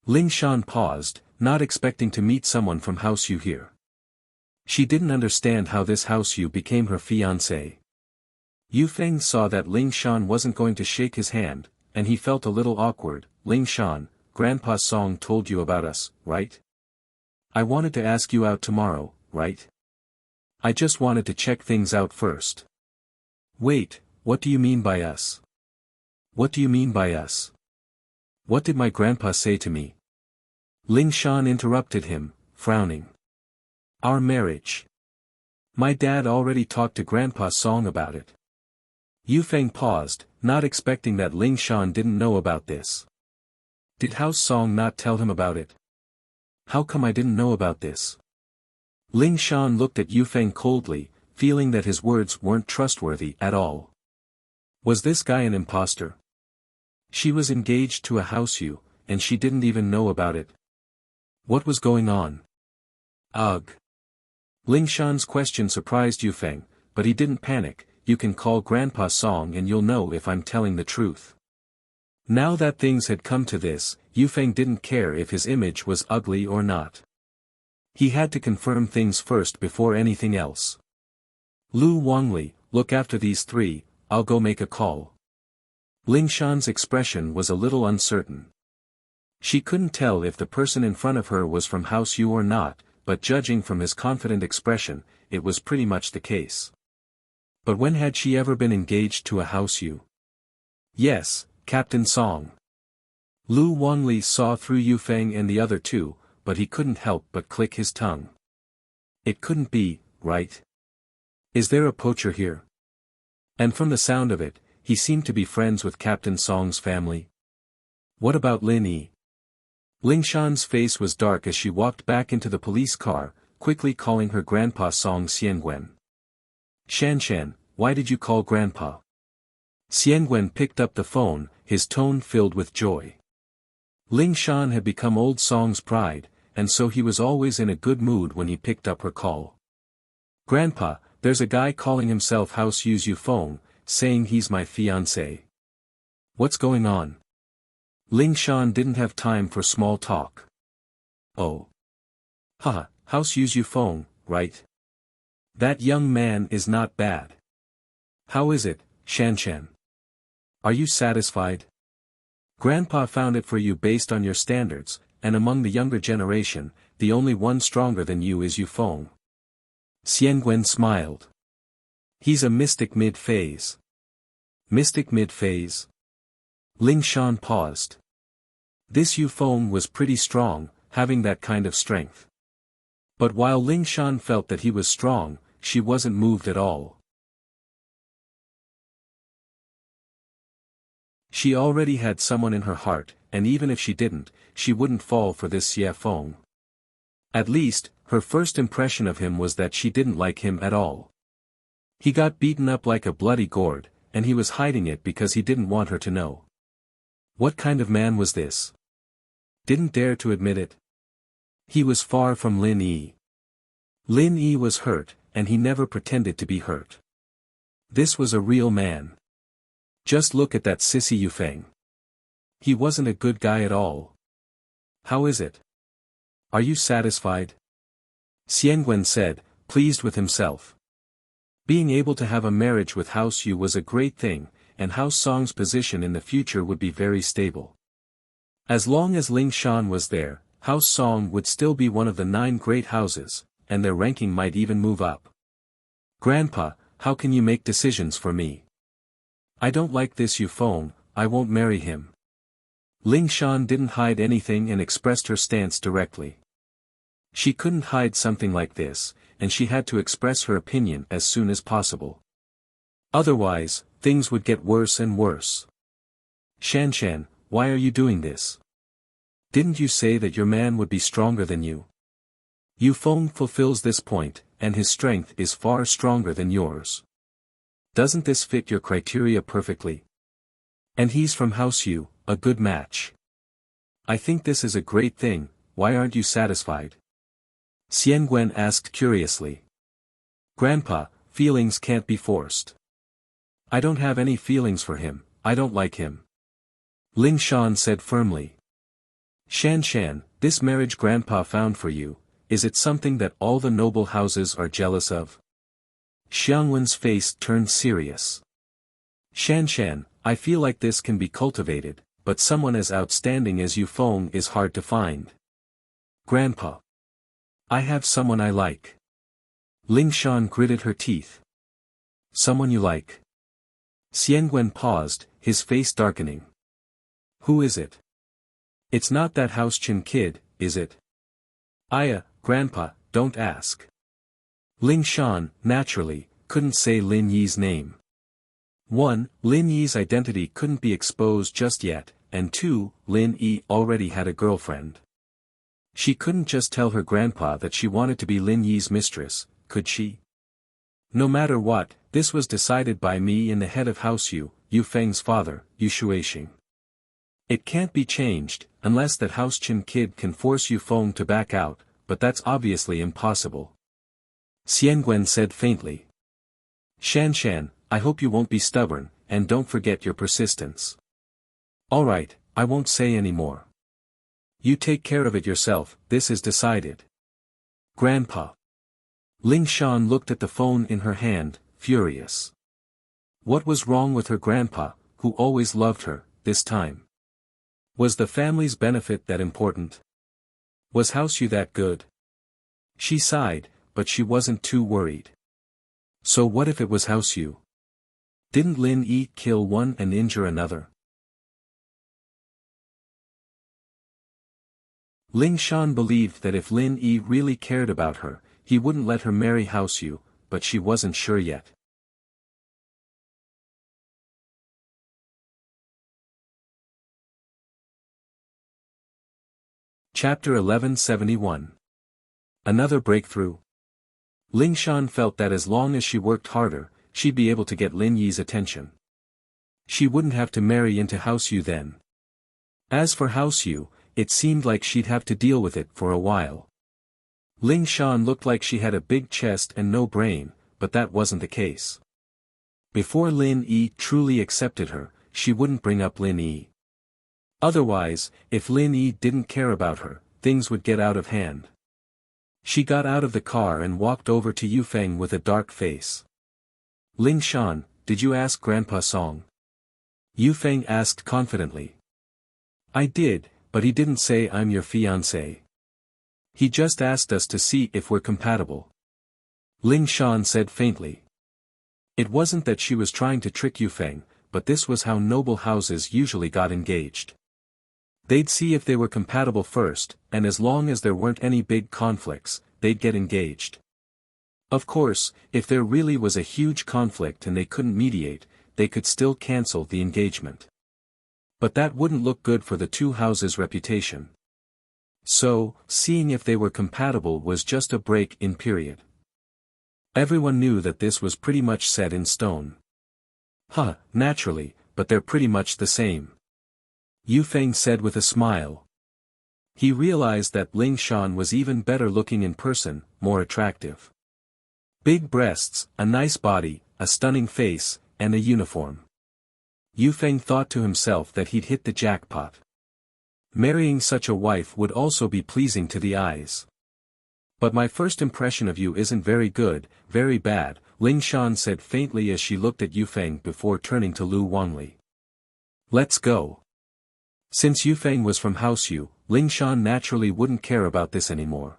A: Ling Shan paused, not expecting to meet someone from House Yu here. She didn't understand how this House Yu became her fiancé. Yufeng saw that Ling Shan wasn't going to shake his hand, and he felt a little awkward. Ling Shan, Grandpa Song told you about us, right? I wanted to ask you out tomorrow, right? I just wanted to check things out first. Wait, what do you mean by us? What do you mean by us? What did my grandpa say to me? Ling Shan interrupted him, frowning. Our marriage. My dad already talked to Grandpa Song about it. Yufeng paused, not expecting that Ling Shan didn't know about this. Did House Song not tell him about it? How come I didn't know about this? Ling Shan looked at Yufeng coldly, feeling that his words weren't trustworthy at all. Was this guy an imposter? She was engaged to a House Yu, and she didn't even know about it. What was going on? Ugh. Ling Shan's question surprised Yufeng, but he didn't panic. You can call Grandpa Song and you'll know if I'm telling the truth. Now that things had come to this, Yufeng didn't care if his image was ugly or not. He had to confirm things first before anything else. Lu Wangli, look after these three, I'll go make a call. Ling Shan's expression was a little uncertain. She couldn't tell if the person in front of her was from House Yu or not, but judging from his confident expression, it was pretty much the case. But when had she ever been engaged to a House Yu? Yes, Captain Song. Lu Wangli saw through Yufeng and the other two, but he couldn't help but click his tongue. It couldn't be, right? Is there a poacher here? And from the sound of it, he seemed to be friends with Captain Song's family. What about Lin Yi? Ling Shan's face was dark as she walked back into the police car, quickly calling her Grandpa Song Xiangwen. Shanshan, why did you call Grandpa? Xiangwen picked up the phone, his tone filled with joy. Ling Shan had become old Song's pride, and so he was always in a good mood when he picked up her call. Grandpa, there's a guy calling himself House Yu's Yufeng, saying he's my fiancé. What's going on? Ling Shan didn't have time for small talk. Oh. Haha, House Yu's Yufeng, right? That young man is not bad. How is it, Shanshan? Are you satisfied? Grandpa found it for you based on your standards, and among the younger generation, the only one stronger than you is Yufeng. Xiangwen smiled. He's a mystic mid-phase. Mystic mid-phase? Ling Shan paused. This Yufeng was pretty strong, having that kind of strength. But while Ling Shan felt that he was strong, she wasn't moved at all. She already had someone in her heart, and even if she didn't, she wouldn't fall for this Yufeng. At least, her first impression of him was that she didn't like him at all. He got beaten up like a bloody gourd, and he was hiding it because he didn't want her to know. What kind of man was this? Didn't dare to admit it. He was far from Lin Yi. Lin Yi was hurt, and he never pretended to be hurt. This was a real man. Just look at that sissy Yufeng. He wasn't a good guy at all. How is it? Are you satisfied? Xiangwen said, pleased with himself. Being able to have a marriage with House Yu was a great thing, and House Song's position in the future would be very stable. As long as Ling Shan was there, House Song would still be one of the 9 great houses, and their ranking might even move up. Grandpa, how can you make decisions for me? I don't like this Yufeng, I won't marry him. Ling Shan didn't hide anything and expressed her stance directly. She couldn't hide something like this, and she had to express her opinion as soon as possible. Otherwise, things would get worse and worse. Shanshan, why are you doing this? Didn't you say that your man would be stronger than you? Yufeng fulfills this point, and his strength is far stronger than yours. Doesn't this fit your criteria perfectly? And he's from House Yu, a good match. I think this is a great thing, why aren't you satisfied? Xian Guen asked curiously. Grandpa, feelings can't be forced. I don't have any feelings for him, I don't like him. Ling Shan said firmly. Shanshan, this marriage Grandpa found for you, is it something that all the noble houses are jealous of? Xiangwen's face turned serious. Shanshan, I feel like this can be cultivated, but someone as outstanding as Yufeng is hard to find. Grandpa. I have someone I like. Ling Shan gritted her teeth. Someone you like? Xiangwen paused, his face darkening. Who is it? It's not that House Chin kid, is it? Grandpa, don't ask. Ling Shan, naturally, couldn't say Lin Yi's name. 1. Lin Yi's identity couldn't be exposed just yet, and 2. Lin Yi already had a girlfriend. She couldn't just tell her grandpa that she wanted to be Lin Yi's mistress, could she? No matter what, this was decided by me and the head of House Yu, Yufeng's father, Yu Shuixing. It can't be changed, unless that House Chin kid can force Yufeng to back out, but that's obviously impossible. Xiangwen said faintly. Shanshan, I hope you won't be stubborn, and don't forget your persistence. Alright, I won't say any more. You take care of it yourself, this is decided. Grandpa. Ling Shan looked at the phone in her hand, furious. What was wrong with her grandpa, who always loved her, this time? Was the family's benefit that important? Was House Yu that good? She sighed, but she wasn't too worried. So what if it was House Yu? Didn't Lin Yi kill one and injure another? Ling Shan believed that if Lin Yi really cared about her, he wouldn't let her marry House Yu, but she wasn't sure yet. Chapter 1171. Another breakthrough. Ling Shan felt that as long as she worked harder, she'd be able to get Lin Yi's attention. She wouldn't have to marry into House Yu then. As for House Yu, it seemed like she'd have to deal with it for a while. Ling Shan looked like she had a big chest and no brain, but that wasn't the case. Before Lin Yi truly accepted her, she wouldn't bring up Lin Yi. Otherwise, if Lin Yi didn't care about her, things would get out of hand. She got out of the car and walked over to Yufeng with a dark face. Ling Shan, did you ask Grandpa Song? Yufeng asked confidently. I did, but he didn't say I'm your fiancé. He just asked us to see if we're compatible. Ling Shan said faintly. It wasn't that she was trying to trick Yufeng, but this was how noble houses usually got engaged. They'd see if they were compatible first, and as long as there weren't any big conflicts, they'd get engaged. Of course, if there really was a huge conflict and they couldn't mediate, they could still cancel the engagement. But that wouldn't look good for the two houses' reputation. So, seeing if they were compatible was just a break-in period. Everyone knew that this was pretty much set in stone. Naturally, but they're pretty much the same. Yufeng said with a smile. He realized that Ling Shan was even better looking in person, more attractive. Big breasts, a nice body, a stunning face, and a uniform. Yufeng thought to himself that he'd hit the jackpot. Marrying such a wife would also be pleasing to the eyes. But my first impression of you isn't very good, very bad, Ling Shan said faintly as she looked at Yufeng before turning to Lu Wangli. Let's go. Since Yufeng was from House Yu, Ling Shan naturally wouldn't care about this anymore.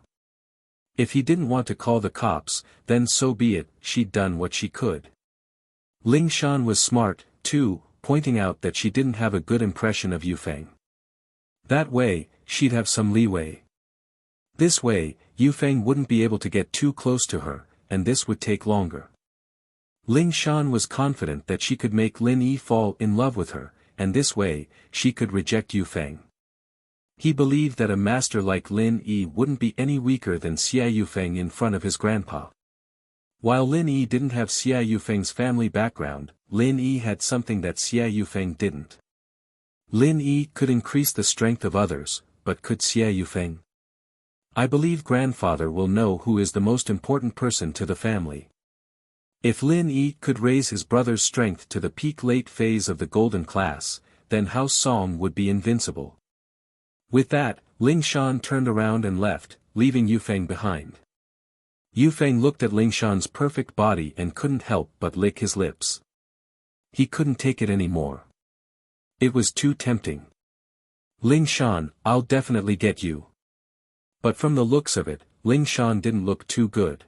A: If he didn't want to call the cops, then so be it, she'd done what she could. Ling Shan was smart, too, pointing out that she didn't have a good impression of Yufeng. That way, she'd have some leeway. This way, Yufeng wouldn't be able to get too close to her, and this would take longer. Ling Shan was confident that she could make Lin Yi fall in love with her, and this way, she could reject Yufeng. He believed that a master like Lin Yi wouldn't be any weaker than Xia Yufeng in front of his grandpa. While Lin Yi didn't have Xia Yufeng's family background, Lin Yi had something that Xia Yufeng didn't. Lin Yi could increase the strength of others, but could Xia Yufeng? I believe grandfather will know who is the most important person to the family. If Lin Yi could raise his brother's strength to the peak late phase of the golden class, then House Song would be invincible. With that, Ling Shan turned around and left, leaving Yufeng behind. Yufeng looked at Ling Shan's perfect body and couldn't help but lick his lips. He couldn't take it anymore. It was too tempting. Ling Shan, I'll definitely get you. But from the looks of it, Ling Shan didn't look too good.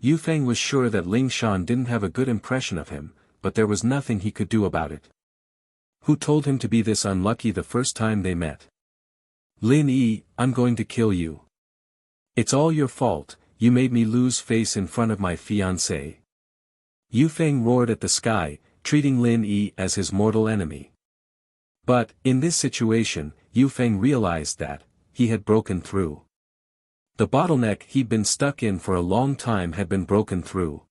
A: Yufeng was sure that Ling Shan didn't have a good impression of him, but there was nothing he could do about it. Who told him to be this unlucky the first time they met? Lin Yi, I'm going to kill you. It's all your fault, you made me lose face in front of my fiancée. Yufeng roared at the sky, treating Lin Yi as his mortal enemy. But, in this situation, Yufeng realized that, he had broken through. The bottleneck he'd been stuck in for a long time had been broken through.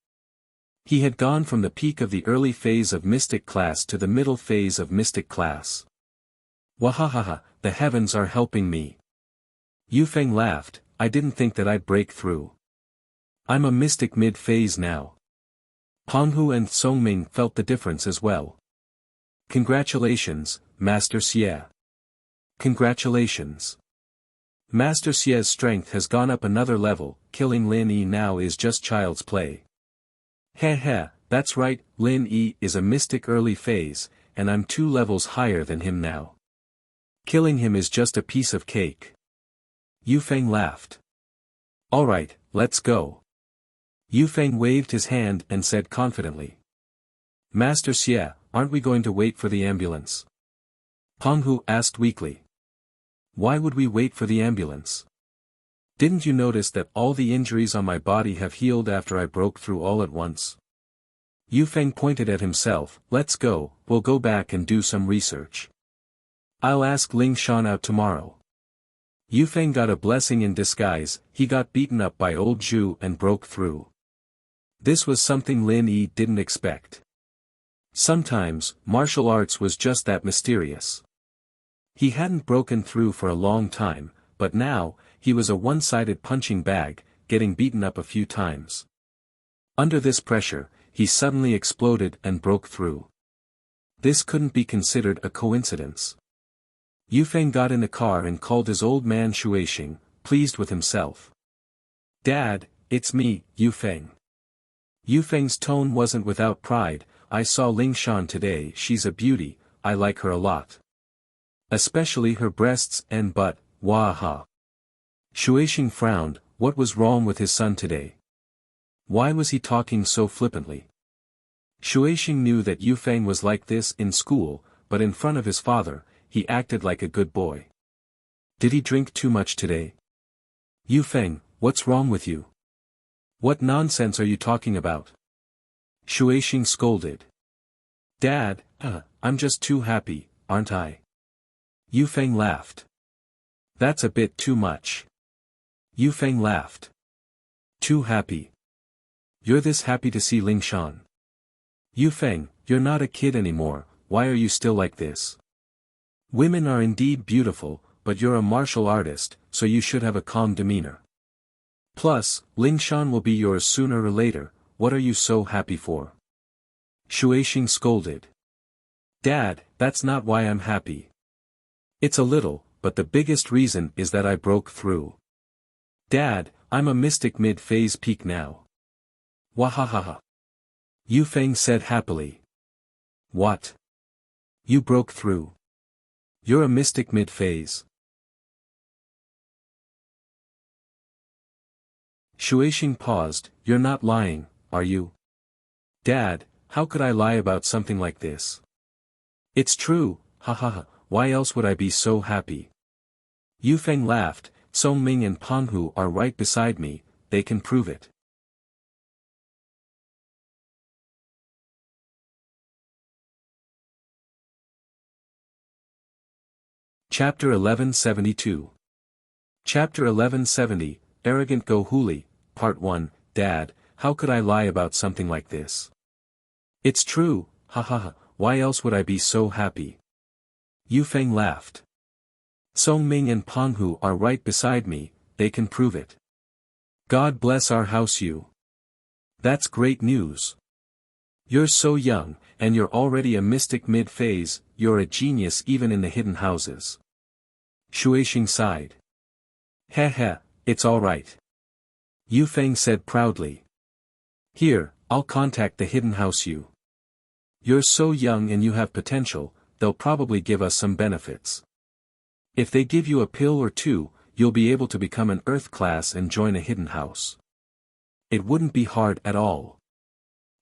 A: He had gone from the peak of the early phase of mystic class to the middle phase of mystic class. Wahahaha, the heavens are helping me. Yufeng laughed, I didn't think that I'd break through. I'm a mystic mid-phase now. Penghu and Songming felt the difference as well. Congratulations, Master Xie. Congratulations. Master Xie's strength has gone up another level, killing Lin Yi now is just child's play. Heh heh, that's right, Lin Yi is a mystic early phase, and I'm 2 levels higher than him now. Killing him is just a piece of cake. Yufeng laughed. Alright, let's go. Yufeng waved his hand and said confidently. Master Xie, aren't we going to wait for the ambulance? Penghu asked weakly. Why would we wait for the ambulance? Didn't you notice that all the injuries on my body have healed after I broke through all at once? Yufeng pointed at himself, let's go, we'll go back and do some research. I'll ask Ling Shan out tomorrow. Yufeng got a blessing in disguise, he got beaten up by old Zhu and broke through. This was something Lin Yi didn't expect. Sometimes, martial arts was just that mysterious. He hadn't broken through for a long time, but now, he was a one-sided punching bag, getting beaten up a few times. Under this pressure, he suddenly exploded and broke through. This couldn't be considered a coincidence. Yufeng got in the car and called his old man Shuixing, pleased with himself. Dad, it's me, Yufeng. Yufeng's tone wasn't without pride, I saw Ling Shan today, she's a beauty, I like her a lot. Especially her breasts and butt, waha. Shuixing frowned, what was wrong with his son today? Why was he talking so flippantly? Shuixing knew that Yufeng was like this in school, but in front of his father, he acted like a good boy. Did he drink too much today? Yufeng, what's wrong with you? What nonsense are you talking about? Shuixing scolded. Dad, I'm just too happy, aren't I? Yufeng laughed. That's a bit too much. Yufeng laughed. Too happy. You're this happy to see Ling Shan. Yufeng, you're not a kid anymore, why are you still like this? Women are indeed beautiful, but you're a martial artist, so you should have a calm demeanor. Plus, Ling Shan will be yours sooner or later, what are you so happy for? Shuixing scolded. Dad, that's not why I'm happy. It's a little, but the biggest reason is that I broke through. Dad, I'm a mystic mid-phase peak now. Wahahaha. Yufeng said happily. What? You broke through. You're a mystic mid-phase. Shuixing paused, you're not lying, are you? Dad, how could I lie about something like this? It's true, ha ha ha, why else would I be so happy? Yu Feng laughed, Song Ming and Panghu are right beside me, they can prove it. Chapter 1172. Chapter 1170, Arrogant Go Huli, Part 1, Dad, how could I lie about something like this? It's true, ha ha ha, why else would I be so happy? Yu Feng laughed. Song Ming and Panghu are right beside me, they can prove it. God bless our house Yu. That's great news. You're so young, and you're already a mystic mid-phase, you're a genius even in the hidden houses. Shuixing sighed. Heh heh, it's alright. Yu Feng said proudly. Here, I'll contact the hidden house Yu. You're so young and you have potential, they'll probably give us some benefits. If they give you a pill or two, you'll be able to become an Earth class and join a hidden house. It wouldn't be hard at all.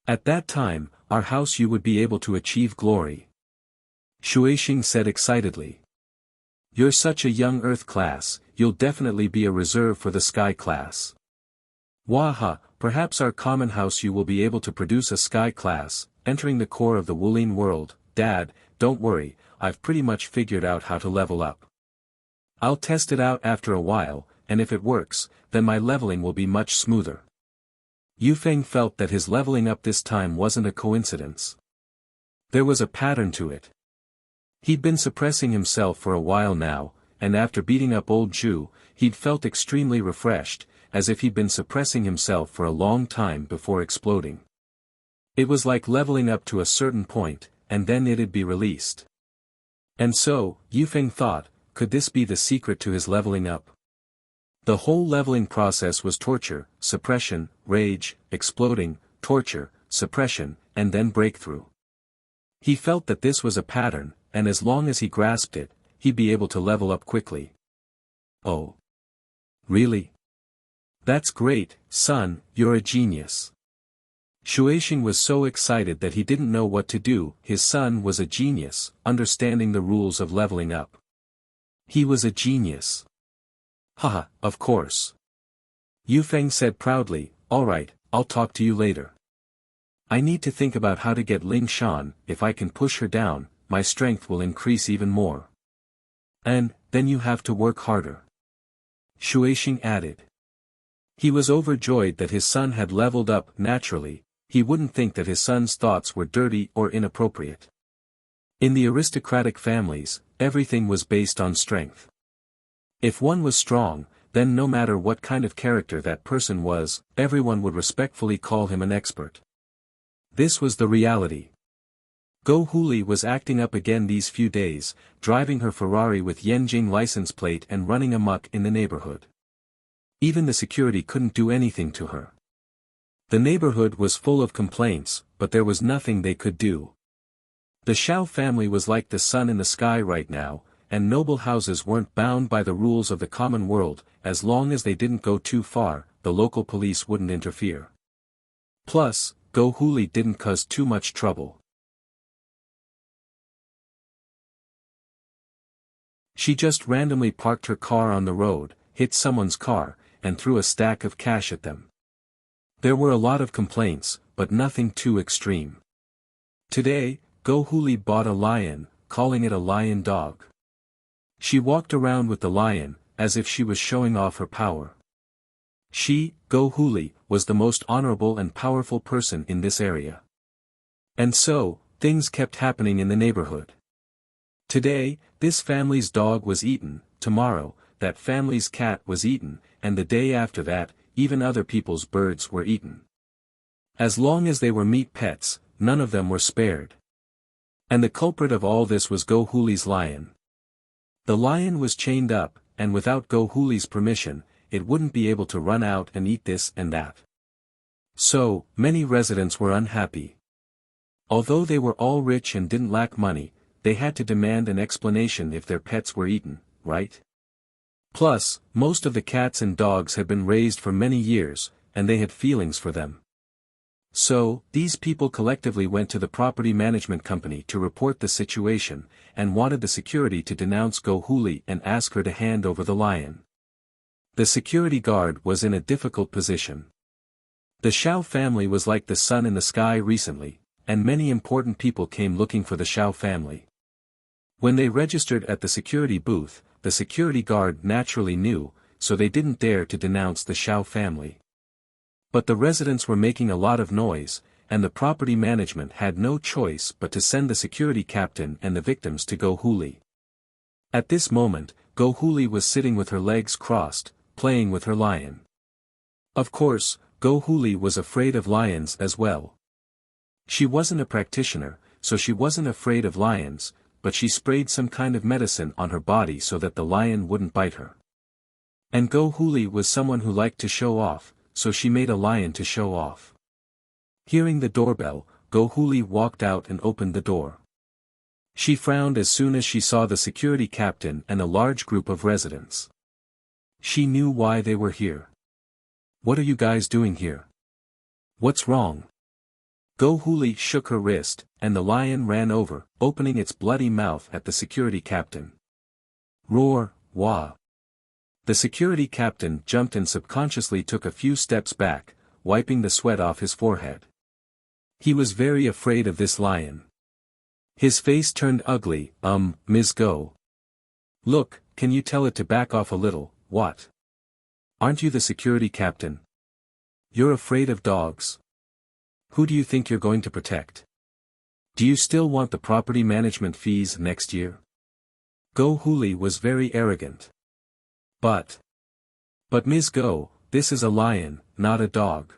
A: At that time, our house you would be able to achieve glory. Shuixing said excitedly. You're such a young Earth class, you'll definitely be a reserve for the Sky class. Waha, perhaps our common house you will be able to produce a Sky class, entering the core of the Wulin world. Dad, don't worry, I've pretty much figured out how to level up. I'll test it out after a while, and if it works, then my leveling will be much smoother. Yu Feng felt that his leveling up this time wasn't a coincidence. There was a pattern to it. He'd been suppressing himself for a while now, and after beating up old Zhu, he'd felt extremely refreshed, as if he'd been suppressing himself for a long time before exploding. It was like leveling up to a certain point, and then it'd be released. And so, Yu Feng thought, could this be the secret to his leveling up? The whole leveling process was torture, suppression, rage, exploding, torture, suppression, and then breakthrough. He felt that this was a pattern, and as long as he grasped it, he'd be able to level up quickly. Oh. Really? That's great, son, you're a genius. Shuixing was so excited that he didn't know what to do. His son was a genius, understanding the rules of leveling up. He was a genius. Haha, of course. Yu Feng said proudly, alright, I'll talk to you later. I need to think about how to get Ling Shan. If I can push her down, my strength will increase even more. And, then you have to work harder. Shuixing added. He was overjoyed that his son had leveled up naturally. He wouldn't think that his son's thoughts were dirty or inappropriate. In the aristocratic families, everything was based on strength. If one was strong, then no matter what kind of character that person was, everyone would respectfully call him an expert. This was the reality. Go Huli was acting up again these few days, driving her Ferrari with Yanjing license plate and running amok in the neighborhood. Even the security couldn't do anything to her. The neighborhood was full of complaints, but there was nothing they could do. The Xiao family was like the sun in the sky right now, and noble houses weren't bound by the rules of the common world. As long as they didn't go too far, the local police wouldn't interfere. Plus, Go Huli didn't cause too much trouble. She just randomly parked her car on the road, hit someone's car, and threw a stack of cash at them. There were a lot of complaints, but nothing too extreme. Today, Go Huli bought a lion, calling it a lion dog. She walked around with the lion, as if she was showing off her power. She, Go Huli, was the most honorable and powerful person in this area. And so, things kept happening in the neighborhood. Today, this family's dog was eaten, tomorrow, that family's cat was eaten, and the day after that, even other people's birds were eaten. As long as they were meat pets, none of them were spared. And the culprit of all this was Go Huli's lion. The lion was chained up, and without Go Huli's permission, it wouldn't be able to run out and eat this and that. So, many residents were unhappy. Although they were all rich and didn't lack money, they had to demand an explanation if their pets were eaten, right? Plus, most of the cats and dogs had been raised for many years, and they had feelings for them. So, these people collectively went to the property management company to report the situation, and wanted the security to denounce Go Huli and ask her to hand over the lion. The security guard was in a difficult position. The Shao family was like the sun in the sky recently, and many important people came looking for the Shao family. When they registered at the security booth, the security guard naturally knew, so they didn't dare to denounce the Shao family. But the residents were making a lot of noise, and the property management had no choice but to send the security captain and the victims to Go Huli. At this moment, Go Huli was sitting with her legs crossed, playing with her lion. Of course, Go Huli was afraid of lions as well. She wasn't a practitioner, so she wasn't afraid of lions, but she sprayed some kind of medicine on her body so that the lion wouldn't bite her. And Go Huli was someone who liked to show off, so she made a lion to show off. Hearing the doorbell, Go Huli walked out and opened the door. She frowned as soon as she saw the security captain and a large group of residents. She knew why they were here. "What are you guys doing here? What's wrong?" Go Huli shook her wrist, and the lion ran over, opening its bloody mouth at the security captain. Roar, wah. The security captain jumped and subconsciously took a few steps back, wiping the sweat off his forehead. He was very afraid of this lion. His face turned ugly. Ms. Go. Look, can you tell it to back off a little, what? Aren't you the security captain? You're afraid of dogs. Who do you think you're going to protect? Do you still want the property management fees next year? Go Huli was very arrogant. But Ms. Go, this is a lion, not a dog.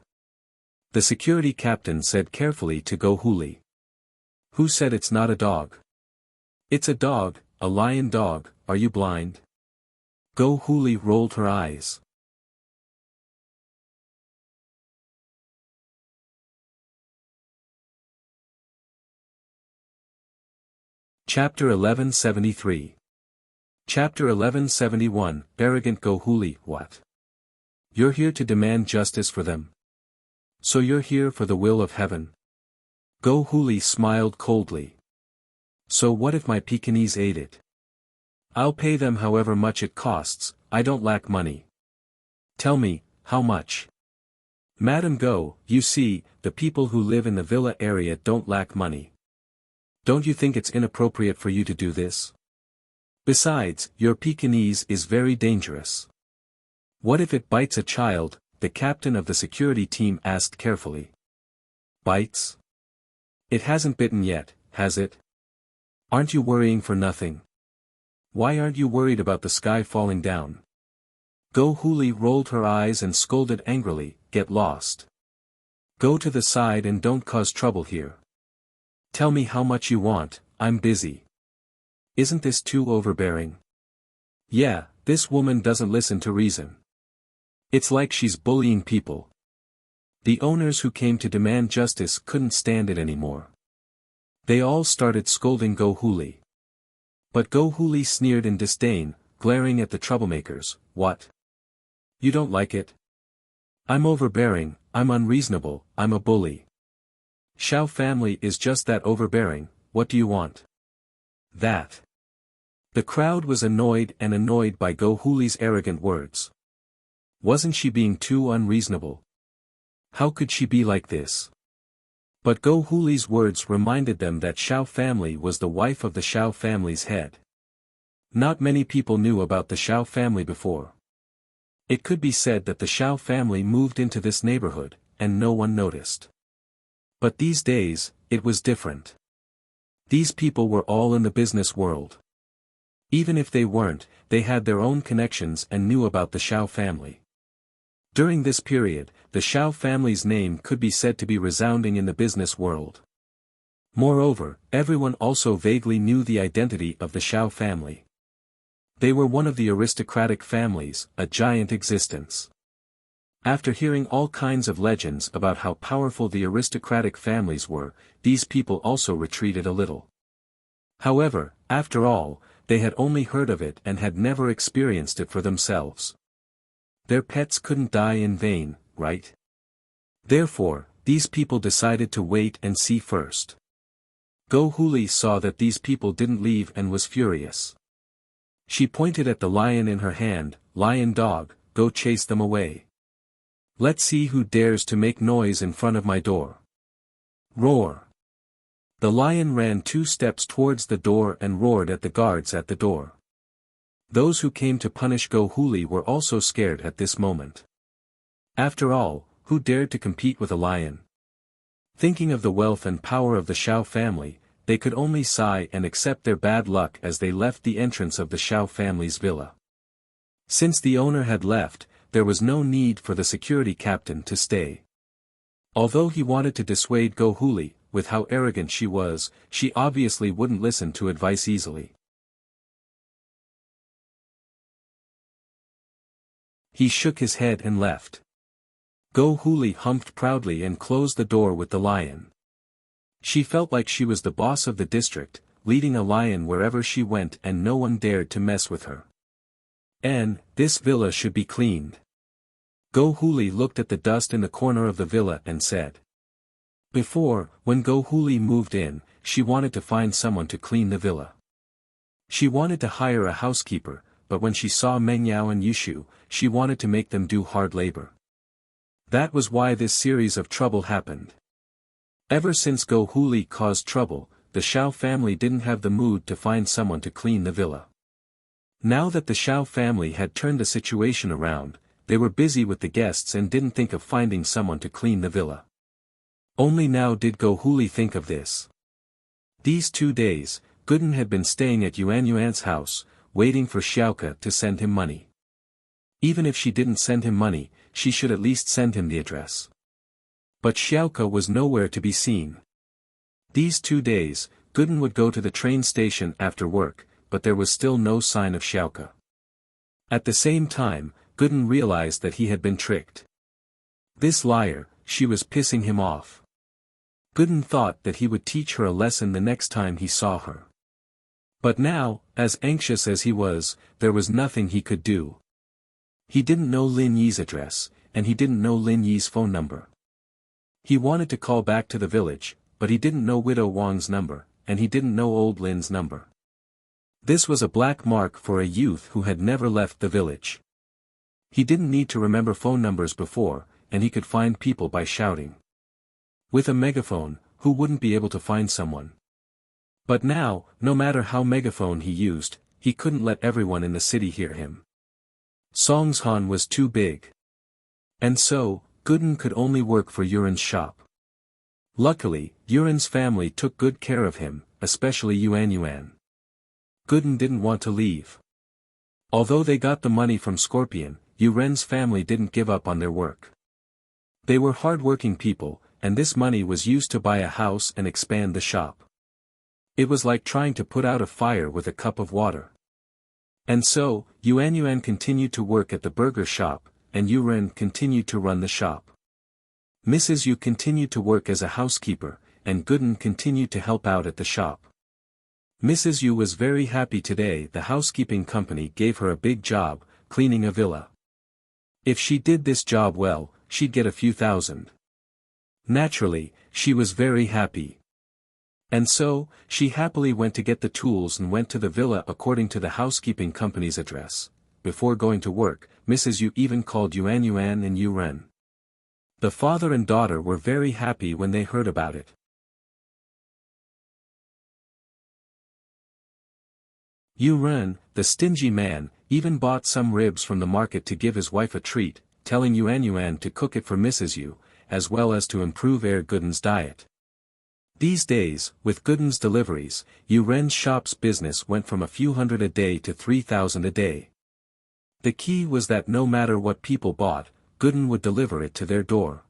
A: The security captain said carefully to Go Huli. Who said it's not a dog? It's a dog, a lion dog, are you blind? Go Huli rolled her eyes. Chapter 1173. Chapter 1171, Arrogant Go Huli, what? You're here to demand justice for them? So you're here for the will of heaven? Go Huli smiled coldly. So what if my Pekingese ate it? I'll pay them however much it costs, I don't lack money. Tell me, how much? Madam Go, you see, the people who live in the villa area don't lack money. Don't you think it's inappropriate for you to do this? Besides, your Pekingese is very dangerous. What if it bites a child? The captain of the security team asked carefully. Bites? It hasn't bitten yet, has it? Aren't you worrying for nothing? Why aren't you worried about the sky falling down? Go Huli rolled her eyes and scolded angrily, get lost. Go to the side and don't cause trouble here. Tell me how much you want, I'm busy. Isn't this too overbearing? Yeah, this woman doesn't listen to reason. It's like she's bullying people. The owners who came to demand justice couldn't stand it anymore. They all started scolding Go Huli. But Go Huli sneered in disdain, glaring at the troublemakers. What? You don't like it? I'm overbearing, I'm unreasonable, I'm a bully. Shao family is just that overbearing, what do you want? That. The crowd was annoyed by Go Huli's arrogant words. Wasn't she being too unreasonable? How could she be like this? But Go Huli's words reminded them that Shao family was the wife of the Shao family's head. Not many people knew about the Shao family before. It could be said that the Shao family moved into this neighborhood, and no one noticed. But these days, it was different. These people were all in the business world. Even if they weren't, they had their own connections and knew about the Shao family. During this period, the Shao family's name could be said to be resounding in the business world. Moreover, everyone also vaguely knew the identity of the Shao family. They were one of the aristocratic families, a giant existence. After hearing all kinds of legends about how powerful the aristocratic families were, these people also retreated a little. However, after all, they had only heard of it and had never experienced it for themselves. Their pets couldn't die in vain, right? Therefore, these people decided to wait and see first. Go Huli saw that these people didn't leave and was furious. She pointed at the lion in her hand, "Lion dog, go chase them away. Let's see who dares to make noise in front of my door." Roar. The lion ran 2 steps towards the door and roared at the guards at the door. Those who came to punish Go Huli were also scared at this moment. After all, who dared to compete with a lion? Thinking of the wealth and power of the Shao family, they could only sigh and accept their bad luck as they left the entrance of the Shao family's villa. Since the owner had left, there was no need for the security captain to stay. Although he wanted to dissuade Go Huli, with how arrogant she was, she obviously wouldn't listen to advice easily. He shook his head and left. Go Huli humped proudly and closed the door with the lion. She felt like she was the boss of the district, leading a lion wherever she went and no one dared to mess with her. And, this villa should be cleaned. Go Huli looked at the dust in the corner of the villa and said. Before, when Go Huli moved in, she wanted to find someone to clean the villa. She wanted to hire a housekeeper, but when she saw Mengyao and Yushu, she wanted to make them do hard labor. That was why this series of trouble happened. Ever since Go Huli caused trouble, the Shao family didn't have the mood to find someone to clean the villa. Now that the Shao family had turned the situation around, they were busy with the guests and didn't think of finding someone to clean the villa. Only now did Go Huli think of this. These 2 days, Gooden had been staying at Yuan's house, waiting for Xiaoke to send him money. Even if she didn't send him money, she should at least send him the address. But Xiaoke was nowhere to be seen. These 2 days, Gooden would go to the train station after work, but there was still no sign of Xiaoke. At the same time, Gooden realized that he had been tricked. This liar, she was pissing him off. Gooden thought that he would teach her a lesson the next time he saw her. But now, as anxious as he was, there was nothing he could do. He didn't know Lin Yi's address, and he didn't know Lin Yi's phone number. He wanted to call back to the village, but he didn't know Widow Wang's number, and he didn't know old Lin's number. This was a black mark for a youth who had never left the village. He didn't need to remember phone numbers before, and he could find people by shouting. With a megaphone, who wouldn't be able to find someone? But now, no matter how megaphone he used, he couldn't let everyone in the city hear him. Songshan was too big. And so, Gooden could only work for Yuren's shop. Luckily, Yuren's family took good care of him, especially Yuan. Gooden didn't want to leave. Although they got the money from Scorpion, Yuren's family didn't give up on their work. They were hard-working people, and this money was used to buy a house and expand the shop. It was like trying to put out a fire with a cup of water. And so, Yuan continued to work at the burger shop, and Yuren continued to run the shop. Mrs. Yu continued to work as a housekeeper, and Gooden continued to help out at the shop. Mrs. Yu was very happy today. The housekeeping company gave her a big job, cleaning a villa. If she did this job well, she'd get a few thousand. Naturally, she was very happy. And so, she happily went to get the tools and went to the villa according to the housekeeping company's address. Before going to work, Mrs. Yu even called Yuan and Yuren. The father and daughter were very happy when they heard about it. Yuren, the stingy man, even bought some ribs from the market to give his wife a treat, telling Yuan to cook it for Mrs. Yu, as well as to improve Gooden's diet. These days, with Gooden's deliveries, Yuren's shop's business went from a few hundred a day to 3,000 a day. The key was that no matter what people bought, Gooden would deliver it to their door.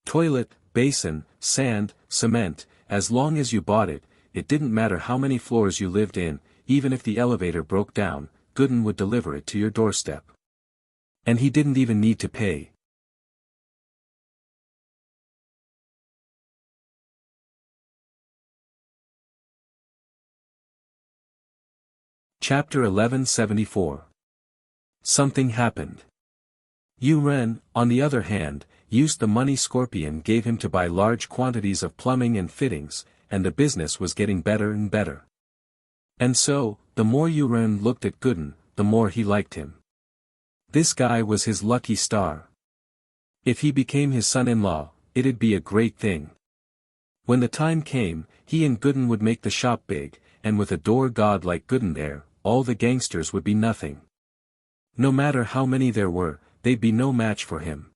A: Toilet, basin, sand, cement, as long as you bought it, it didn't matter how many floors you lived in, even if the elevator broke down, Gooden would deliver it to your doorstep. And he didn't even need to pay. Chapter 1174. Something happened. Yuren, on the other hand, used the money Scorpion gave him to buy large quantities of plumbing and fittings, and the business was getting better and better. And so, the more Yuren looked at Gooden, the more he liked him. This guy was his lucky star. If he became his son-in-law, it'd be a great thing. When the time came, he and Gooden would make the shop big, and with a door god like Gooden there, all the gangsters would be nothing. No matter how many there were, they'd be no match for him.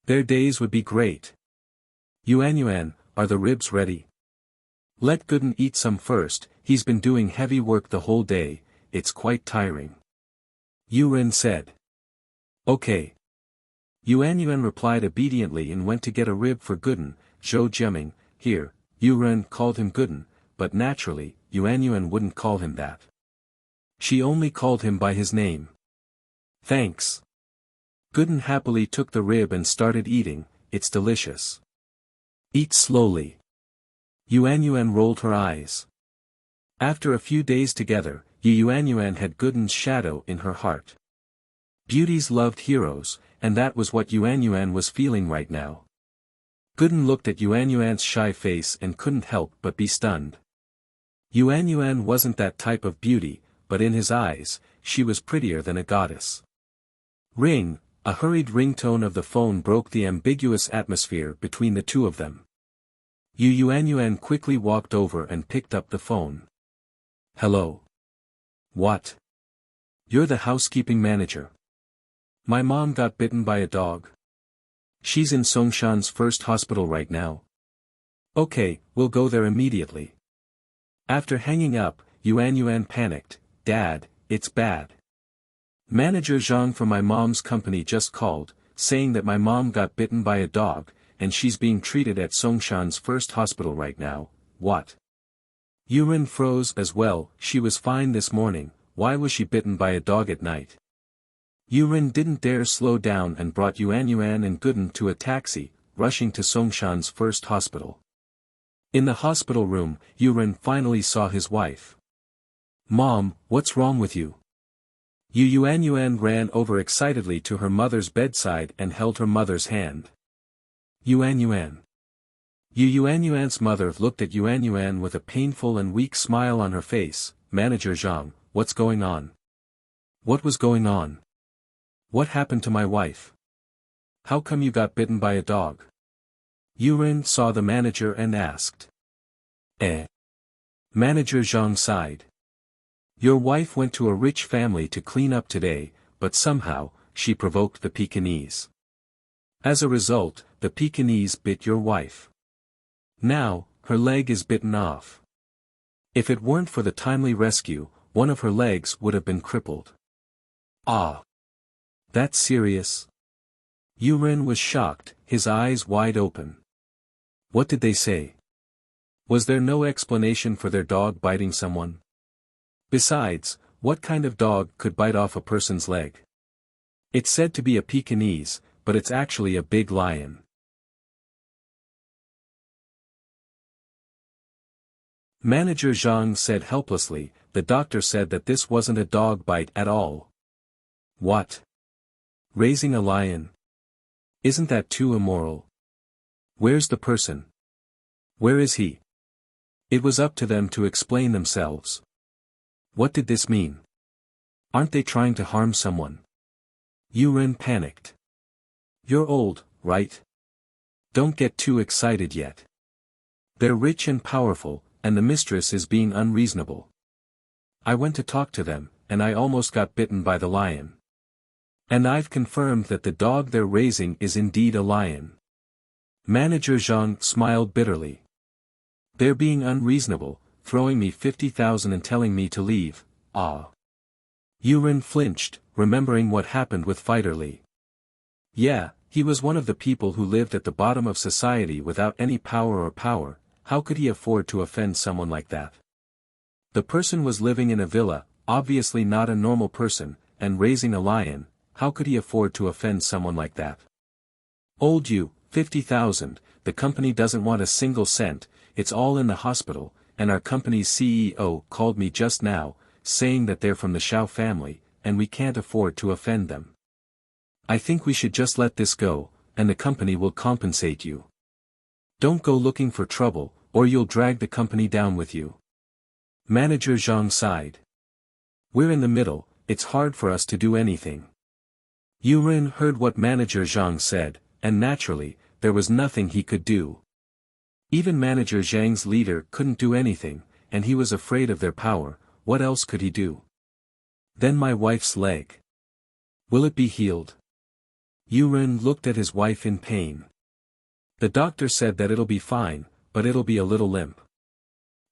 A: Their days would be great. Yuan, are the ribs ready? Let Gooden eat some first, he's been doing heavy work the whole day, it's quite tiring. Yuren said. Okay. Yuan replied obediently and went to get a rib for Gooden. Zhou Jiaming, here, Yuren called him Gooden, but naturally, Yuan wouldn't call him that. She only called him by his name. Thanks. Gooden happily took the rib and started eating, it's delicious. Eat slowly. Yuan rolled her eyes. After a few days together, Yuan had Gooden's shadow in her heart. Beauties loved heroes, and that was what Yuan was feeling right now. Gooden looked at Yuan's shy face and couldn't help but be stunned. Yuan wasn't that type of beauty, but in his eyes, she was prettier than a goddess. Ring, a hurried ringtone of the phone broke the ambiguous atmosphere between the two of them. Yuan quickly walked over and picked up the phone. Hello. What? You're the housekeeping manager. My mom got bitten by a dog. She's in Songshan's first hospital right now. Okay, we'll go there immediately. After hanging up, Yuan panicked. Dad, it's bad. Manager Zhang from my mom's company just called, saying that my mom got bitten by a dog, and she's being treated at Songshan's first hospital right now. What? Yuren froze as well. She was fine this morning, why was she bitten by a dog at night? Yuren didn't dare slow down and brought Yuan and Gooden to a taxi, rushing to Songshan's first hospital. In the hospital room, Yuren finally saw his wife. Mom, what's wrong with you? Yuan ran over excitedly to her mother's bedside and held her mother's hand. Yuan's mother looked at Yuan with a painful and weak smile on her face. Manager Zhang, what's going on? What was going on? What happened to my wife? How come you got bitten by a dog? Yuren saw the manager and asked. Manager Zhang sighed. Your wife went to a rich family to clean up today, but somehow, she provoked the Pekingese. As a result, the Pekingese bit your wife. Now, her leg is bitten off. If it weren't for the timely rescue, one of her legs would have been crippled. Ah! That's serious? Yuren was shocked, his eyes wide open. What did they say? Was there no explanation for their dog biting someone? Besides, what kind of dog could bite off a person's leg? It's said to be a Pekingese, but it's actually a big lion. Manager Zhang said helplessly, the doctor said that this wasn't a dog bite at all. What? Raising a lion? Isn't that too immoral? Where's the person? Where is he? It was up to them to explain themselves. What did this mean? Aren't they trying to harm someone? Yuren panicked. You're old, right? Don't get too excited yet. They're rich and powerful, and the mistress is being unreasonable. I went to talk to them, and I almost got bitten by the lion. And I've confirmed that the dog they're raising is indeed a lion. Manager Zhang smiled bitterly. They're being unreasonable, throwing me 50,000 and telling me to leave. Ah. Yuren flinched, remembering what happened with Fighter Li. Yeah, he was one of the people who lived at the bottom of society without any power. How could he afford to offend someone like that? The person was living in a villa, obviously not a normal person, and raising a lion. How could he afford to offend someone like that? Old you, 50,000, the company doesn't want a single cent, it's all in the hospital, and our company's CEO called me just now, saying that they're from the Xiao family, and we can't afford to offend them. I think we should just let this go, and the company will compensate you. Don't go looking for trouble, or you'll drag the company down with you. Manager Zhang sighed. We're in the middle, it's hard for us to do anything. Yuren heard what Manager Zhang said, and naturally, there was nothing he could do. Even Manager Zhang's leader couldn't do anything, and he was afraid of their power. What else could he do? Then my wife's leg. Will it be healed? Yuren looked at his wife in pain. The doctor said that it'll be fine, but it'll be a little limp.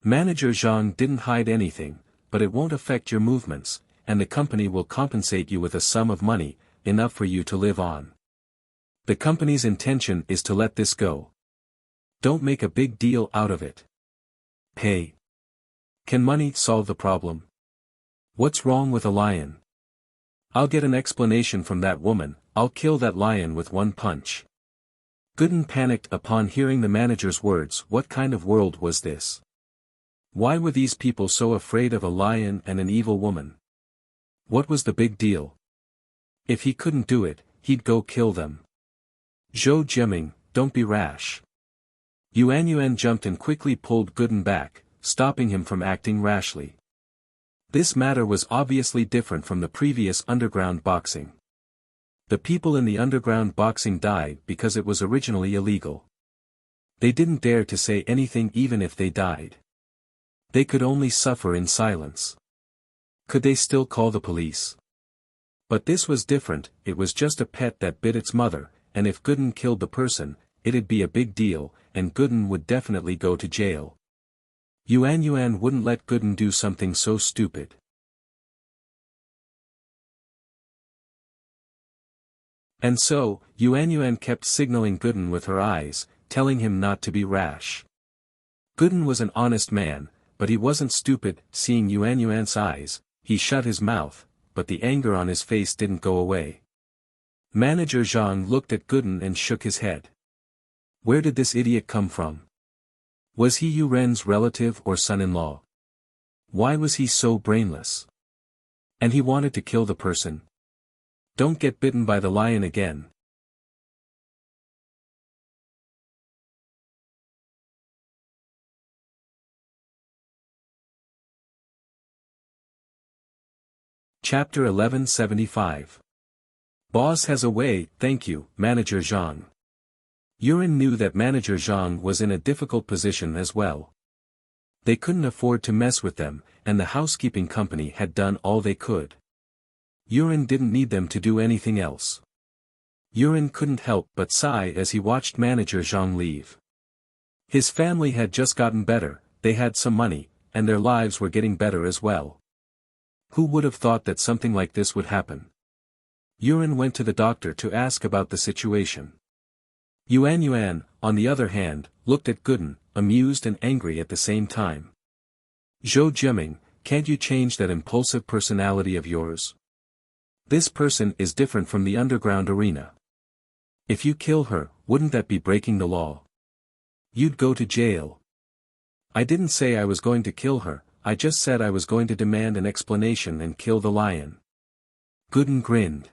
A: Manager Zhang didn't hide anything, but it won't affect your movements, and the company will compensate you with a sum of money, enough for you to live on. The company's intention is to let this go. Don't make a big deal out of it. Hey. Can money solve the problem? What's wrong with a lion? I'll get an explanation from that woman. I'll kill that lion with one punch. Gooden panicked upon hearing the manager's words. What kind of world was this? Why were these people so afraid of a lion and an evil woman? What was the big deal? If he couldn't do it, he'd go kill them. Zhou Jiaming, don't be rash. Yuan jumped and quickly pulled Gooden back, stopping him from acting rashly. This matter was obviously different from the previous underground boxing. The people in the underground boxing died because it was originally illegal. They didn't dare to say anything even if they died. They could only suffer in silence. Could they still call the police? But this was different. It was just a pet that bit its mother, and if Gooden killed the person, it'd be a big deal, and Gooden would definitely go to jail. Yuan wouldn't let Gooden do something so stupid. And so, Yuan kept signaling Gooden with her eyes, telling him not to be rash. Gooden was an honest man, but he wasn't stupid. Seeing Yuan's eyes, he shut his mouth, but the anger on his face didn't go away. Manager Zhang looked at Gooden and shook his head. Where did this idiot come from? Was he Yuren's relative or son-in-law? Why was he so brainless? And he wanted to kill the person. Don't get bitten by the lion again. Chapter 1175. Boss has a way. Thank you, Manager Zhang. Yuren knew that Manager Zhang was in a difficult position as well. They couldn't afford to mess with them, and the housekeeping company had done all they could. Yuren didn't need them to do anything else. Yuren couldn't help but sigh as he watched Manager Zhang leave. His family had just gotten better, they had some money, and their lives were getting better as well. Who would have thought that something like this would happen? Yuren went to the doctor to ask about the situation. Yuan, on the other hand, looked at Gooden, amused and angry at the same time. Zhou Jiaming, can't you change that impulsive personality of yours? This person is different from the underground arena. If you kill her, wouldn't that be breaking the law? You'd go to jail. I didn't say I was going to kill her, I just said I was going to demand an explanation and kill the lion. Gooden grinned.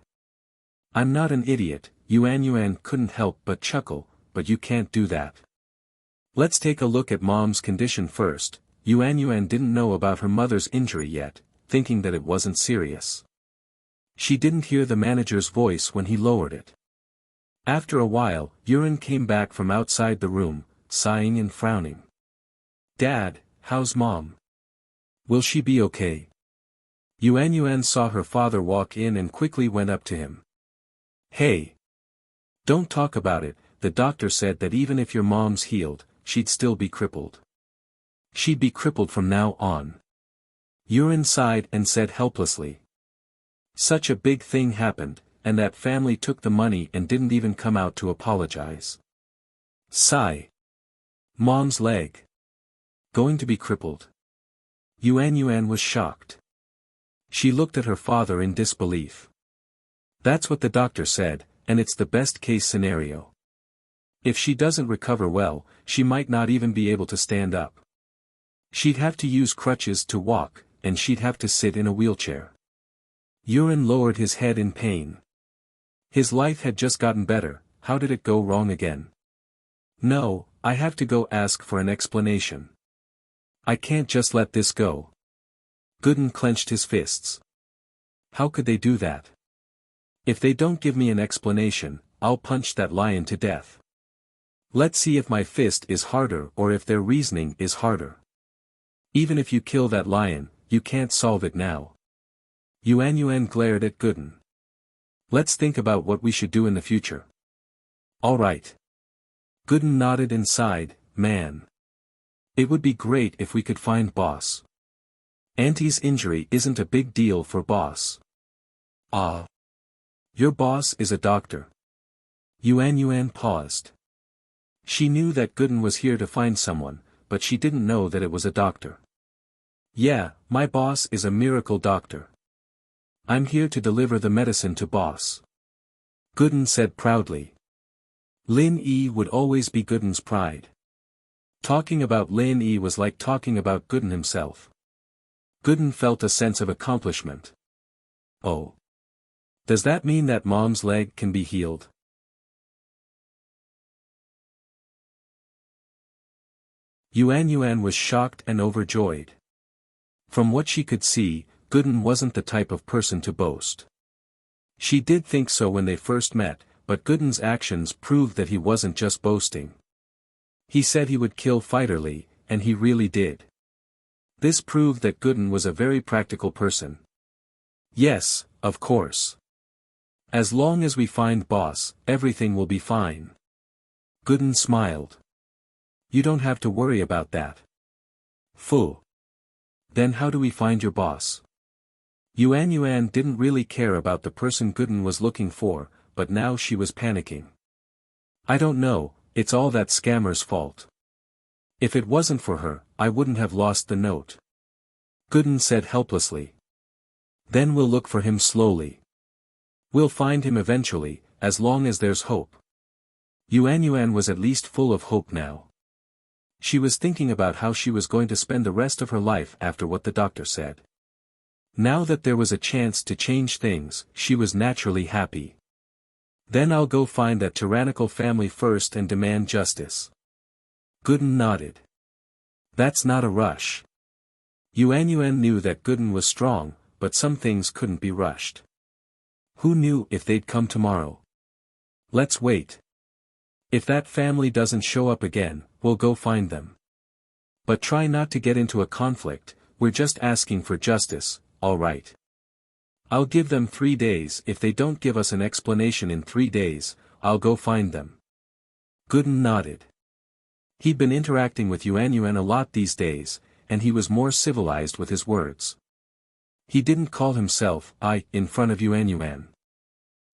A: I'm not an idiot. Yuan couldn't help but chuckle, but you can't do that. Let's take a look at Mom's condition first. Yuan didn't know about her mother's injury yet, thinking that it wasn't serious. She didn't hear the manager's voice when he lowered it. After a while, Yuren came back from outside the room, sighing and frowning. Dad, how's Mom? Will she be okay? Yuan saw her father walk in and quickly went up to him. Hey! Don't talk about it. The doctor said that even if your mom's healed, she'd still be crippled. She'd be crippled from now on. Yuren sighed and said helplessly. Such a big thing happened, and that family took the money and didn't even come out to apologize. Sigh. Mom's leg. Going to be crippled. Yuan was shocked. She looked at her father in disbelief. That's what the doctor said, and it's the best case scenario. If she doesn't recover well, she might not even be able to stand up. She'd have to use crutches to walk, and she'd have to sit in a wheelchair. Yuren lowered his head in pain. His life had just gotten better, how did it go wrong again? No, I have to go ask for an explanation. I can't just let this go. Gooden clenched his fists. How could they do that? If they don't give me an explanation, I'll punch that lion to death. Let's see if my fist is harder or if their reasoning is harder. Even if you kill that lion, you can't solve it now. Yuan glared at Gooden. Let's think about what we should do in the future. All right. Gooden nodded and sighed, man. It would be great if we could find Boss. Auntie's injury isn't a big deal for Boss. Ah. Your boss is a doctor. Yuan paused. She knew that Gooden was here to find someone, but she didn't know that it was a doctor. Yeah, my boss is a miracle doctor. I'm here to deliver the medicine to Boss. Gooden said proudly. Lin Yi would always be Gooden's pride. Talking about Lin Yi was like talking about Gooden himself. Gooden felt a sense of accomplishment. Oh. Does that mean that Mom's leg can be healed? Yuan was shocked and overjoyed. From what she could see, Gooden wasn't the type of person to boast. She did think so when they first met, but Gooden's actions proved that he wasn't just boasting. He said he would kill Fighter Lee, and he really did. This proved that Gooden was a very practical person. Yes, of course. As long as we find Boss, everything will be fine. Gooden smiled. You don't have to worry about that. Phew. Then how do we find your boss? Yuan didn't really care about the person Gooden was looking for, but now she was panicking. I don't know, it's all that scammer's fault. If it wasn't for her, I wouldn't have lost the note. Gooden said helplessly. Then we'll look for him slowly. We'll find him eventually, as long as there's hope. Yuan was at least full of hope now. She was thinking about how she was going to spend the rest of her life after what the doctor said. Now that there was a chance to change things, she was naturally happy. Then I'll go find that tyrannical family first and demand justice. Gooden nodded. That's not a rush. Yuan knew that Gooden was strong, but some things couldn't be rushed. Who knew if they'd come tomorrow? Let's wait. If that family doesn't show up again, we'll go find them. But try not to get into a conflict, we're just asking for justice, all right? I'll give them 3 days. If they don't give us an explanation in 3 days, I'll go find them. Gooden nodded. He'd been interacting with Yuan a lot these days, and he was more civilized with his words. He didn't call himself I in front of Yuan.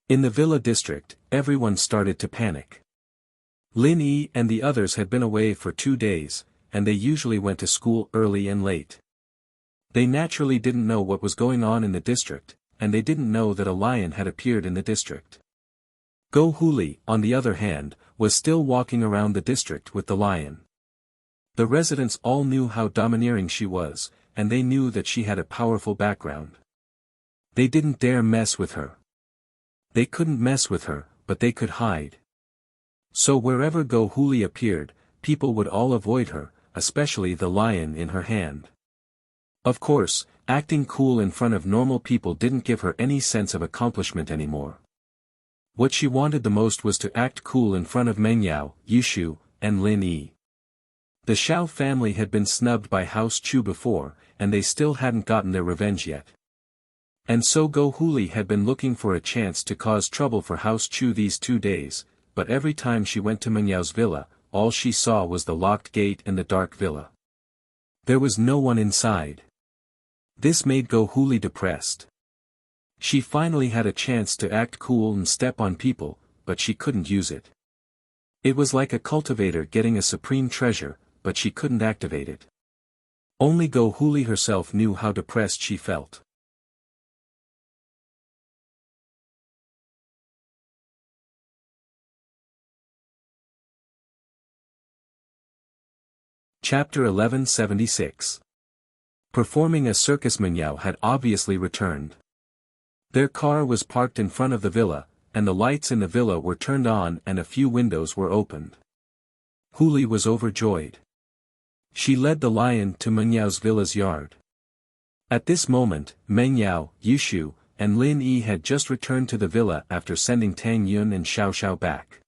A: In the villa district, everyone started to panic. Lin Yi and the others had been away for 2 days, and they usually went to school early and late. They naturally didn't know what was going on in the district, and they didn't know that a lion had appeared in the district. Go Huli, on the other hand, was still walking around the district with the lion. The residents all knew how domineering she was, and they knew that she had a powerful background. They didn't dare mess with her. They couldn't mess with her, but they could hide. So wherever Go Huli appeared, people would all avoid her, especially the lion in her hand. Of course, acting cool in front of normal people didn't give her any sense of accomplishment anymore. What she wanted the most was to act cool in front of Meng Yao, Yushu, and Lin Yi. The Xiao family had been snubbed by House Chu before, and they still hadn't gotten their revenge yet. And so Go Huli had been looking for a chance to cause trouble for House Chu these 2 days, but every time she went to Meng Yao's villa, all she saw was the locked gate and the dark villa. There was no one inside. This made Go Huli depressed. She finally had a chance to act cool and step on people, but she couldn't use it. It was like a cultivator getting a supreme treasure, but she couldn't activate it. Only Go Huli herself knew how depressed she felt. Chapter 1176. Performing a circus. Meng Yao had obviously returned. Their car was parked in front of the villa, and the lights in the villa were turned on and a few windows were opened. Huli was overjoyed. She led the lion to Menyao's villa's yard. At this moment, Menyao, Yushu, and Lin Yi had just returned to the villa after sending Tang Yun and Xiao Xiao back.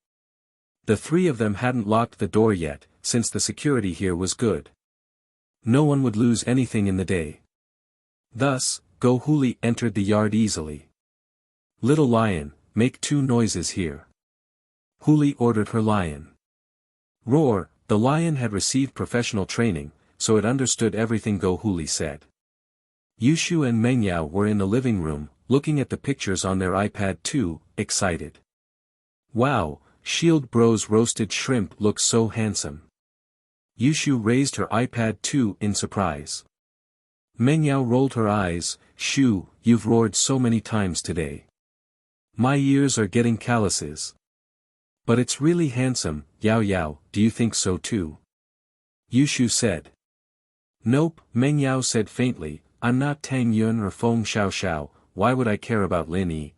A: The three of them hadn't locked the door yet, since the security here was good. No one would lose anything in the day. Thus, Go Huli entered the yard easily. "Little lion, make 2 noises here." Huli ordered her lion. Roar. The lion had received professional training, so it understood everything Go Huli said. Yushu and Menyao were in the living room, looking at the pictures on their iPad too, excited. "Wow, Shield Bro's roasted shrimp looks so handsome." Yushu raised her iPad too in surprise. Menyao rolled her eyes. "Shu, you've roared so many times today. My ears are getting calluses. But it's really handsome, Yao Yao, do you think so too?" Yushu said. "Nope," Menyao said faintly, "I'm not Tang Yun or Feng Xiao Xiao, why would I care about Lin Yi?"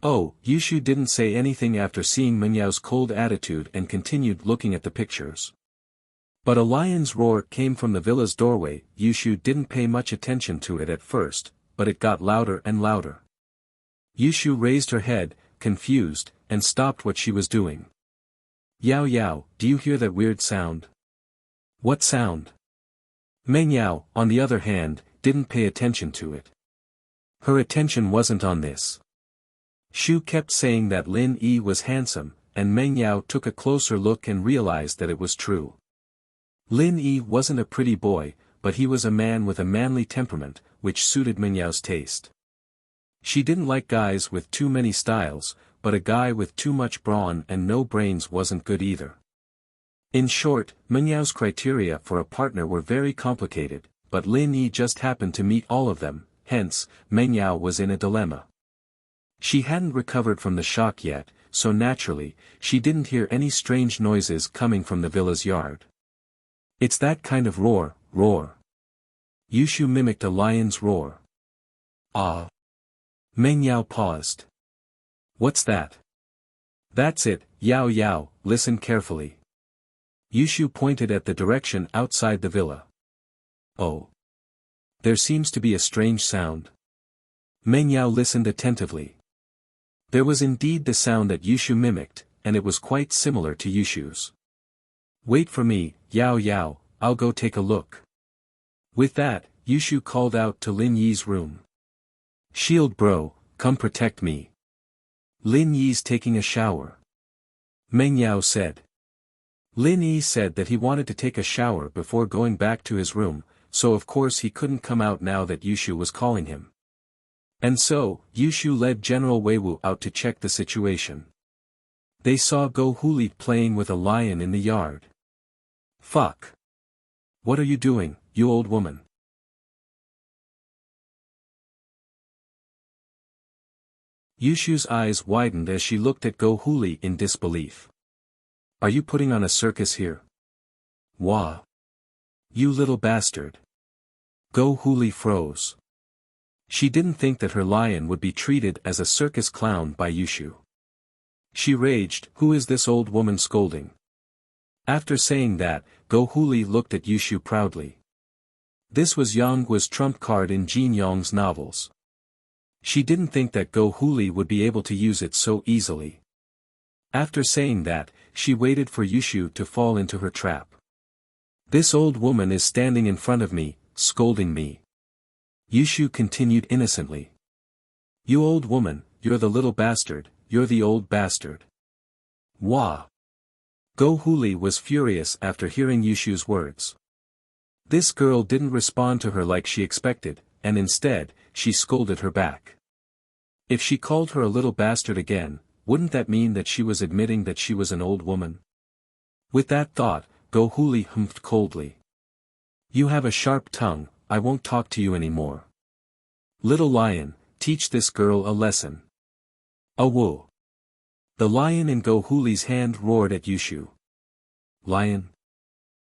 A: Oh, Yushu didn't say anything after seeing Menyao's cold attitude and continued looking at the pictures. But a lion's roar came from the villa's doorway. Yushu didn't pay much attention to it at first, but it got louder and louder. Yushu raised her head, confused, and stopped what she was doing. "Yao Yao, do you hear that weird sound?" "What sound?" Menyao, on the other hand, didn't pay attention to it. Her attention wasn't on this. Shu kept saying that Lin Yi was handsome, and Menyao took a closer look and realized that it was true. Lin Yi wasn't a pretty boy, but he was a man with a manly temperament, which suited Menyao's taste. She didn't like guys with too many styles, but a guy with too much brawn and no brains wasn't good either. In short, Menyao's criteria for a partner were very complicated, but Lin Yi just happened to meet all of them, hence, Menyao was in a dilemma. She hadn't recovered from the shock yet, so naturally, she didn't hear any strange noises coming from the villa's yard. "It's that kind of roar, roar." Yushu mimicked a lion's roar. "Ah." Menyao paused. "What's that?" "That's it, Yao Yao, listen carefully." Yushu pointed at the direction outside the villa. "Oh. There seems to be a strange sound." Menyao listened attentively. There was indeed the sound that Yushu mimicked, and it was quite similar to Yushu's. "Wait for me, Yao Yao, I'll go take a look." With that, Yushu called out to Lin Yi's room. "Shield Bro, come protect me. Lin Yi's taking a shower." Menyao said. Lin Yi said that he wanted to take a shower before going back to his room, so of course he couldn't come out now that Yushu was calling him. And so, Yushu led General Weiwu out to check the situation. They saw Go Huli playing with a lion in the yard. "Fuck. What are you doing, you old woman?" Yushu's eyes widened as she looked at Go Huli in disbelief. "Are you putting on a circus here?" "Wah. You little bastard." Go Huli froze. She didn't think that her lion would be treated as a circus clown by Yushu. She raged, "Who is this old woman scolding?" After saying that, Go Huli looked at Yushu proudly. This was Yang Guo's trump card in Jin Yong's novels. She didn't think that Go Huli would be able to use it so easily. After saying that, she waited for Yushu to fall into her trap. "This old woman is standing in front of me, scolding me." Yushu continued innocently. "You old woman, you're the little bastard, you're the old bastard." Wah! Go Huli was furious after hearing Yushu's words. This girl didn't respond to her like she expected, and instead, she scolded her back. If she called her a little bastard again, wouldn't that mean that she was admitting that she was an old woman? With that thought, Go Huli humphed coldly. "You have a sharp tongue, I won't talk to you anymore. Little lion, teach this girl a lesson." "Awoo!" The lion in Go Huli's hand roared at Yushu. "Lion?"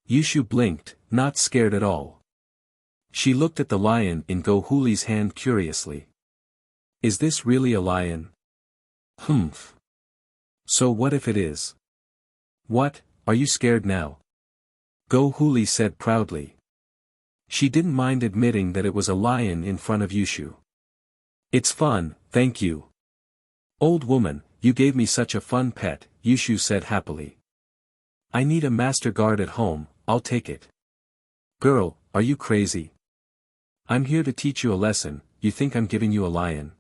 A: Yushu blinked, not scared at all. She looked at the lion in Go Huli's hand curiously. "Is this really a lion?" Humph. So what if it is? What, are you scared now? Go Huli said proudly. She didn't mind admitting that it was a lion in front of Yushu. It's fun, thank you. Old woman, you gave me such a fun pet, Yushu said happily. I need a master guard at home, I'll take it. Girl, are you crazy? I'm here to teach you a lesson, you think I'm giving you a lion?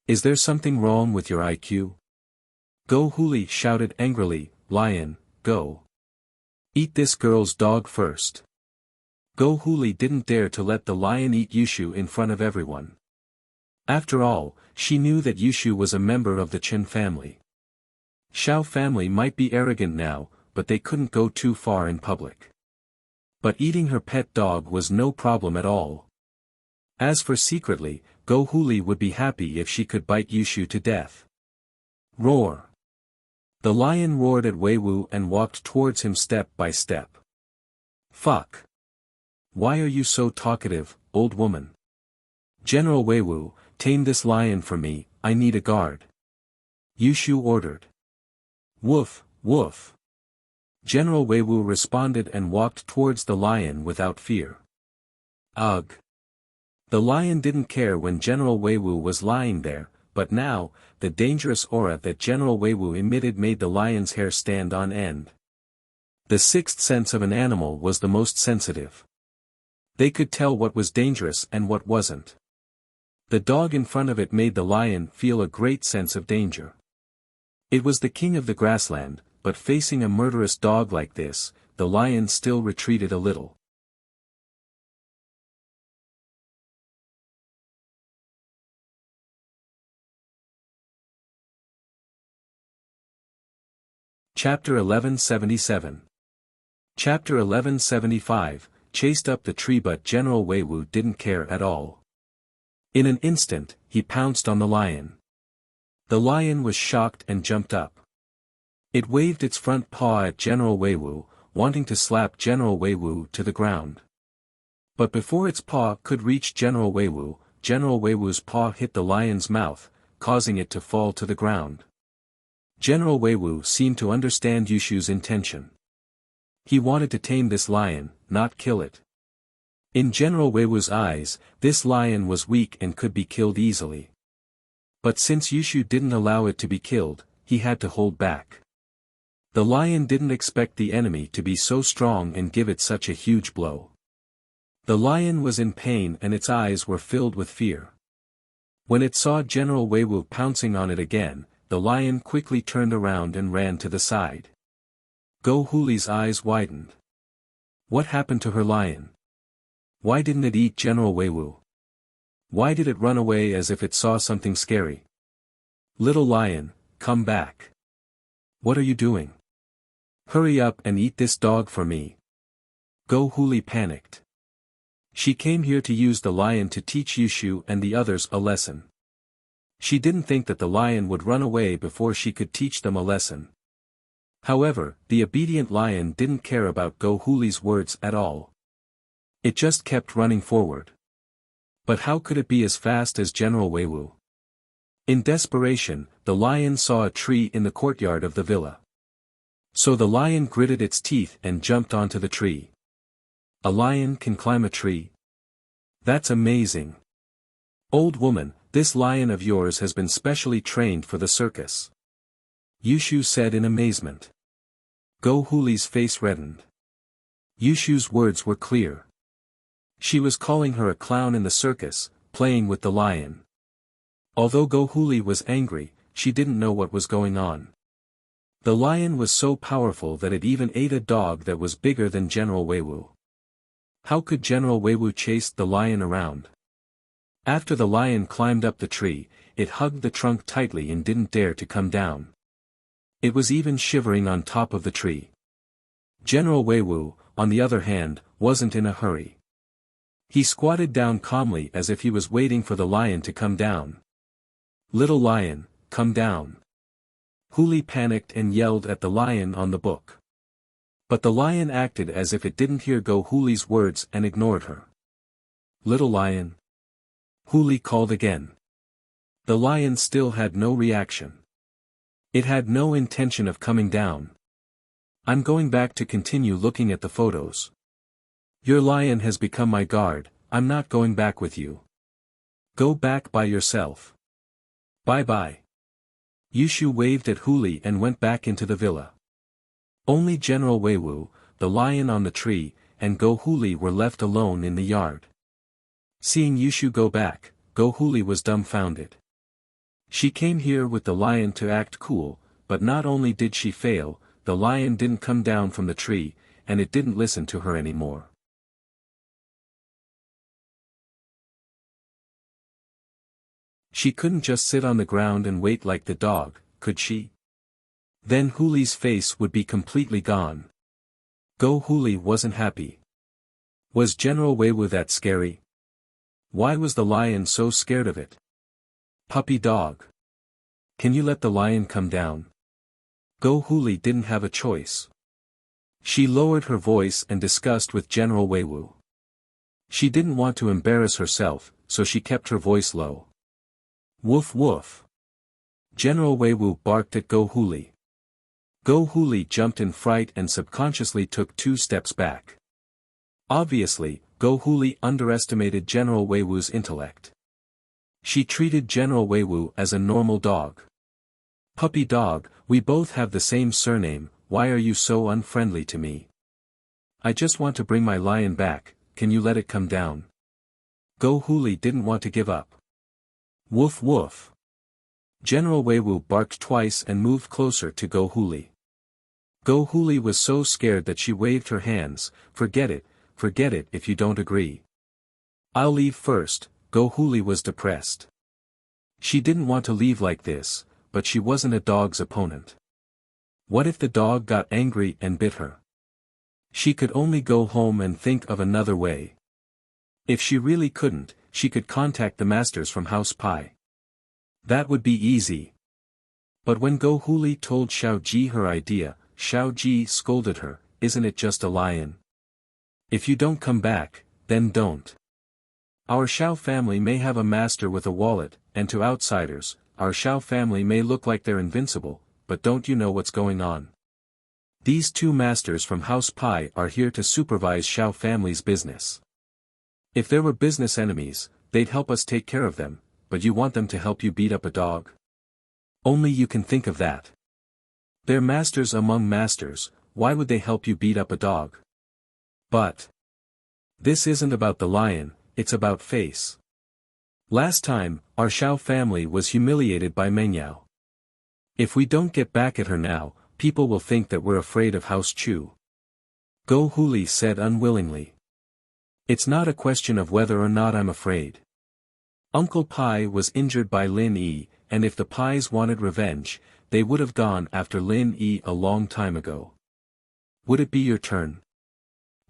A: Is there something wrong with your IQ? Go Huli shouted angrily, lion, go. Eat this girl's dog first. Go Huli didn't dare to let the lion eat Yushu in front of everyone. After all, she knew that Yushu was a member of the Chen family. Xiao family might be arrogant now, but they couldn't go too far in public. But eating her pet dog was no problem at all. As for secretly, Go Huli would be happy if she could bite Yushu to death. Roar! The lion roared at Weiwu and walked towards him step by step. Fuck! Why are you so talkative, old woman? General Weiwu, tame this lion for me, I need a guard. Yushu ordered. Woof, woof. General Weiwu responded and walked towards the lion without fear. Ugh. The lion didn't care when General Weiwu was lying there, but now, the dangerous aura that General Weiwu emitted made the lion's hair stand on end. The sixth sense of an animal was the most sensitive. They could tell what was dangerous and what wasn't. The dog in front of it made the lion feel a great sense of danger. It was the king of the grassland, but facing a murderous dog like this, the lion still retreated a little. Chapter 1177. Chapter 1175, chased up the tree but General Weiwu didn't care at all. In an instant, he pounced on the lion. The lion was shocked and jumped up. It waved its front paw at General Weiwu, wanting to slap General Weiwu to the ground. But before its paw could reach General Weiwu's paw hit the lion's mouth, causing it to fall to the ground. General Weiwu seemed to understand Yushu's intention. He wanted to tame this lion, not kill it. In General Weiwu's eyes, this lion was weak and could be killed easily. But since Yushu didn't allow it to be killed, he had to hold back. The lion didn't expect the enemy to be so strong and give it such a huge blow. The lion was in pain and its eyes were filled with fear. When it saw General Weiwu pouncing on it again, the lion quickly turned around and ran to the side. Go Huli's eyes widened. What happened to her lion? Why didn't it eat General Weiwu? Why did it run away as if it saw something scary? Little lion, come back. What are you doing? Hurry up and eat this dog for me. Go Huli panicked. She came here to use the lion to teach Yushu and the others a lesson. She didn't think that the lion would run away before she could teach them a lesson. However, the obedient lion didn't care about Go Huli's words at all. It just kept running forward. But how could it be as fast as General Weiwu? In desperation, the lion saw a tree in the courtyard of the villa. So the lion gritted its teeth and jumped onto the tree. A lion can climb a tree? That's amazing. Old woman, this lion of yours has been specially trained for the circus. Yushu said in amazement. Go Huli's face reddened. Yushu's words were clear. She was calling her a clown in the circus, playing with the lion. Although Go Huli was angry, she didn't know what was going on. The lion was so powerful that it even ate a dog that was bigger than General Weiwu. How could General Weiwu chase the lion around? After the lion climbed up the tree, it hugged the trunk tightly and didn't dare to come down. It was even shivering on top of the tree. General Weiwu, on the other hand, wasn't in a hurry. He squatted down calmly as if he was waiting for the lion to come down. Little lion, come down. Huli panicked and yelled at the lion on the book. But the lion acted as if it didn't hear Go Huli's words and ignored her. Little lion. Huli called again. The lion still had no reaction. It had no intention of coming down. I'm going back to continue looking at the photos. Your lion has become my guard, I'm not going back with you. Go back by yourself. Bye-bye. Yushu waved at Huli and went back into the villa. Only General Weiwu, the lion on the tree, and Go Huli were left alone in the yard. Seeing Yushu go back, Go Huli was dumbfounded. She came here with the lion to act cool, but not only did she fail, the lion didn't come down from the tree, and it didn't listen to her anymore. She couldn't just sit on the ground and wait like the dog, could she? Then Huli's face would be completely gone. Go Huli wasn't happy. Was General Weiwu that scary? Why was the lion so scared of it? Puppy dog. Can you let the lion come down? Go Huli didn't have a choice. She lowered her voice and discussed with General Weiwu. She didn't want to embarrass herself, so she kept her voice low. Woof woof. General Weiwu barked at Go Huli. Go Huli jumped in fright and subconsciously took 2 steps back. Obviously, Go Huli underestimated General Weiwu's intellect. She treated General Weiwu as a normal dog. Puppy dog, we both have the same surname, why are you so unfriendly to me? I just want to bring my lion back, can you let it come down? Go Huli didn't want to give up. Woof woof. General Weiwu barked twice and moved closer to Go Huli. Go Huli was so scared that she waved her hands, forget it if you don't agree. I'll leave first, Go Huli was depressed. She didn't want to leave like this, but she wasn't a dog's opponent. What if the dog got angry and bit her? She could only go home and think of another way. If she really couldn't, she could contact the masters from House Pai. That would be easy. But when Go Huli told Xiao Ji her idea, Xiao Ji scolded her, isn't it just a lion? If you don't come back, then don't. Our Xiao family may have a master with a wallet, and to outsiders, our Xiao family may look like they're invincible, but don't you know what's going on? These 2 masters from House Pai are here to supervise Xiao family's business. If there were business enemies, they'd help us take care of them, but you want them to help you beat up a dog? Only you can think of that. They're masters among masters, why would they help you beat up a dog? But this isn't about the lion, it's about face. Last time, our Xiao family was humiliated by Mengyao. If we don't get back at her now, people will think that we're afraid of House Chu. Go Huli said unwillingly. It's not a question of whether or not I'm afraid. Uncle Pai was injured by Lin Yi, and if the Pais wanted revenge, they would have gone after Lin Yi a long time ago. Would it be your turn?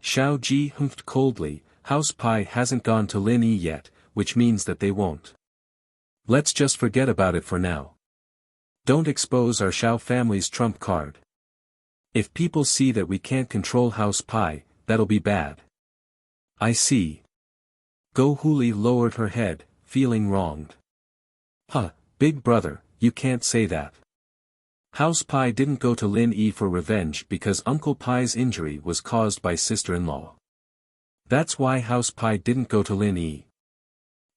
A: Xiao Ji humphed coldly, House Pai hasn't gone to Lin Yi yet, which means that they won't. Let's just forget about it for now. Don't expose our Xiao family's trump card. If people see that we can't control House Pai, that'll be bad. I see. Go Huli lowered her head, feeling wronged. Huh, big brother, you can't say that. House Pai didn't go to Lin Yi for revenge because Uncle Pai's injury was caused by sister-in-law. That's why House Pai didn't go to Lin Yi.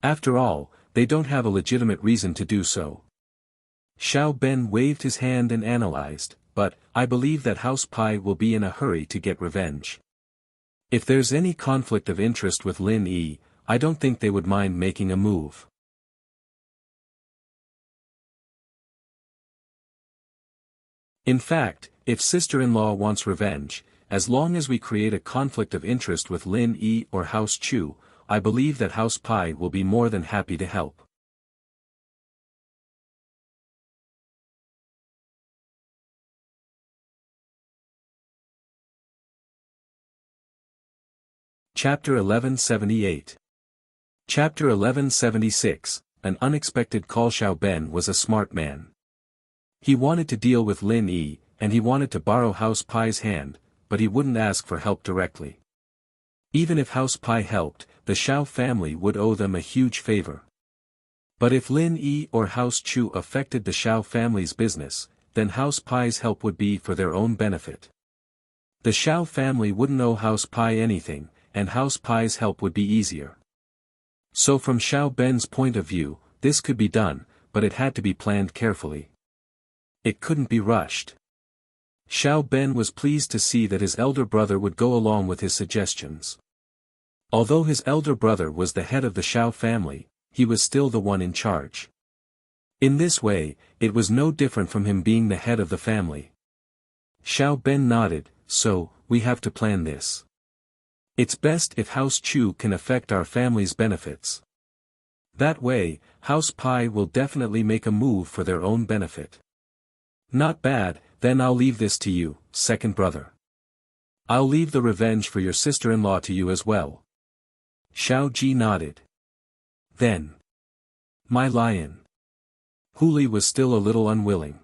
A: After all, they don't have a legitimate reason to do so. Xiao Ben waved his hand and analyzed, but, I believe that House Pai will be in a hurry to get revenge. If there's any conflict of interest with Lin Yi, I don't think they would mind making a move. In fact, if sister-in-law wants revenge, as long as we create a conflict of interest with Lin Yi or House Chu, I believe that House Pai will be more than happy to help. Chapter 1178. Chapter 1176, An unexpected call. Xiao Ben was a smart man. He wanted to deal with Lin Yi, and he wanted to borrow House Pai's hand, but he wouldn't ask for help directly. Even if House Pai helped, the Xiao family would owe them a huge favor. But if Lin Yi or House Chu affected the Xiao family's business, then House Pai's help would be for their own benefit. The Xiao family wouldn't owe House Pai anything, and House Pai's help would be easier. So from Xiao Ben's point of view, this could be done, but it had to be planned carefully. It couldn't be rushed. Xiao Ben was pleased to see that his elder brother would go along with his suggestions. Although his elder brother was the head of the Xiao family, he was still the one in charge. In this way, it was no different from him being the head of the family. Xiao Ben nodded, so, we have to plan this. It's best if House Chu can affect our family's benefits. That way, House Pai will definitely make a move for their own benefit. Not bad, then I'll leave this to you, second brother. I'll leave the revenge for your sister-in-law to you as well. Xiao Ji nodded. Then. My lion. Huli was still a little unwilling.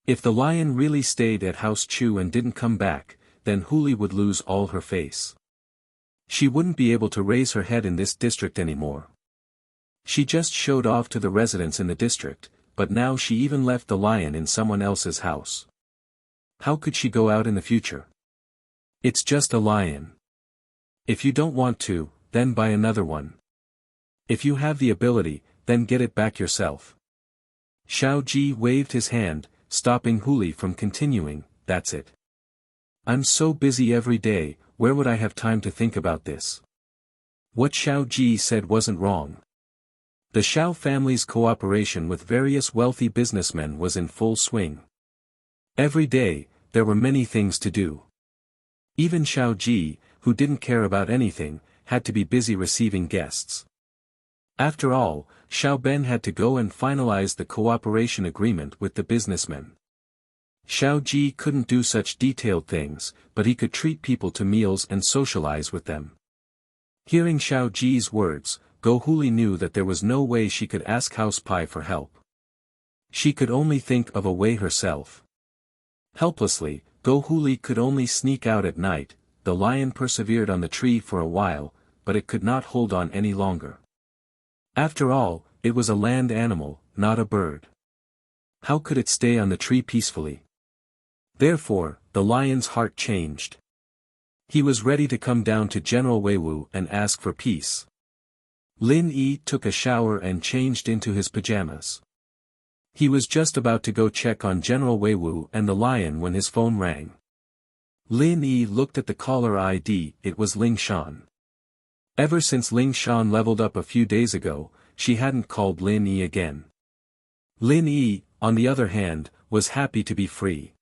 A: If the lion really stayed at House Chu and didn't come back, then Huli would lose all her face. She wouldn't be able to raise her head in this district anymore. She just showed off to the residents in the district, but now she even left the lion in someone else's house. How could she go out in the future? It's just a lion. If you don't want to, then buy another one. If you have the ability, then get it back yourself. Xiao Ji waved his hand, stopping Huli from continuing. That's it. I'm so busy every day, where would I have time to think about this? What Xiao Ji said wasn't wrong. The Xiao family's cooperation with various wealthy businessmen was in full swing. Every day, there were many things to do. Even Xiao Ji, who didn't care about anything, had to be busy receiving guests. After all, Xiao Ben had to go and finalize the cooperation agreement with the businessmen. Xiao Ji couldn't do such detailed things, but he could treat people to meals and socialize with them. Hearing Xiao Ji's words, Go Huli knew that there was no way she could ask House Pai for help. She could only think of a way herself. Helplessly, Go Huli could only sneak out at night. The lion persevered on the tree for a while, but it could not hold on any longer. After all, it was a land animal, not a bird. How could it stay on the tree peacefully? Therefore, the lion's heart changed. He was ready to come down to General Weiwu and ask for peace. Lin Yi took a shower and changed into his pajamas. He was just about to go check on General Weiwu and the lion when his phone rang. Lin Yi looked at the caller ID. It was Ling Shan. Ever since Ling Shan leveled up a few days ago, she hadn't called Lin Yi again. Lin Yi, on the other hand, was happy to be free.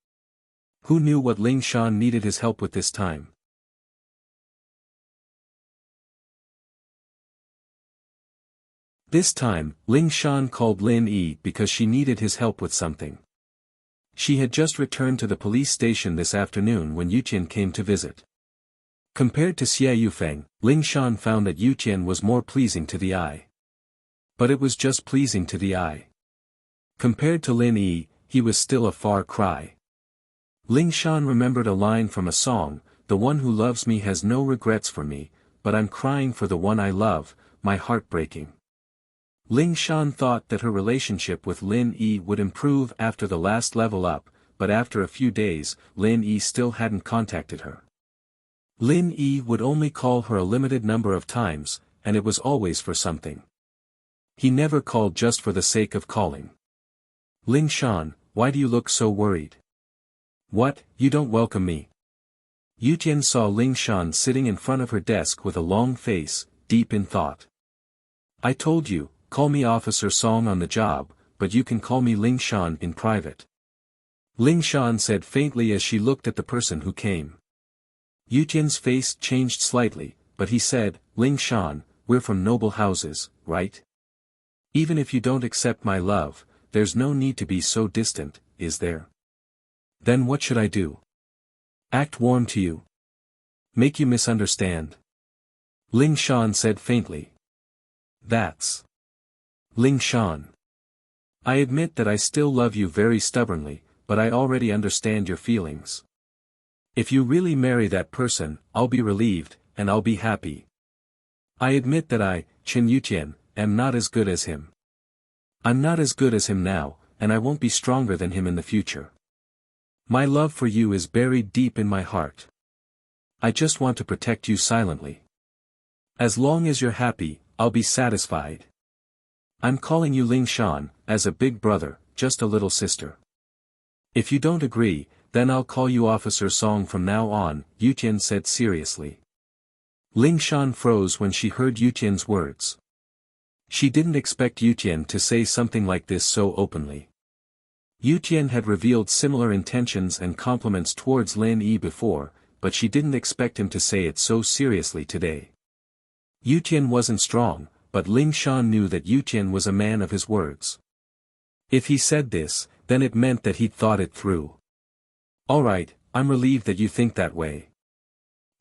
A: Who knew what Ling Shan needed his help with this time? This time, Ling Shan called Lin Yi because she needed his help with something. She had just returned to the police station this afternoon when Yuqian came to visit. Compared to Xie Yufeng, Ling Shan found that Yuqian was more pleasing to the eye. But it was just pleasing to the eye. Compared to Lin Yi, he was still a far cry. Ling Shan remembered a line from a song, "The one who loves me has no regrets for me, but I'm crying for the one I love, my heart breaking." Ling Shan thought that her relationship with Lin Yi would improve after the last level up, but after a few days, Lin Yi still hadn't contacted her. Lin Yi would only call her a limited number of times, and it was always for something. He never called just for the sake of calling. Ling Shan, why do you look so worried? What, you don't welcome me? Yuqian saw Ling Shan sitting in front of her desk with a long face, deep in thought. I told you, call me Officer Song on the job, but you can call me Ling Shan in private. Ling Shan said faintly as she looked at the person who came. Yuqian's face changed slightly, but he said, Ling Shan, we're from noble houses, right? Even if you don't accept my love, there's no need to be so distant, is there? Then what should I do? Act warm to you? Make you misunderstand? Ling Shan said faintly. That's Ling Shan. I admit that I still love you very stubbornly, but I already understand your feelings. If you really marry that person, I'll be relieved, and I'll be happy. I admit that I, Chen Yuqian, am not as good as him. I'm not as good as him now, and I won't be stronger than him in the future. My love for you is buried deep in my heart. I just want to protect you silently. As long as you're happy, I'll be satisfied. I'm calling you Ling Shan, as a big brother, just a little sister. If you don't agree, then I'll call you Officer Song from now on, Yutian said seriously. Ling Shan froze when she heard Yutian's words. She didn't expect Yutian to say something like this so openly. Yutian had revealed similar intentions and compliments towards Lin Yi before, but she didn't expect him to say it so seriously today. Yutian wasn't strong, but Ling Shan knew that Yutian was a man of his words. If he said this, then it meant that he'd thought it through. Alright, I'm relieved that you think that way.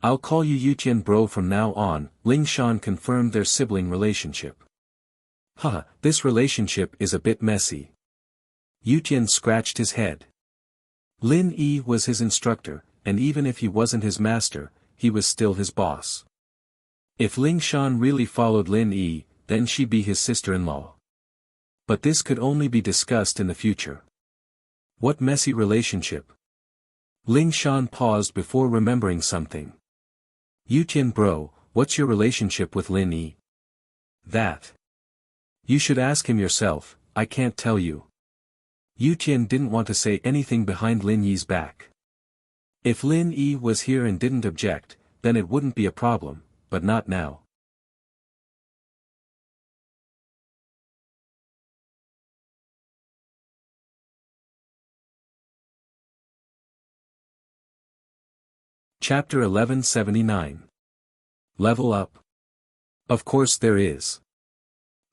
A: I'll call you Yutian bro from now on, Ling Shan confirmed their sibling relationship. Haha, this relationship is a bit messy. Yutian scratched his head. Lin Yi was his instructor, and even if he wasn't his master, he was still his boss. If Ling Shan really followed Lin Yi, then she'd be his sister-in-law. But this could only be discussed in the future. What messy relationship? Ling Shan paused before remembering something. Yutian bro, what's your relationship with Lin Yi? That. You should ask him yourself, I can't tell you. Yutian didn't want to say anything behind Lin Yi's back. If Lin Yi was here and didn't object, then it wouldn't be a problem, but not now. Chapter 1179. Level Up. Of course there is.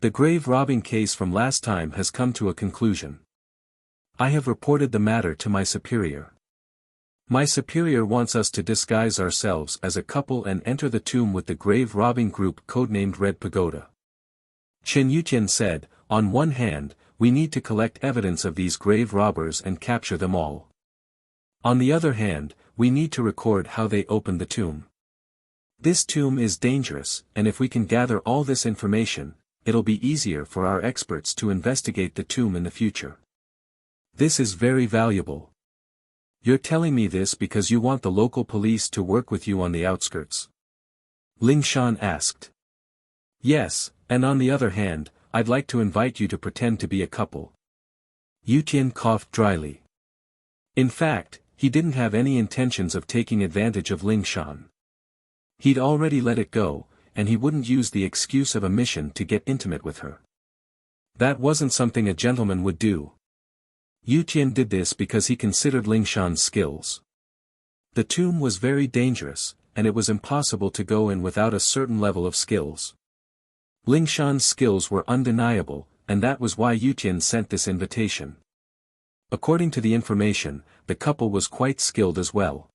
A: The grave robbing case from last time has come to a conclusion. I have reported the matter to my superior. My superior wants us to disguise ourselves as a couple and enter the tomb with the grave robbing group codenamed Red Pagoda. Chen Yutian said, on one hand, we need to collect evidence of these grave robbers and capture them all. On the other hand, we need to record how they opened the tomb. This tomb is dangerous, and if we can gather all this information, it'll be easier for our experts to investigate the tomb in the future. This is very valuable. You're telling me this because you want the local police to work with you on the outskirts? Ling Shan asked. Yes, and on the other hand, I'd like to invite you to pretend to be a couple. Yutian coughed dryly. In fact, he didn't have any intentions of taking advantage of Ling Shan. He'd already let it go, and he wouldn't use the excuse of a mission to get intimate with her. That wasn't something a gentleman would do. Yutian did this because he considered Ling Shan's skills. The tomb was very dangerous, and it was impossible to go in without a certain level of skills. Ling Shan's skills were undeniable, and that was why Yutian sent this invitation. According to the information, the couple was quite skilled as well.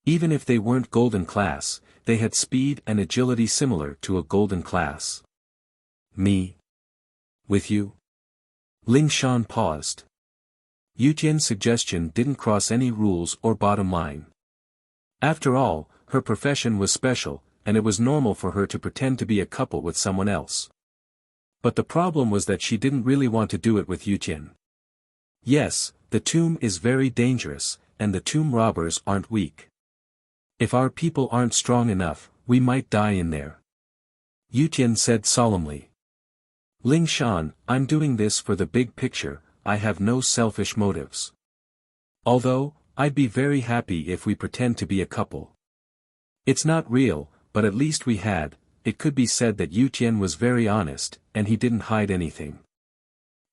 A: Even if they weren't golden class, they had speed and agility similar to a golden class. Me? With you? Ling Shan paused. Yutian's suggestion didn't cross any rules or bottom line. After all, her profession was special, and it was normal for her to pretend to be a couple with someone else. But the problem was that she didn't really want to do it with Yutian. Yes, the tomb is very dangerous, and the tomb robbers aren't weak. If our people aren't strong enough, we might die in there. Yutian said solemnly. Ling Shan, I'm doing this for the big picture, I have no selfish motives. Although, I'd be very happy if we pretend to be a couple. It's not real, but at least it could be said that Yutian was very honest, and he didn't hide anything.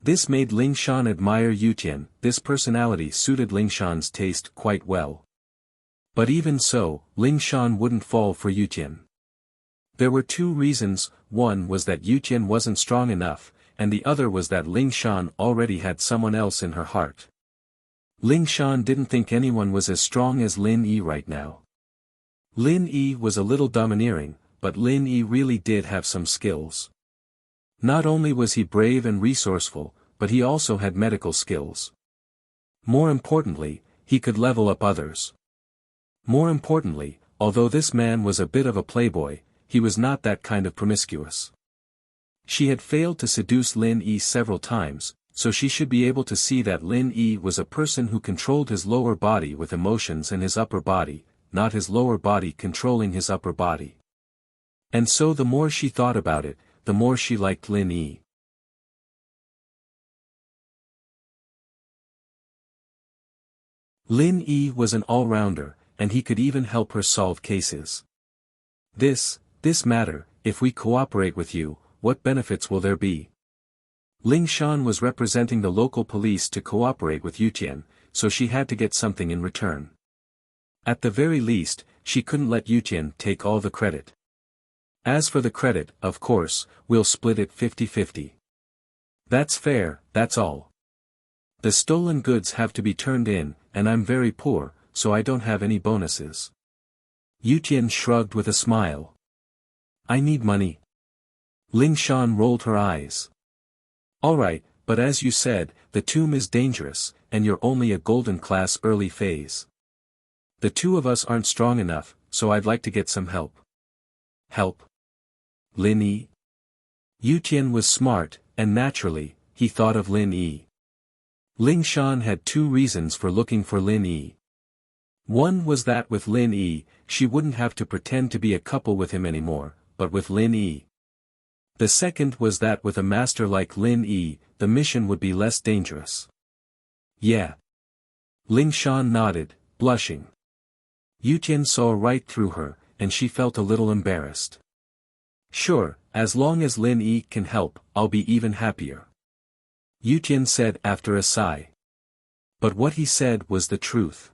A: This made Ling Shan admire Yutian, this personality suited Ling Shan's taste quite well. But even so, Ling Shan wouldn't fall for Yutian. There were two reasons, one was that Yutian wasn't strong enough, and the other was that Ling Shan already had someone else in her heart. Ling Shan didn't think anyone was as strong as Lin Yi right now. Lin Yi was a little domineering, but Lin Yi really did have some skills. Not only was he brave and resourceful, but he also had medical skills. More importantly, he could level up others. More importantly, although this man was a bit of a playboy, he was not that kind of promiscuous. She had failed to seduce Lin Yi several times, so she should be able to see that Lin Yi was a person who controlled his lower body with emotions and his upper body, not his lower body controlling his upper body. And so the more she thought about it, the more she liked Lin Yi. Lin Yi was an all-rounder, and he could even help her solve cases. This matter, if we cooperate with you, what benefits will there be? Ling Shan was representing the local police to cooperate with Yutian, so she had to get something in return. At the very least, she couldn't let Yutian take all the credit. As for the credit, of course, we'll split it 50-50. That's fair, that's all. The stolen goods have to be turned in, and I'm very poor, so I don't have any bonuses. Yutian shrugged with a smile. I need money. Ling Shan rolled her eyes. Alright, but as you said, the tomb is dangerous, and you're only a golden class early phase. The two of us aren't strong enough, so I'd like to get some help. Help? Lin Yi? Yutian was smart, and naturally, he thought of Lin Yi. Ling Shan had two reasons for looking for Lin Yi. One was that with Lin Yi, she wouldn't have to pretend to be a couple with him anymore, but with Lin Yi. The second was that with a master like Lin Yi, the mission would be less dangerous. Yeah. Ling Shan nodded, blushing. Yutian saw right through her, and she felt a little embarrassed. Sure, as long as Lin Yi can help, I'll be even happier. Yutian said after a sigh. But what he said was the truth.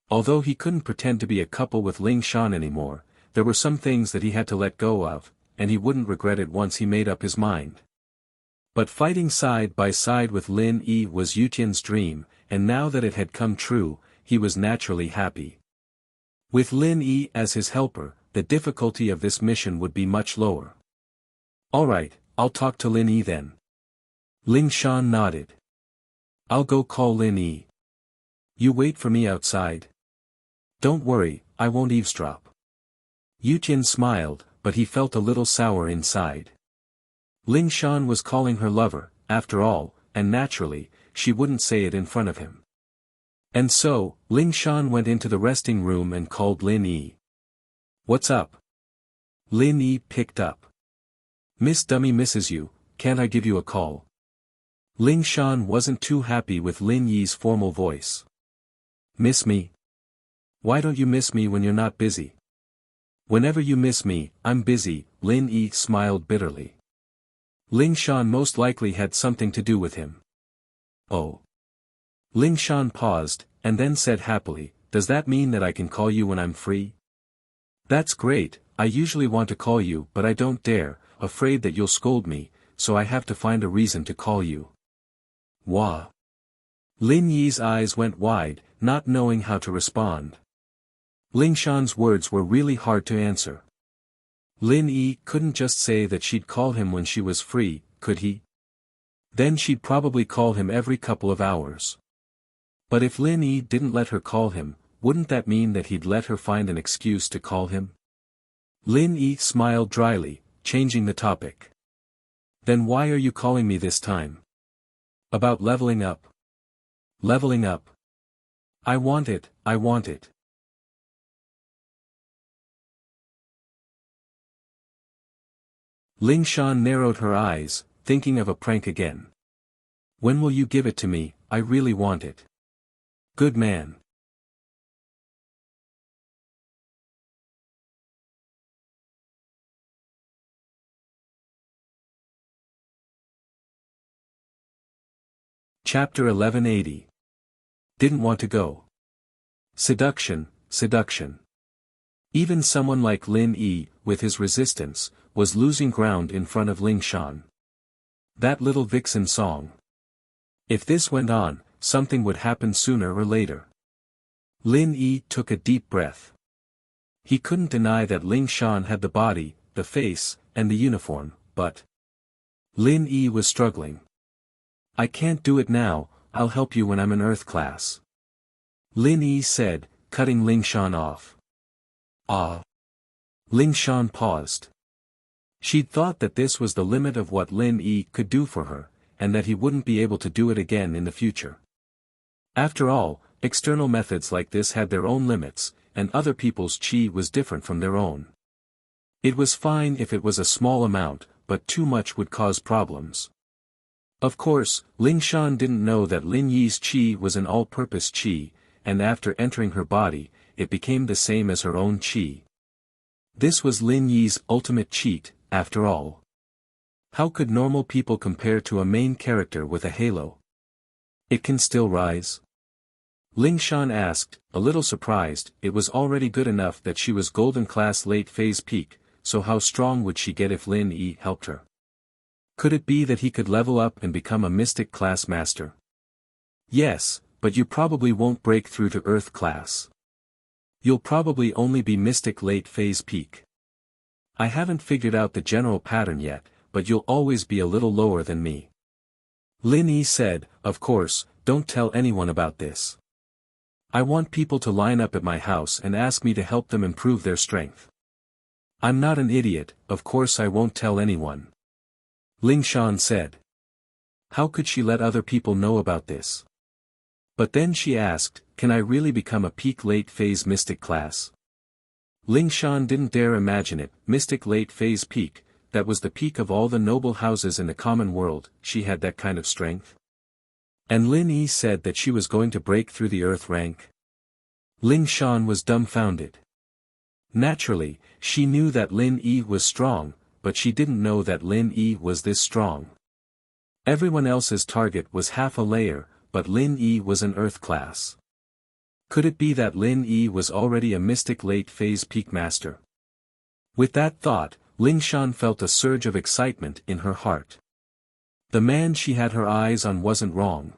A: Although he couldn't pretend to be a couple with Ling Shan anymore, there were some things that he had to let go of, and he wouldn't regret it once he made up his mind. But fighting side by side with Lin Yi was Yutian's dream, and now that it had come true, he was naturally happy. With Lin Yi as his helper, the difficulty of this mission would be much lower. Alright, I'll talk to Lin Yi then. Ling Shan nodded. I'll go call Lin Yi. You wait for me outside. Don't worry, I won't eavesdrop. Yutian smiled, but he felt a little sour inside. Ling Shan was calling her lover, after all, and naturally, she wouldn't say it in front of him. And so, Ling Shan went into the resting room and called Lin Yi. What's up? Lin Yi picked up. Miss Dummy misses you, can't I give you a call? Ling Shan wasn't too happy with Lin Yi's formal voice. Miss me? Why don't you miss me when you're not busy? Whenever you miss me, I'm busy, Lin Yi smiled bitterly. Ling Shan most likely had something to do with him. Oh. Ling Shan paused, and then said happily, does that mean that I can call you when I'm free? That's great, I usually want to call you but I don't dare, afraid that you'll scold me, so I have to find a reason to call you. Wah. Lin Yi's eyes went wide, not knowing how to respond. Ling Shan's words were really hard to answer. Lin Yi couldn't just say that she'd call him when she was free, could he? Then she'd probably call him every couple of hours. But if Lin Yi didn't let her call him, wouldn't that mean that he'd let her find an excuse to call him? Lin Yi smiled dryly, changing the topic. Then why are you calling me this time? About leveling up. Leveling up. I want it, I want it. Ling Shan narrowed her eyes, thinking of a prank again. When will you give it to me, I really want it. Good man. Chapter 1180. Didn't want to go. Seduction, seduction. Even someone like Lin Yi, with his resistance, was losing ground in front of Ling Shan. That little vixen song. If this went on, something would happen sooner or later. Lin Yi took a deep breath. He couldn't deny that Ling Shan had the body, the face, and the uniform, but Lin Yi was struggling. I can't do it now, I'll help you when I'm in Earth class. Lin Yi said, cutting Ling Shan off. Ah. Ling Shan paused. She'd thought that this was the limit of what Lin Yi could do for her, and that he wouldn't be able to do it again in the future. After all, external methods like this had their own limits, and other people's qi was different from their own. It was fine if it was a small amount, but too much would cause problems. Of course, Ling Shan didn't know that Lin Yi's qi was an all-purpose qi, and after entering her body, it became the same as her own qi. This was Lin Yi's ultimate cheat, after all. How could normal people compare to a main character with a halo? It can still rise? Ling Shan asked, a little surprised. It was already good enough that she was golden class late phase peak, so how strong would she get if Lin Yi helped her? Could it be that he could level up and become a mystic class master? Yes, but you probably won't break through to Earth class. You'll probably only be mystic late phase peak. I haven't figured out the general pattern yet, but you'll always be a little lower than me. Lin Yi said, of course, don't tell anyone about this. I want people to line up at my house and ask me to help them improve their strength. I'm not an idiot, of course I won't tell anyone. Ling Shan said. How could she let other people know about this? But then she asked, can I really become a peak late phase mystic class? Ling Shan didn't dare imagine it. Mystic late phase peak, that was the peak of all the noble houses in the common world. She had that kind of strength? And Lin Yi said that she was going to break through the earth rank. Ling Shan was dumbfounded. Naturally, she knew that Lin Yi was strong, but she didn't know that Lin Yi was this strong. Everyone else's target was half a layer, but Lin Yi was an earth class. Could it be that Lin Yi was already a mystic late phase peak master? With that thought, Ling Shan felt a surge of excitement in her heart. The man she had her eyes on wasn't wrong.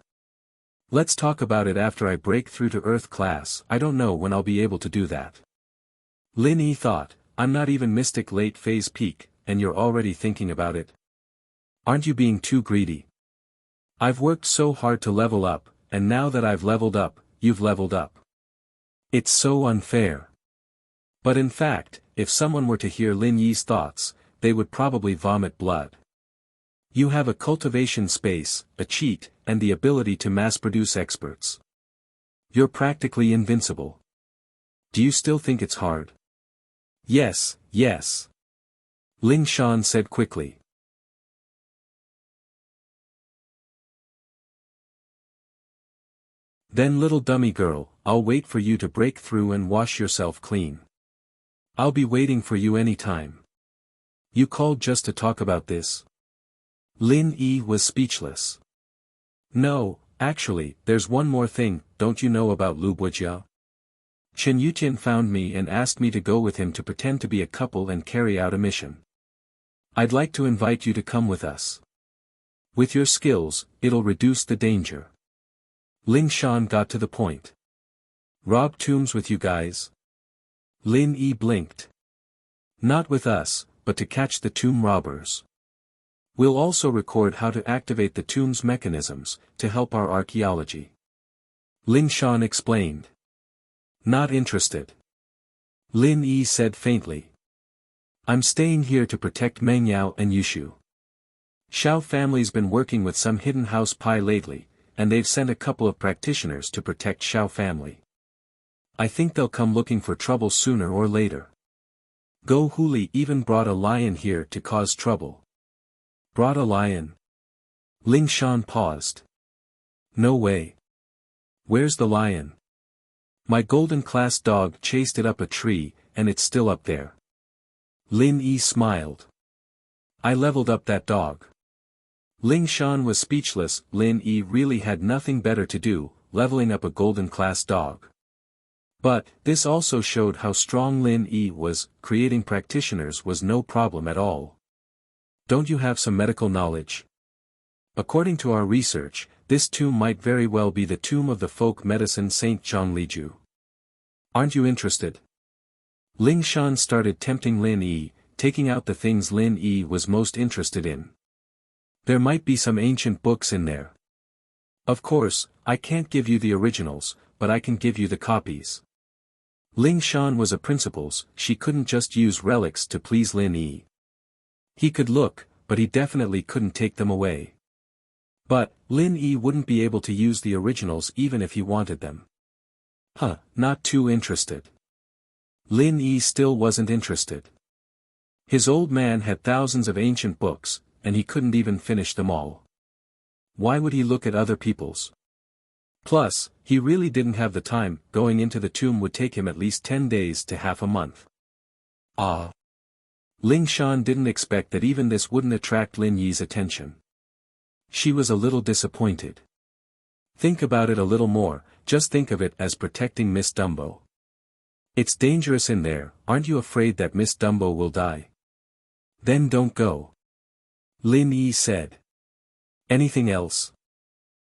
A: Let's talk about it after I break through to Earth class. I don't know when I'll be able to do that. Lin Yi thought, I'm not even mystic late phase peak, and you're already thinking about it? Aren't you being too greedy? I've worked so hard to level up, and now that I've leveled up, you've leveled up. It's so unfair. But in fact, if someone were to hear Lin Yi's thoughts, they would probably vomit blood. You have a cultivation space, a cheat, and the ability to mass-produce experts. You're practically invincible. Do you still think it's hard? Yes, yes. Ling Shan said quickly. Then little dummy girl, I'll wait for you to break through and wash yourself clean. I'll be waiting for you any time. You called just to talk about this? Lin Yi was speechless. No, actually, there's one more thing. Don't you know about Lu Wuxia? Chen Yutian found me and asked me to go with him to pretend to be a couple and carry out a mission. I'd like to invite you to come with us. With your skills, it'll reduce the danger. Ling Shan got to the point. Rob tombs with you guys? Lin Yi blinked. Not with us, but to catch the tomb robbers. We'll also record how to activate the tomb's mechanisms, to help our archaeology. Ling Shan explained. Not interested. Lin Yi said faintly. I'm staying here to protect Meng Yao and Yushu. Xiao family's been working with some hidden house pai lately, and they've sent a couple of practitioners to protect Xiao family. I think they'll come looking for trouble sooner or later. Go Huli even brought a lion here to cause trouble. Brought a lion? Ling Shan paused. No way. Where's the lion? My golden class dog chased it up a tree, and it's still up there. Lin Yi smiled. I leveled up that dog. Ling Shan was speechless. Lin Yi really had nothing better to do, leveling up a golden class dog. But, this also showed how strong Lin Yi was. Creating practitioners was no problem at all. Don't you have some medical knowledge? According to our research, this tomb might very well be the tomb of the folk medicine Saint Zhang Liju. Aren't you interested? Ling Shan started tempting Lin Yi, taking out the things Lin Yi was most interested in. There might be some ancient books in there. Of course, I can't give you the originals, but I can give you the copies. Ling Shan was a principals. She couldn't just use relics to please Lin Yi. He could look, but he definitely couldn't take them away. But, Lin Yi wouldn't be able to use the originals even if he wanted them. Not too interested. Lin Yi still wasn't interested. His old man had thousands of ancient books, and he couldn't even finish them all. Why would he look at other people's? Plus, he really didn't have the time. Going into the tomb would take him at least 10 days to half a month. Ling Shan didn't expect that even this wouldn't attract Lin Yi's attention. She was a little disappointed. Think about it a little more, just think of it as protecting Miss Dumbo. It's dangerous in there, aren't you afraid that Miss Dumbo will die? Then don't go. Lin Yi said. Anything else?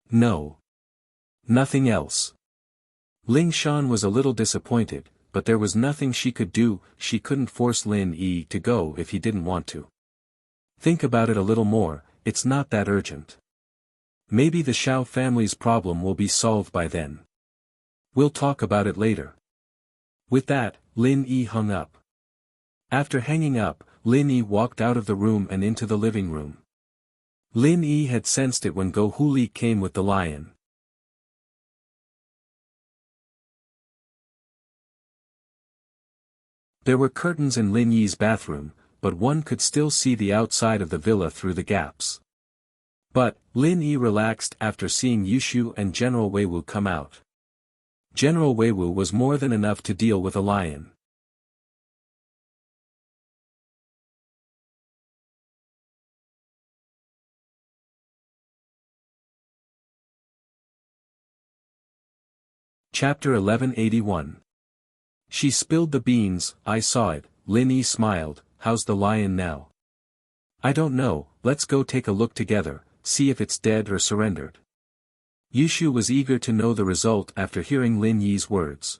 A: No. Nothing else. Ling Shan was a little disappointed, but there was nothing she could do. She couldn't force Lin Yi to go if he didn't want to. Think about it a little more, it's not that urgent. Maybe the Xiao family's problem will be solved by then. We'll talk about it later. With that, Lin Yi hung up. After hanging up, Lin Yi walked out of the room and into the living room. Lin Yi had sensed it when Go Huli came with the lion. There were curtains in Lin Yi's bathroom, but one could still see the outside of the villa through the gaps. But, Lin Yi relaxed after seeing Yushu and General Weiwu come out. General Weiwu was more than enough to deal with a lion. Chapter 1181. She spilled the beans, I saw it. Lin Yi smiled. How's the lion now? I don't know, let's go take a look together, see if it's dead or surrendered. Yushu was eager to know the result after hearing Lin Yi's words.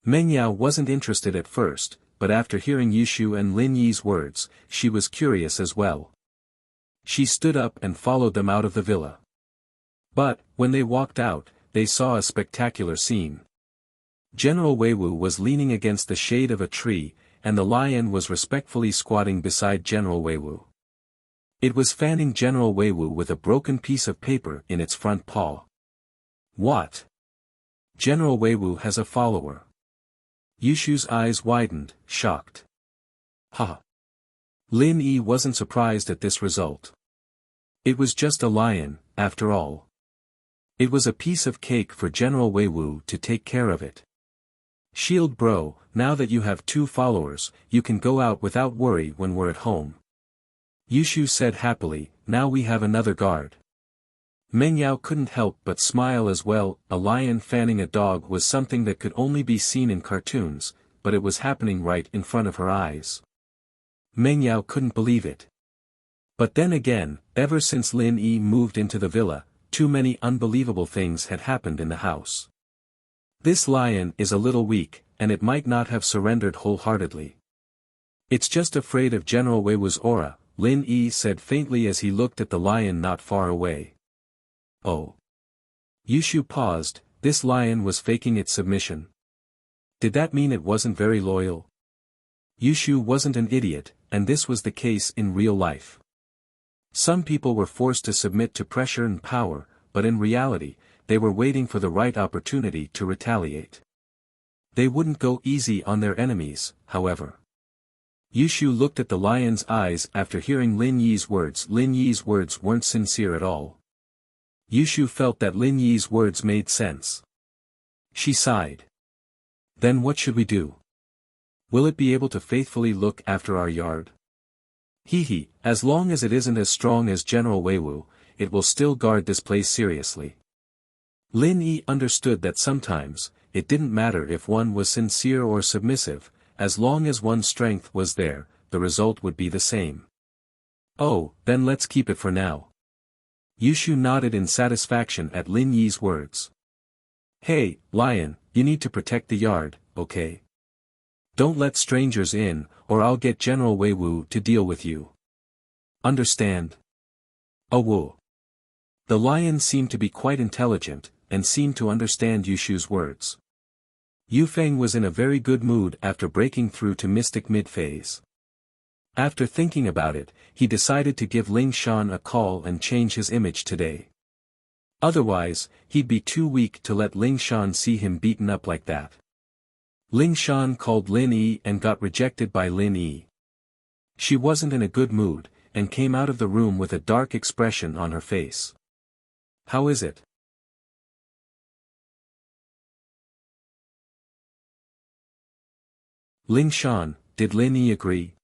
A: Mengyao wasn't interested at first, but after hearing Yushu and Lin Yi's words, she was curious as well. She stood up and followed them out of the villa. But, when they walked out, they saw a spectacular scene. General Weiwu was leaning against the shade of a tree, and the lion was respectfully squatting beside General Weiwu. It was fanning General Weiwu with a broken piece of paper in its front paw. What? General Weiwu has a follower. Yushu's eyes widened, shocked. Lin Yi wasn't surprised at this result. It was just a lion, after all. It was a piece of cake for General Weiwu to take care of it. Shield bro, now that you have 2 followers, you can go out without worry when we're at home. Yushu said happily, now we have another guard. Mengyao couldn't help but smile as well. A lion fanning a dog was something that could only be seen in cartoons, but it was happening right in front of her eyes. Mengyao couldn't believe it. But then again, ever since Lin Yi moved into the villa, too many unbelievable things had happened in the house. This lion is a little weak, and it might not have surrendered wholeheartedly. It's just afraid of General Weiwu's aura, Lin Yi said faintly as he looked at the lion not far away. Oh. Yushu paused. This lion was faking its submission. Did that mean it wasn't very loyal? Yushu wasn't an idiot, and this was the case in real life. Some people were forced to submit to pressure and power, but in reality, they were waiting for the right opportunity to retaliate. They wouldn't go easy on their enemies, however. Yushu looked at the lion's eyes after hearing Lin Yi's words. Lin Yi's words weren't sincere at all. Yushu felt that Lin Yi's words made sense. She sighed. Then what should we do? Will it be able to faithfully look after our yard? As long as it isn't as strong as General Weiwu, it will still guard this place seriously. Lin Yi understood that sometimes, it didn't matter if one was sincere or submissive, as long as one's strength was there, the result would be the same. Oh, then let's keep it for now. Yushu nodded in satisfaction at Lin Yi's words. Hey, lion, you need to protect the yard, okay? Don't let strangers in, or I'll get General Weiwu to deal with you. Understand? Oh. The lion seemed to be quite intelligent, and seemed to understand Yushu's words. Yufeng was in a very good mood after breaking through to Mystic mid-phase. After thinking about it, he decided to give Ling Shan a call and change his image today. Otherwise, he'd be too weak to let Ling Shan see him beaten up like that. Ling Shan called Lin Yi and got rejected by Lin Yi. She wasn't in a good mood, and came out of the room with a dark expression on her face. How is it? Ling Shan, did Lin Yi agree?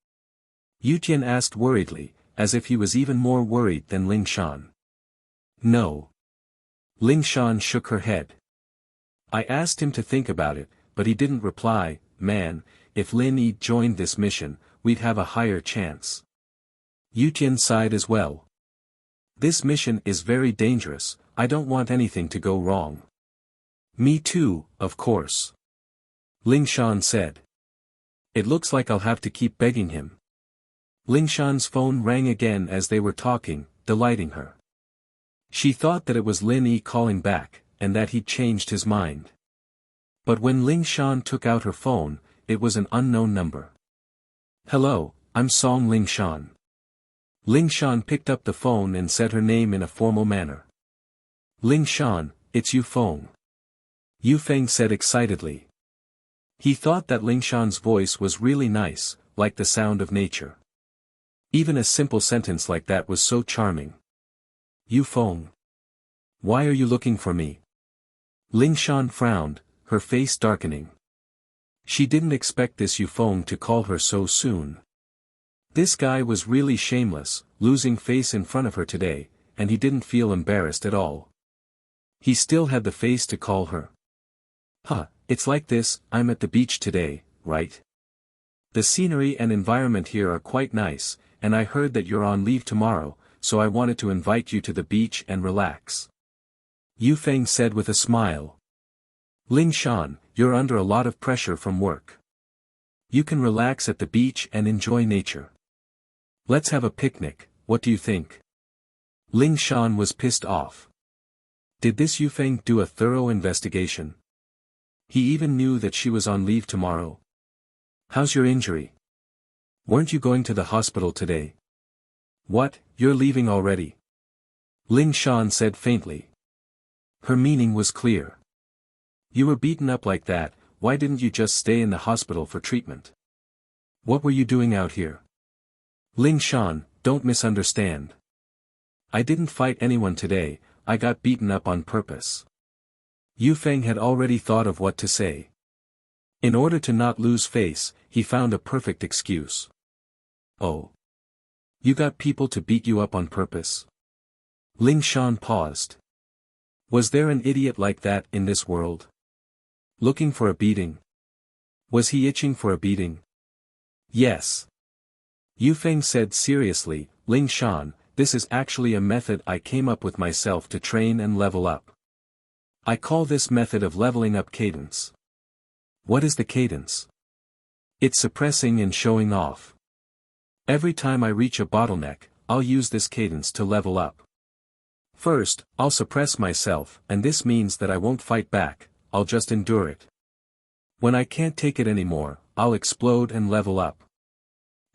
A: Yu Tian asked worriedly, as if he was even more worried than Ling Shan. No. Ling Shan shook her head. I asked him to think about it, but he didn't reply. Man, if Lin Yi joined this mission, we'd have a higher chance. Yu Tian sighed as well. This mission is very dangerous, I don't want anything to go wrong. Me too, of course. Ling Shan said. It looks like I'll have to keep begging him. Ling Shan's phone rang again as they were talking, delighting her. She thought that it was Lin Yi calling back, and that he'd changed his mind. But when Ling Shan took out her phone, it was an unknown number. Hello, I'm Song Ling Shan. Ling Shan picked up the phone and said her name in a formal manner. Ling Shan, it's Yu Feng. Yu Feng said excitedly. He thought that Ling Shan's voice was really nice, like the sound of nature. Even a simple sentence like that was so charming. Yu Feng. Why are you looking for me? Ling Shan frowned, her face darkening. She didn't expect this Yu Feng to call her so soon. This guy was really shameless, losing face in front of her today, and he didn't feel embarrassed at all. He still had the face to call her. Huh, it's like this, I'm at the beach today, right? The scenery and environment here are quite nice, and I heard that you're on leave tomorrow, so I wanted to invite you to the beach and relax. Yu Feng said with a smile. Ling Shan, you're under a lot of pressure from work. You can relax at the beach and enjoy nature. Let's have a picnic, what do you think? Ling Shan was pissed off. Did this Yu Feng do a thorough investigation? He even knew that she was on leave tomorrow. How's your injury? Weren't you going to the hospital today? What, you're leaving already? Ling Shan said faintly. Her meaning was clear. You were beaten up like that, why didn't you just stay in the hospital for treatment? What were you doing out here? Ling Shan, don't misunderstand. I didn't fight anyone today, I got beaten up on purpose. Yu Feng had already thought of what to say. In order to not lose face, he found a perfect excuse. Oh. You got people to beat you up on purpose? Ling Shan paused. Was there an idiot like that in this world? Looking for a beating? Was he itching for a beating? Yes. Yu Feng said seriously, Ling Shan, this is actually a method I came up with myself to train and level up. I call this method of leveling up cadence. What is the cadence? It's suppressing and showing off. Every time I reach a bottleneck, I'll use this cadence to level up. First, I'll suppress myself, and this means that I won't fight back, I'll just endure it. When I can't take it anymore, I'll explode and level up.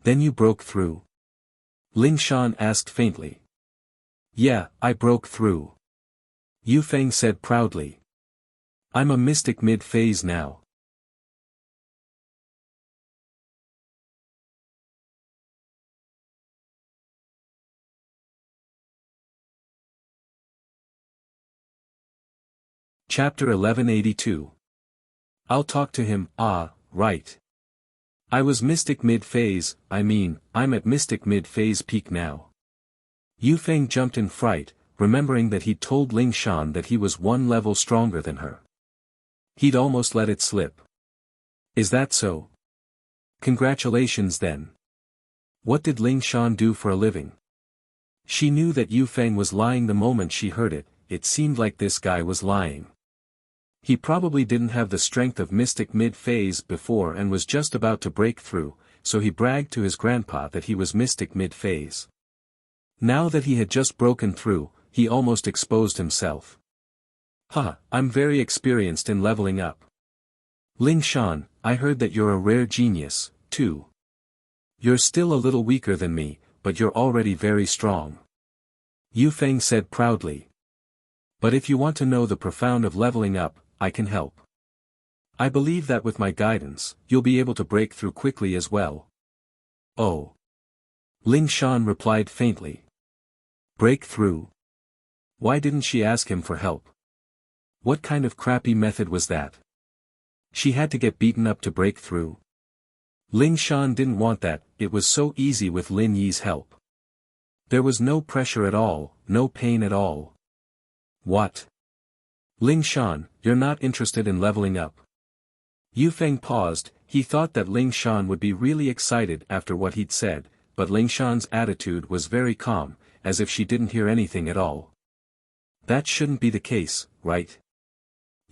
A: Then you broke through? Ling Shan asked faintly. Yeah, I broke through. Yu Feng said proudly. I'm a mystic mid-phase now. Chapter 1182. I'll talk to him, right. I was mystic mid-phase, I'm at mystic mid-phase peak now. Yu Feng jumped in fright, remembering that he'd told Ling Shan that he was one level stronger than her. He'd almost let it slip. Is that so? Congratulations then. What did Ling Shan do for a living? She knew that Yu Feng was lying the moment she heard it, it seemed like this guy was lying. He probably didn't have the strength of mystic mid-phase before and was just about to break through, so he bragged to his grandpa that he was mystic mid-phase. Now that he had just broken through, he almost exposed himself. I'm very experienced in leveling up. Ling Shan, I heard that you're a rare genius, too. You're still a little weaker than me, but you're already very strong. Yu Feng said proudly. But if you want to know the profound of leveling up, I can help. I believe that with my guidance, you'll be able to break through quickly as well. Oh. Ling Shan replied faintly. Break through? Why didn't she ask him for help? What kind of crappy method was that? She had to get beaten up to break through. Ling Shan didn't want that, it was so easy with Lin Yi's help. There was no pressure at all, no pain at all. What? Ling Shan, you're not interested in leveling up? Yu Feng paused, he thought that Ling Shan would be really excited after what he'd said, but Ling Shan's attitude was very calm, as if she didn't hear anything at all. That shouldn't be the case, right?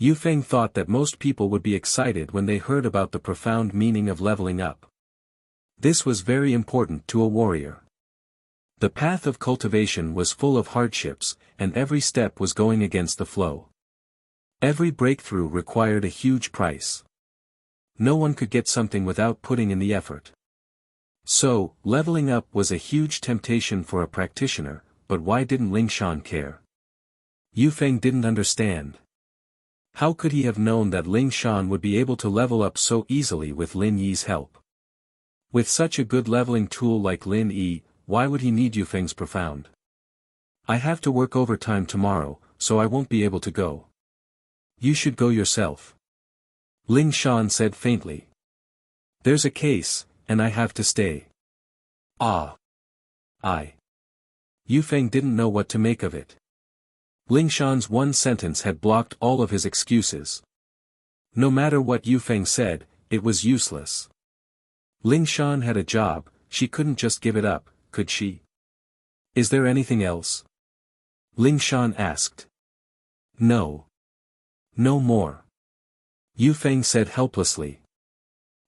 A: Yu Feng thought that most people would be excited when they heard about the profound meaning of leveling up. This was very important to a warrior. The path of cultivation was full of hardships, and every step was going against the flow. Every breakthrough required a huge price. No one could get something without putting in the effort. So, leveling up was a huge temptation for a practitioner, but why didn't Ling Shan care? Yu Feng didn't understand. How could he have known that Ling Shan would be able to level up so easily with Lin Yi's help? With such a good leveling tool like Lin Yi, why would he need Yu Feng's profound? I have to work overtime tomorrow, so I won't be able to go. You should go yourself. Ling Shan said faintly. There's a case, and I have to stay. Ah. Yu Feng didn't know what to make of it. Ling Shan's one sentence had blocked all of his excuses. No matter what Yu Feng said, it was useless. Ling Shan had a job, she couldn't just give it up, could she? Is there anything else? Ling Shan asked. No. No more. Yu Feng said helplessly.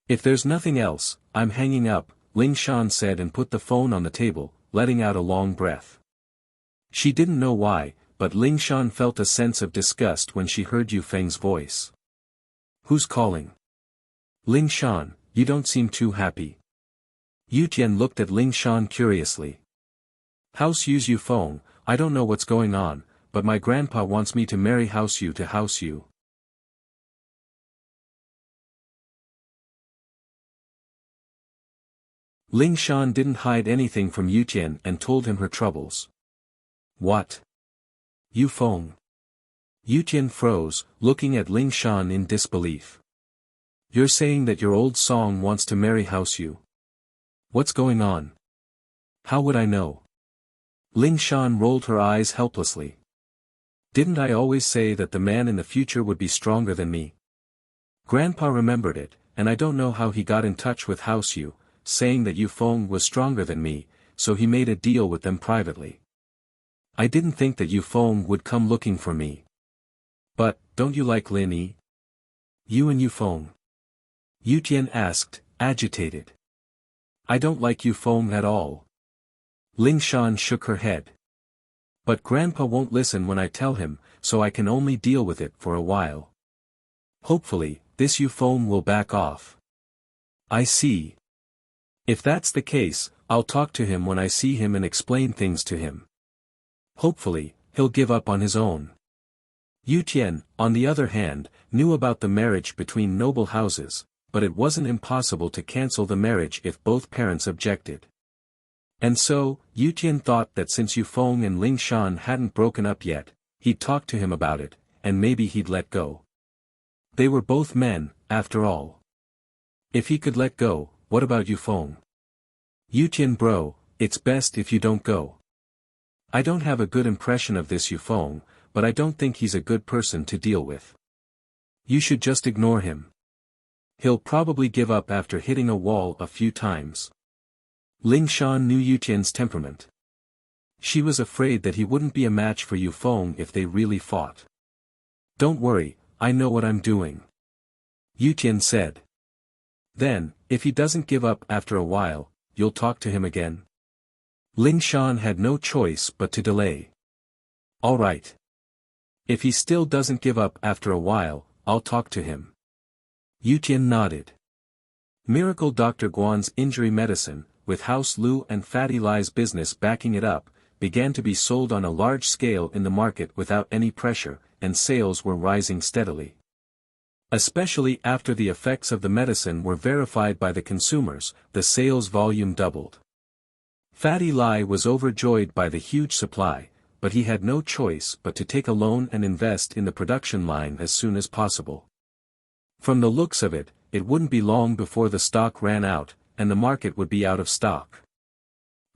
A: If there's nothing else, I'm hanging up, Ling Shan said and put the phone on the table, letting out a long breath. She didn't know why, but Ling Shan felt a sense of disgust when she heard Yu Feng's voice. Who's calling? Ling Shan, you don't seem too happy. Yu Tian looked at Ling Shan curiously. House Yu's Yu Feng, I don't know what's going on, but my grandpa wants me to marry House Yu to House Yu. Ling Shan didn't hide anything from Yu Tian and told him her troubles. What? Yu Feng. Yu Tian froze, looking at Ling Shan in disbelief. You're saying that your old song wants to marry House Yu? What's going on? How would I know? Ling Shan rolled her eyes helplessly. Didn't I always say that the man in the future would be stronger than me? Grandpa remembered it, and I don't know how he got in touch with House Yu, saying that Yu Feng was stronger than me, so he made a deal with them privately. I didn't think that Yu Feng would come looking for me. But, don't you like Lin Yi? You and Yu Feng? Yu Tian asked, agitated. I don't like Yu Feng at all. Ling Shan shook her head. But Grandpa won't listen when I tell him, so I can only deal with it for a while. Hopefully, this Yu Feng will back off. I see. If that's the case, I'll talk to him when I see him and explain things to him. Hopefully, he'll give up on his own. Yu Tian, on the other hand, knew about the marriage between noble houses, but it wasn't impossible to cancel the marriage if both parents objected. And so, Yu Tian thought that since Yu Feng and Ling Shan hadn't broken up yet, he'd talk to him about it, and maybe he'd let go. They were both men, after all. If he could let go, what about Yu Feng? Yu Tian bro, it's best if you don't go. I don't have a good impression of this Yu Feng, but I don't think he's a good person to deal with. You should just ignore him. He'll probably give up after hitting a wall a few times. Ling Shan knew Yu Tian's temperament. She was afraid that he wouldn't be a match for Yu Feng if they really fought. Don't worry, I know what I'm doing. Yu Tian said. Then, if he doesn't give up after a while, you'll talk to him again? Ling Shan had no choice but to delay. All right. If he still doesn't give up after a while, I'll talk to him. Yu Tian nodded. Miracle Dr. Guan's injury medicine, with House Lu and Fatty Lie's business backing it up, began to be sold on a large scale in the market without any pressure, and sales were rising steadily. Especially after the effects of the medicine were verified by the consumers, the sales volume doubled. Fatty Lie was overjoyed by the huge supply, but he had no choice but to take a loan and invest in the production line as soon as possible. From the looks of it, it wouldn't be long before the stock ran out, and the market would be out of stock.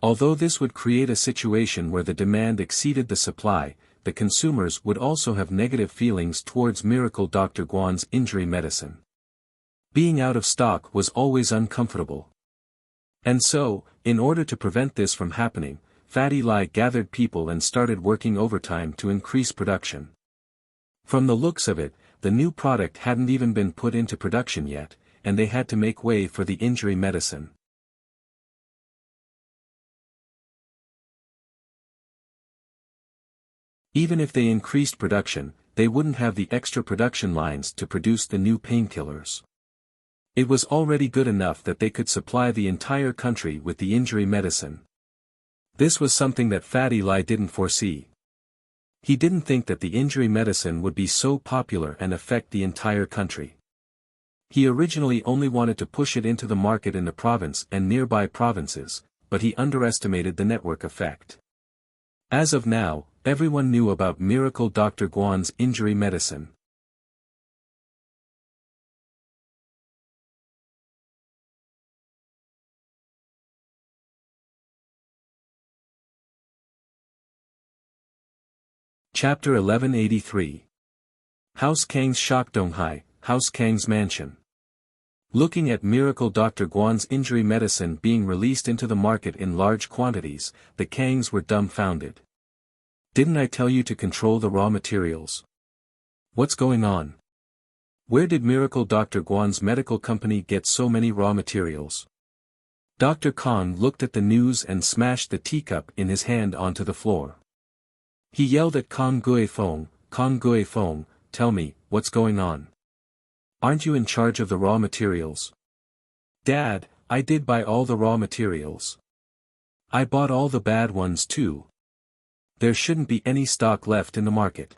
A: Although this would create a situation where the demand exceeded the supply, the consumers would also have negative feelings towards Miracle Dr. Guan's injury medicine. Being out of stock was always uncomfortable. And so, in order to prevent this from happening, Fatty Lie gathered people and started working overtime to increase production. From the looks of it, the new product hadn't even been put into production yet, and they had to make way for the injury medicine. Even if they increased production, they wouldn't have the extra production lines to produce the new painkillers. It was already good enough that they could supply the entire country with the injury medicine. This was something that Fatty Lie didn't foresee. He didn't think that the injury medicine would be so popular and affect the entire country. He originally only wanted to push it into the market in the province and nearby provinces, but he underestimated the network effect. As of now, everyone knew about Miracle Dr. Guan's injury medicine. Chapter 1183. House Kang's Shakdonghai, House Kang's Mansion. Looking at Miracle Dr. Guan's injury medicine being released into the market in large quantities, the Kangs were dumbfounded. Didn't I tell you to control the raw materials? What's going on? Where did Miracle Dr. Guan's medical company get so many raw materials? Dr. Kong looked at the news and smashed the teacup in his hand onto the floor. He yelled at Kong Guifeng, tell me, what's going on? Aren't you in charge of the raw materials? Dad, I did buy all the raw materials. I bought all the bad ones too. There shouldn't be any stock left in the market.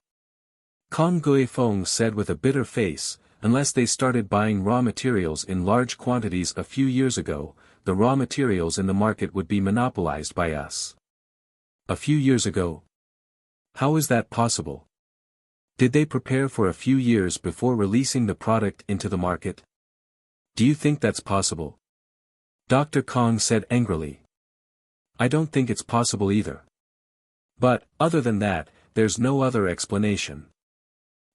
A: Kong Guifeng said with a bitter face, unless they started buying raw materials in large quantities a few years ago, the raw materials in the market would be monopolized by us. A few years ago? How is that possible? Did they prepare for a few years before releasing the product into the market? Do you think that's possible? Dr. Kong said angrily. I don't think it's possible either. But, other than that, there's no other explanation.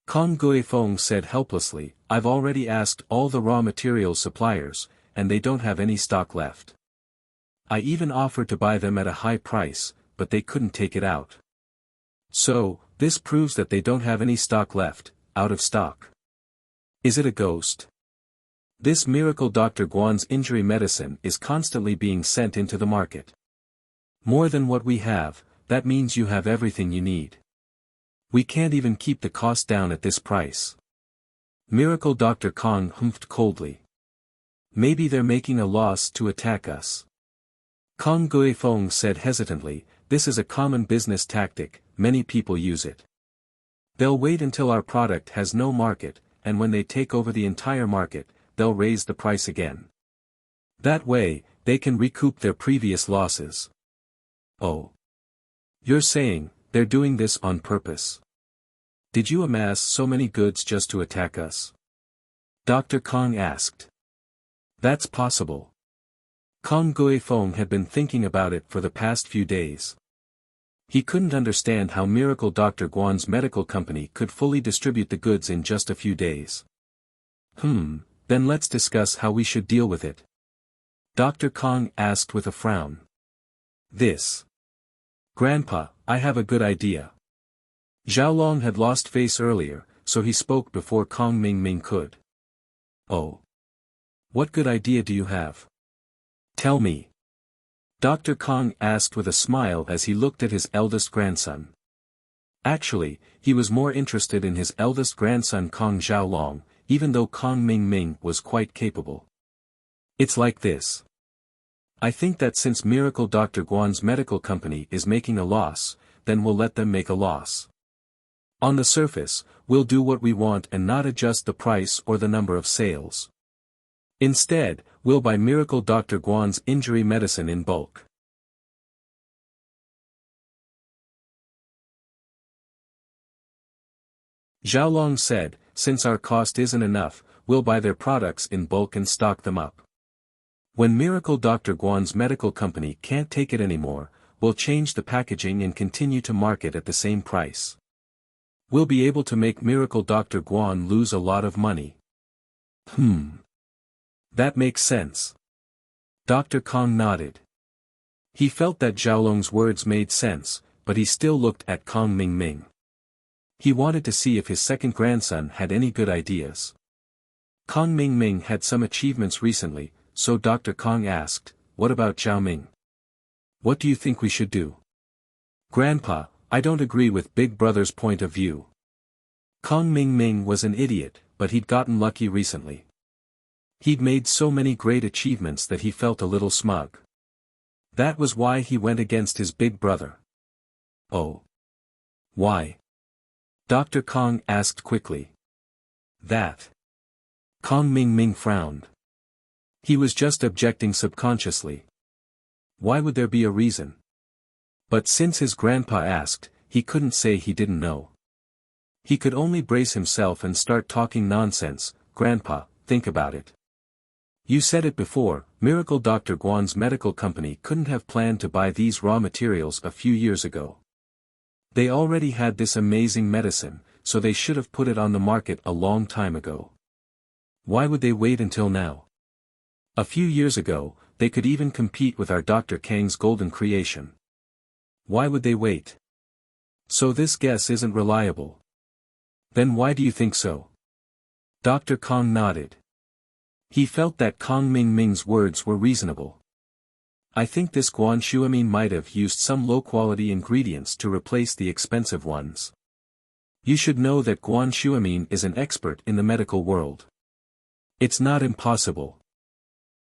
A: Kong Guifeng said helplessly, I've already asked all the raw materials suppliers, and they don't have any stock left. I even offered to buy them at a high price, but they couldn't take it out. So, this proves that they don't have any stock left, out of stock. Is it a ghost? This Miracle Dr. Guan's injury medicine is constantly being sent into the market. More than what we have, that means you have everything you need. We can't even keep the cost down at this price. Miracle Dr. Kong humphed coldly. Maybe they're making a loss to attack us. Kong Guifeng said hesitantly, this is a common business tactic, many people use it. They'll wait until our product has no market, and when they take over the entire market, they'll raise the price again. That way, they can recoup their previous losses. Oh. You're saying, they're doing this on purpose. Did you amass so many goods just to attack us? Dr. Kong asked. That's possible. Kong Guifeng had been thinking about it for the past few days. He couldn't understand how Miracle Dr. Guan's medical company could fully distribute the goods in just a few days. Then let's discuss how we should deal with it. Dr. Kong asked with a frown. Grandpa, I have a good idea. Xiaolong had lost face earlier, so he spoke before Kong Mingming could. Oh. What good idea do you have? Tell me. Dr. Kong asked with a smile as he looked at his eldest grandson. Actually, he was more interested in his eldest grandson Kong Xiaolong, even though Kong Mingming was quite capable. It's like this. I think that since Miracle Dr. Guan's medical company is making a loss, then we'll let them make a loss. On the surface, we'll do what we want and not adjust the price or the number of sales. Instead, we'll buy Miracle Dr. Guan's injury medicine in bulk. Xiaolong said, since our cost isn't enough, we'll buy their products in bulk and stock them up. When Miracle Dr. Guan's medical company can't take it anymore, we'll change the packaging and continue to market at the same price. We'll be able to make Miracle Dr. Guan lose a lot of money. That makes sense. Dr. Kong nodded. He felt that Xiaolong's words made sense, but he still looked at Kong Mingming. He wanted to see if his second grandson had any good ideas. Kong Mingming had some achievements recently, so Dr. Kong asked, what about Zhao Ming? What do you think we should do? Grandpa, I don't agree with Big Brother's point of view. Kong Mingming was an idiot, but he'd gotten lucky recently. He'd made so many great achievements that he felt a little smug. That was why he went against his big brother. Oh. Why? Dr. Kong asked quickly. That. Kong Mingming frowned. He was just objecting subconsciously. Why would there be a reason? But since his grandpa asked, he couldn't say he didn't know. He could only brace himself and start talking nonsense. Grandpa, think about it. You said it before, Miracle Dr. Guan's medical company couldn't have planned to buy these raw materials a few years ago. They already had this amazing medicine, so they should have put it on the market a long time ago. Why would they wait until now? A few years ago, they could even compete with our Dr. Kang's golden creation. Why would they wait? So this guess isn't reliable. Then why do you think so? Dr. Kong nodded. He felt that Kong Mingming's words were reasonable. I think this Guan Shuamin might have used some low-quality ingredients to replace the expensive ones. You should know that Guan Shuamin is an expert in the medical world. It's not impossible.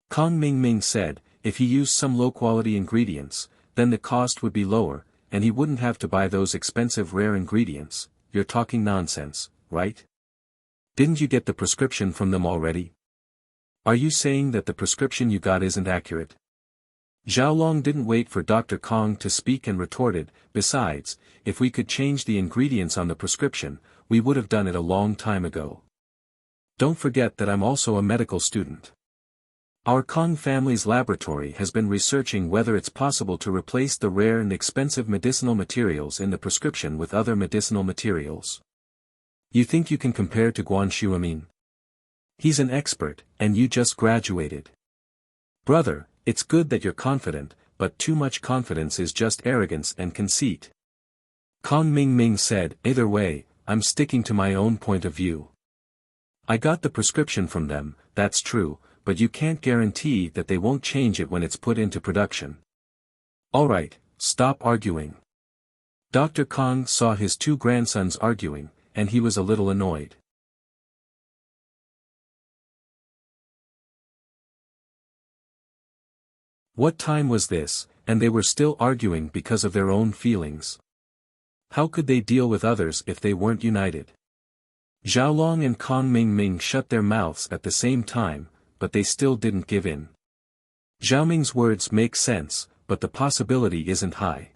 A: Kong Mingming said, if he used some low-quality ingredients, then the cost would be lower, and he wouldn't have to buy those expensive rare ingredients. You're talking nonsense, right? Didn't you get the prescription from them already? Are you saying that the prescription you got isn't accurate? Xiaolong didn't wait for Dr. Kong to speak and retorted, besides, if we could change the ingredients on the prescription, we would have done it a long time ago. Don't forget that I'm also a medical student. Our Kong family's laboratory has been researching whether it's possible to replace the rare and expensive medicinal materials in the prescription with other medicinal materials. You think you can compare to Guan Shuamin? He's an expert, and you just graduated. Brother, it's good that you're confident, but too much confidence is just arrogance and conceit. Kong Mingming said, either way, I'm sticking to my own point of view. I got the prescription from them, that's true, but you can't guarantee that they won't change it when it's put into production. Alright, stop arguing. Dr. Kong saw his two grandsons arguing, and he was a little annoyed. What time was this, and they were still arguing because of their own feelings? How could they deal with others if they weren't united? Xiaolong and Kong Mingming shut their mouths at the same time, but they still didn't give in. Zhao Ming's words make sense, but the possibility isn't high.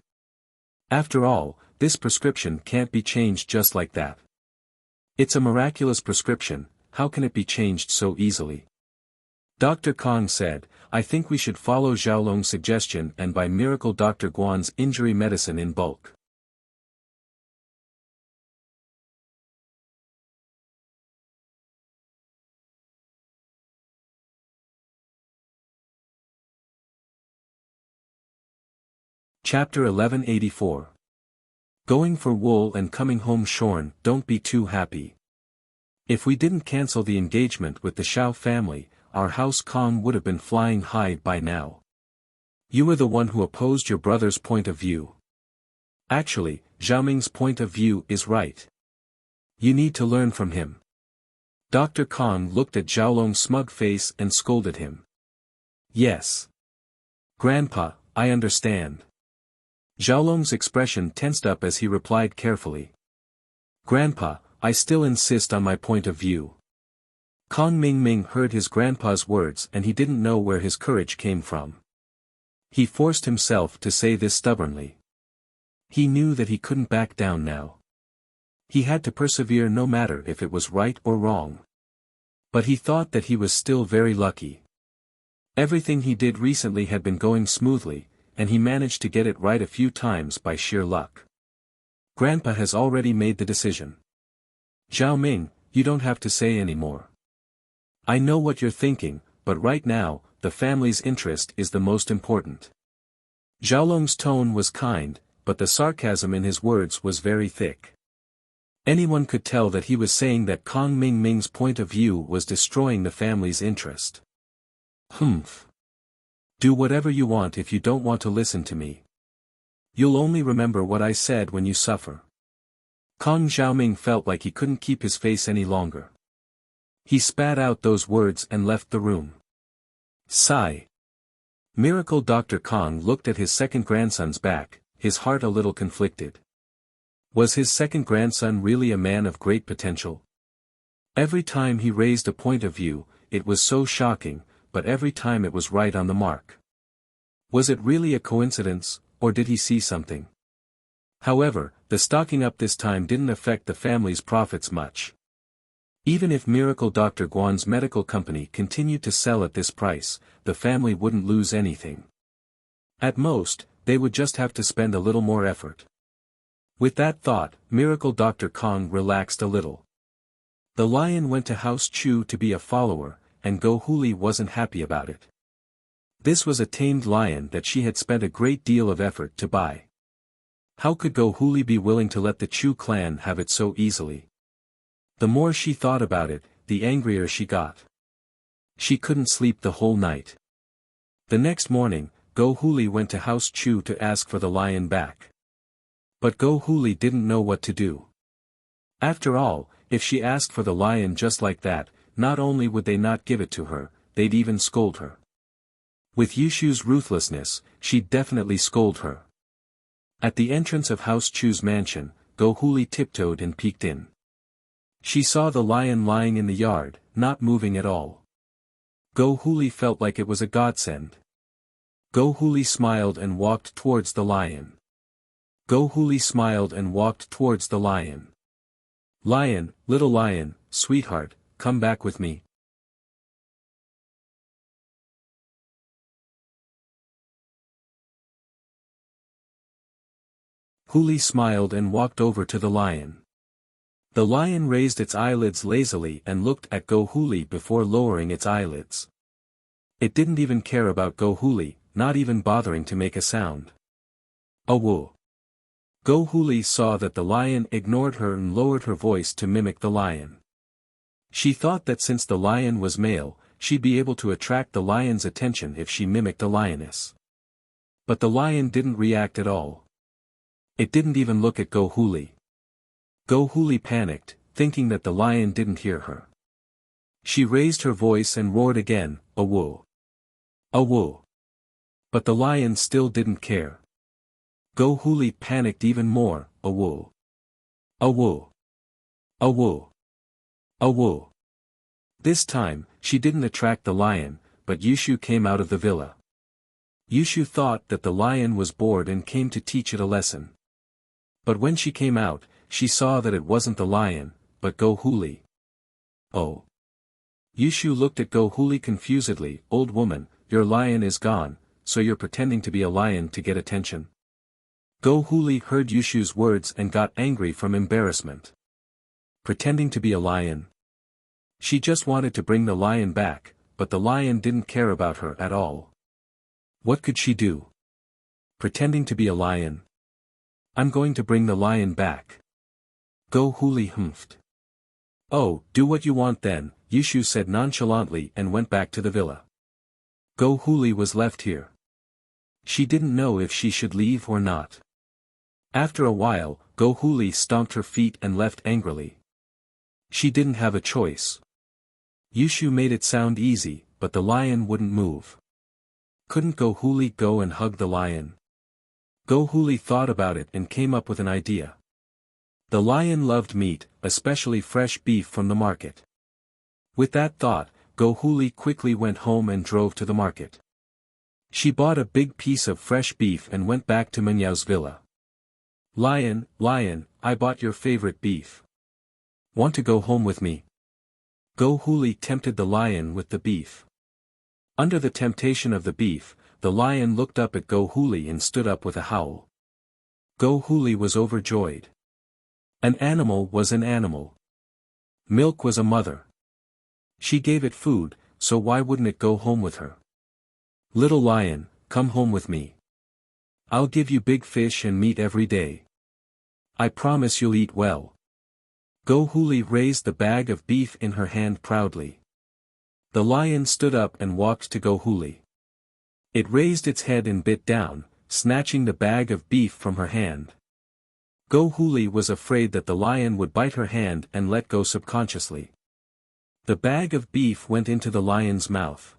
A: After all, this prescription can't be changed just like that. It's a miraculous prescription, how can it be changed so easily? Dr. Kong said, I think we should follow Xiaolong's suggestion and buy Miracle Dr. Guan's injury medicine in bulk. Chapter 1184. Going for wool and coming home shorn, don't be too happy. If we didn't cancel the engagement with the Shao family, our house Kong would have been flying high by now. You were the one who opposed your brother's point of view. Actually, Zhao Ming's point of view is right. You need to learn from him. Dr. Kong looked at Xiaolong's smug face and scolded him. Yes. Grandpa, I understand. Xiaolong's expression tensed up as he replied carefully. Grandpa, I still insist on my point of view. Kong Mingming heard his grandpa's words and he didn't know where his courage came from. He forced himself to say this stubbornly. He knew that he couldn't back down now. He had to persevere no matter if it was right or wrong. But he thought that he was still very lucky. Everything he did recently had been going smoothly, and he managed to get it right a few times by sheer luck. Grandpa has already made the decision. Zhao Ming, you don't have to say any more. I know what you're thinking, but right now, the family's interest is the most important. Xiaolong's tone was kind, but the sarcasm in his words was very thick. Anyone could tell that he was saying that Kong Mingming's point of view was destroying the family's interest. Humph. Do whatever you want if you don't want to listen to me. You'll only remember what I said when you suffer. Kong Xiaoming felt like he couldn't keep his face any longer. He spat out those words and left the room. Sigh. Miracle Dr. Kong looked at his second grandson's back, his heart a little conflicted. Was his second grandson really a man of great potential? Every time he raised a point of view, it was so shocking, but every time it was right on the mark. Was it really a coincidence, or did he see something? However, the stocking up this time didn't affect the family's profits much. Even if Miracle Dr. Guan's medical company continued to sell at this price, the family wouldn't lose anything. At most, they would just have to spend a little more effort. With that thought, Miracle Dr. Kong relaxed a little. The lion went to House Chu to be a follower, and Go Huli wasn't happy about it. This was a tamed lion that she had spent a great deal of effort to buy. How could Go Huli be willing to let the Chu clan have it so easily? The more she thought about it, the angrier she got. She couldn't sleep the whole night. The next morning, Go Huli went to House Chu to ask for the lion back. But Go Huli didn't know what to do. After all, if she asked for the lion just like that, not only would they not give it to her, they'd even scold her. With Yushu's ruthlessness, she'd definitely scold her. At the entrance of House Chu's mansion, Go Huli tiptoed and peeked in. She saw the lion lying in the yard, not moving at all. Go Huli felt like it was a godsend. Go Huli smiled and walked towards the lion. Go Huli smiled and walked towards the lion. Lion, little lion, sweetheart, come back with me. Huli smiled and walked over to the lion. The lion raised its eyelids lazily and looked at Go Huli before lowering its eyelids. It didn't even care about Go Huli, not even bothering to make a sound. Woo! Go Huli saw that the lion ignored her and lowered her voice to mimic the lion. She thought that since the lion was male, she'd be able to attract the lion's attention if she mimicked the lioness. But the lion didn't react at all. It didn't even look at Go Huli. Go Huli panicked, thinking that the lion didn't hear her. She raised her voice and roared again, "Awoo! Awoo!" But the lion still didn't care. Go Huli panicked even more, "Awoo! Awoo! Awoo! Awoo!" This time, she didn't attract the lion, but Yushu came out of the villa. Yushu thought that the lion was bored and came to teach it a lesson. But when she came out, she saw that it wasn't the lion, but Go Huli. Oh! Yushu looked at Go Huli confusedly. "Old woman, your lion is gone, so you're pretending to be a lion to get attention?" Go Huli heard Yushu's words and got angry from embarrassment. Pretending to be a lion? She just wanted to bring the lion back, but the lion didn't care about her at all. What could she do? Pretending to be a lion? "I'm going to bring the lion back." Go Huli humphed. "Oh, do what you want then," Yushu said nonchalantly and went back to the villa. Go Huli was left here. She didn't know if she should leave or not. After a while, Go Huli stomped her feet and left angrily. She didn't have a choice. Yushu made it sound easy, but the lion wouldn't move. Couldn't Go Huli go and hug the lion? Go Huli thought about it and came up with an idea. The lion loved meat, especially fresh beef from the market. With that thought, Go Huli quickly went home and drove to the market. She bought a big piece of fresh beef and went back to Menyau's villa. Lion, lion, I bought your favorite beef. Want to go home with me? Go Huli tempted the lion with the beef. Under the temptation of the beef, the lion looked up at Go Huli and stood up with a howl. Go Huli was overjoyed. An animal was an animal. Milk was a mother. She gave it food, so why wouldn't it go home with her? Little lion, come home with me. I'll give you big fish and meat every day. I promise you'll eat well. Go Huli raised the bag of beef in her hand proudly. The lion stood up and walked to Go Huli. It raised its head and bit down, snatching the bag of beef from her hand. Go Huli was afraid that the lion would bite her hand and let go subconsciously. The bag of beef went into the lion's mouth.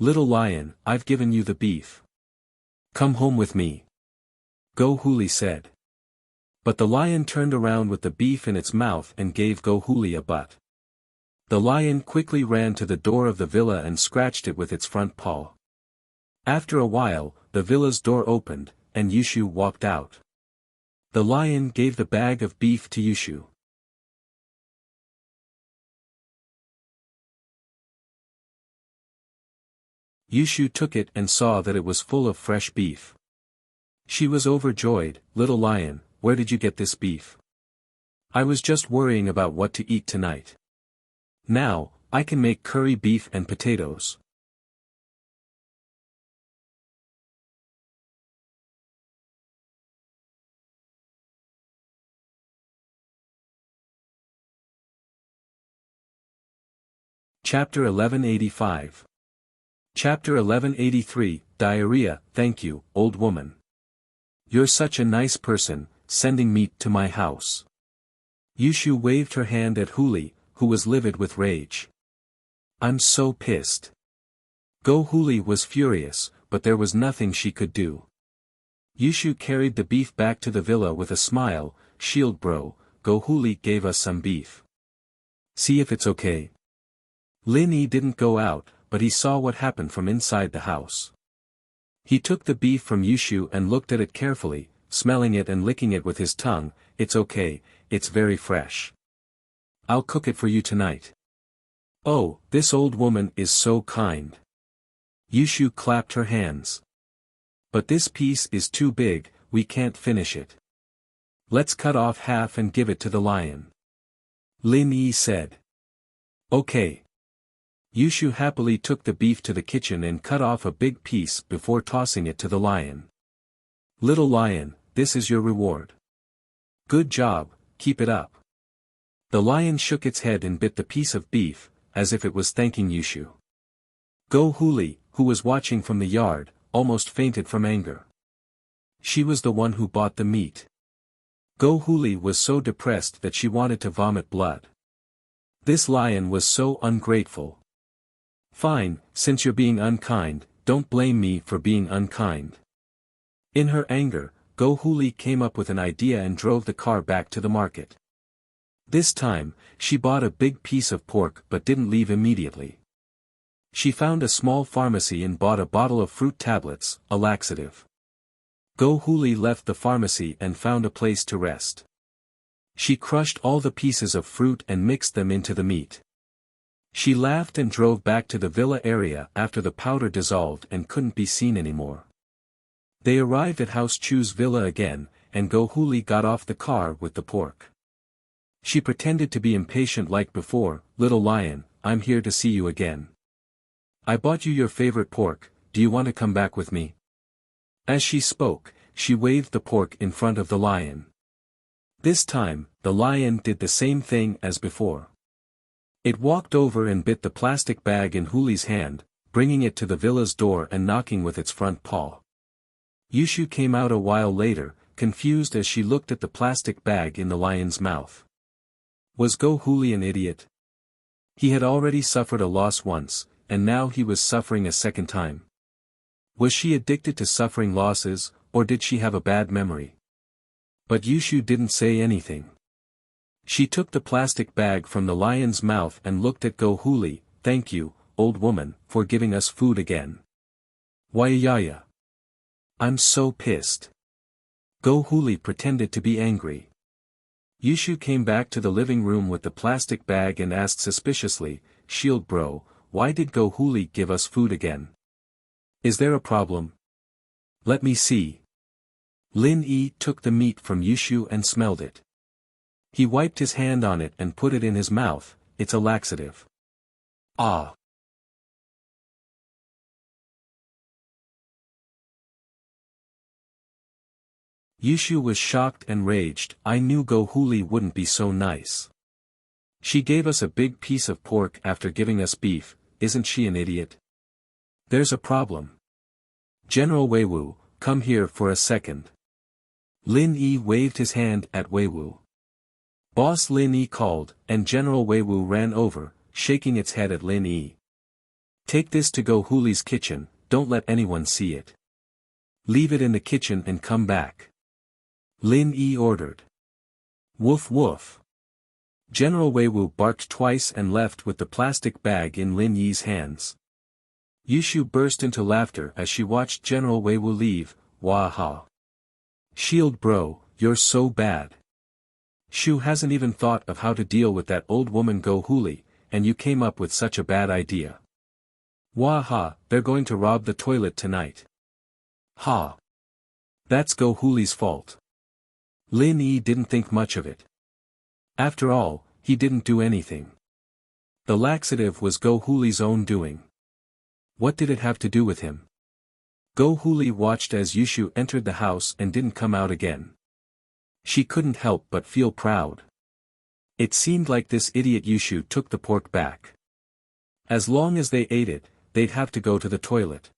A: Little lion, I've given you the beef. Come home with me. Go Huli said. But the lion turned around with the beef in its mouth and gave Go Huli a butt. The lion quickly ran to the door of the villa and scratched it with its front paw. After a while, the villa's door opened, and Yushu walked out. The lion gave the bag of beef to Yushu. Yushu took it and saw that it was full of fresh beef. She was overjoyed. Little lion, where did you get this beef? I was just worrying about what to eat tonight. Now, I can make curry beef and potatoes. Chapter 1185. Chapter 1183, Diarrhea. Thank you, old woman. You're such a nice person, sending meat to my house. Yushu waved her hand at Huli, who was livid with rage. I'm so pissed. Go Huli was furious, but there was nothing she could do. Yushu carried the beef back to the villa with a smile. Shield bro, Go Huli gave us some beef. See if it's okay. Lin Yi didn't go out, but he saw what happened from inside the house. He took the beef from Yushu and looked at it carefully, smelling it and licking it with his tongue. It's okay, it's very fresh. I'll cook it for you tonight. Oh, this old woman is so kind. Yushu clapped her hands. But this piece is too big, we can't finish it. Let's cut off half and give it to the lion. Lin Yi said. Okay. Yushu happily took the beef to the kitchen and cut off a big piece before tossing it to the lion. Little lion, this is your reward. Good job, keep it up. The lion shook its head and bit the piece of beef, as if it was thanking Yushu. Go Huli, who was watching from the yard, almost fainted from anger. She was the one who bought the meat. Go Huli was so depressed that she wanted to vomit blood. This lion was so ungrateful. Fine, since you're being unkind, don't blame me for being unkind. In her anger, Go Huli came up with an idea and drove the car back to the market. This time, she bought a big piece of pork but didn't leave immediately. She found a small pharmacy and bought a bottle of fruit tablets, a laxative. Go Huli left the pharmacy and found a place to rest. She crushed all the pieces of fruit and mixed them into the meat. She laughed and drove back to the villa area after the powder dissolved and couldn't be seen anymore. They arrived at House Chu's villa again, and Go Huli got off the car with the pork. She pretended to be impatient like before. Little lion, I'm here to see you again. I bought you your favorite pork, do you want to come back with me? As she spoke, she waved the pork in front of the lion. This time, the lion did the same thing as before. It walked over and bit the plastic bag in Huli's hand, bringing it to the villa's door and knocking with its front paw. Yushu came out a while later, confused as she looked at the plastic bag in the lion's mouth. Was Go Huli an idiot? He had already suffered a loss once, and now he was suffering a second time. Was she addicted to suffering losses, or did she have a bad memory? But Yushu didn't say anything. She took the plastic bag from the lion's mouth and looked at Go Huli. "Thank you, old woman, for giving us food again." "Wayaya. I'm so pissed." Go Huli pretended to be angry. Yushu came back to the living room with the plastic bag and asked suspiciously, "Shield bro, why did Go Huli give us food again? Is there a problem?" "Let me see." Lin Yi took the meat from Yushu and smelled it. He wiped his hand on it and put it in his mouth. "It's a laxative." "Ah." Yushu was shocked and raged. "I knew Go Huli wouldn't be so nice. She gave us a big piece of pork after giving us beef. Isn't she an idiot? There's a problem. General Weiwu, come here for a second." Lin Yi waved his hand at Weiwu. "Boss," Lin Yi called, and General Weiwu ran over, shaking its head at Lin Yi. "Take this to Go Huli's kitchen, don't let anyone see it. Leave it in the kitchen and come back," Lin Yi ordered. "Woof woof." General Weiwu barked twice and left with the plastic bag in Lin Yi's hands. Yushu burst into laughter as she watched General Weiwu leave. "Waha. Shield bro, you're so bad. Shu hasn't even thought of how to deal with that old woman Go Huli, and you came up with such a bad idea. Waha, they're going to rob the toilet tonight." "Ha. That's Go Huli's fault." Lin Yi didn't think much of it. After all, he didn't do anything. The laxative was Go Huli's own doing. What did it have to do with him? Go Huli watched as Yushu entered the house and didn't come out again. She couldn't help but feel proud. It seemed like this idiot Yushu took the pork back. As long as they ate it, they'd have to go to the toilet.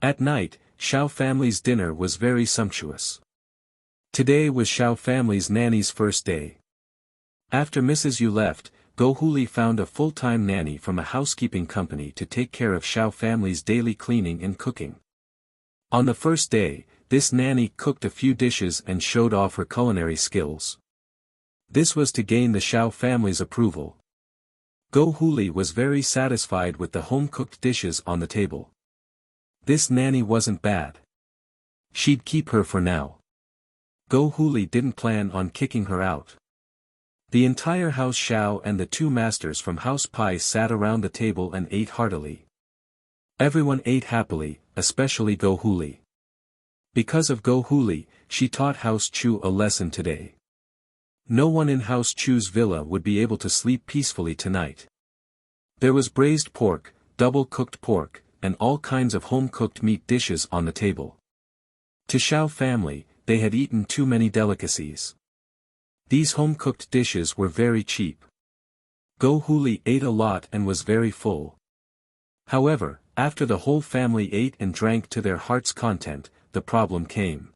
A: At night, Xiao family's dinner was very sumptuous. Today was Xiao family's nanny's first day. After Mrs. Yu left, Go Huli found a full-time nanny from a housekeeping company to take care of Xiao family's daily cleaning and cooking. On the first day, this nanny cooked a few dishes and showed off her culinary skills. This was to gain the Xiao family's approval. Go Huli was very satisfied with the home-cooked dishes on the table. This nanny wasn't bad. She'd keep her for now. Go Huli didn't plan on kicking her out. The entire house Xiao and the two masters from House Pai sat around the table and ate heartily. Everyone ate happily, especially Go Huli. Because of Go Huli, she taught House Chu a lesson today. No one in House Chu's villa would be able to sleep peacefully tonight. There was braised pork, double-cooked pork, and all kinds of home-cooked meat dishes on the table. To Xiao family, they had eaten too many delicacies. These home-cooked dishes were very cheap. Go Huli ate a lot and was very full. However, after the whole family ate and drank to their heart's content, the problem came.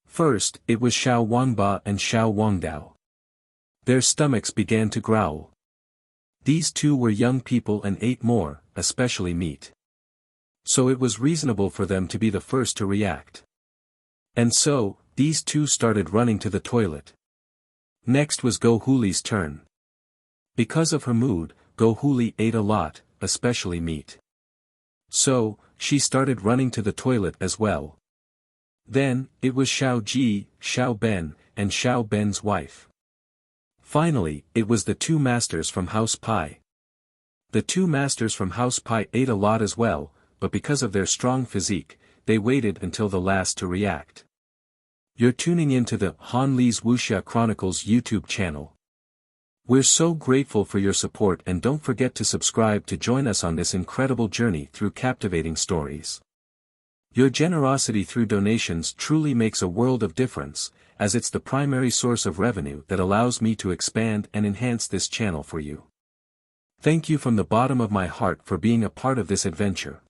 A: First, it was Xiao Wangba and Xiao Wangdao. Their stomachs began to growl. These two were young people and ate more, especially meat. So it was reasonable for them to be the first to react. And so, these two started running to the toilet. Next was Go Huli's turn. Because of her mood, Go Huli ate a lot, especially meat. So, she started running to the toilet as well. Then, it was Xiao Ji, Xiao Ben, and Xiao Ben's wife. Finally, it was the two masters from House Pai. The two masters from House Pai ate a lot as well, but because of their strong physique, they waited until the last to react. You're tuning into the Han Li's Wuxia Chronicles YouTube channel. We're so grateful for your support, and don't forget to subscribe to join us on this incredible journey through captivating stories. Your generosity through donations truly makes a world of difference, as it's the primary source of revenue that allows me to expand and enhance this channel for you. Thank you from the bottom of my heart for being a part of this adventure.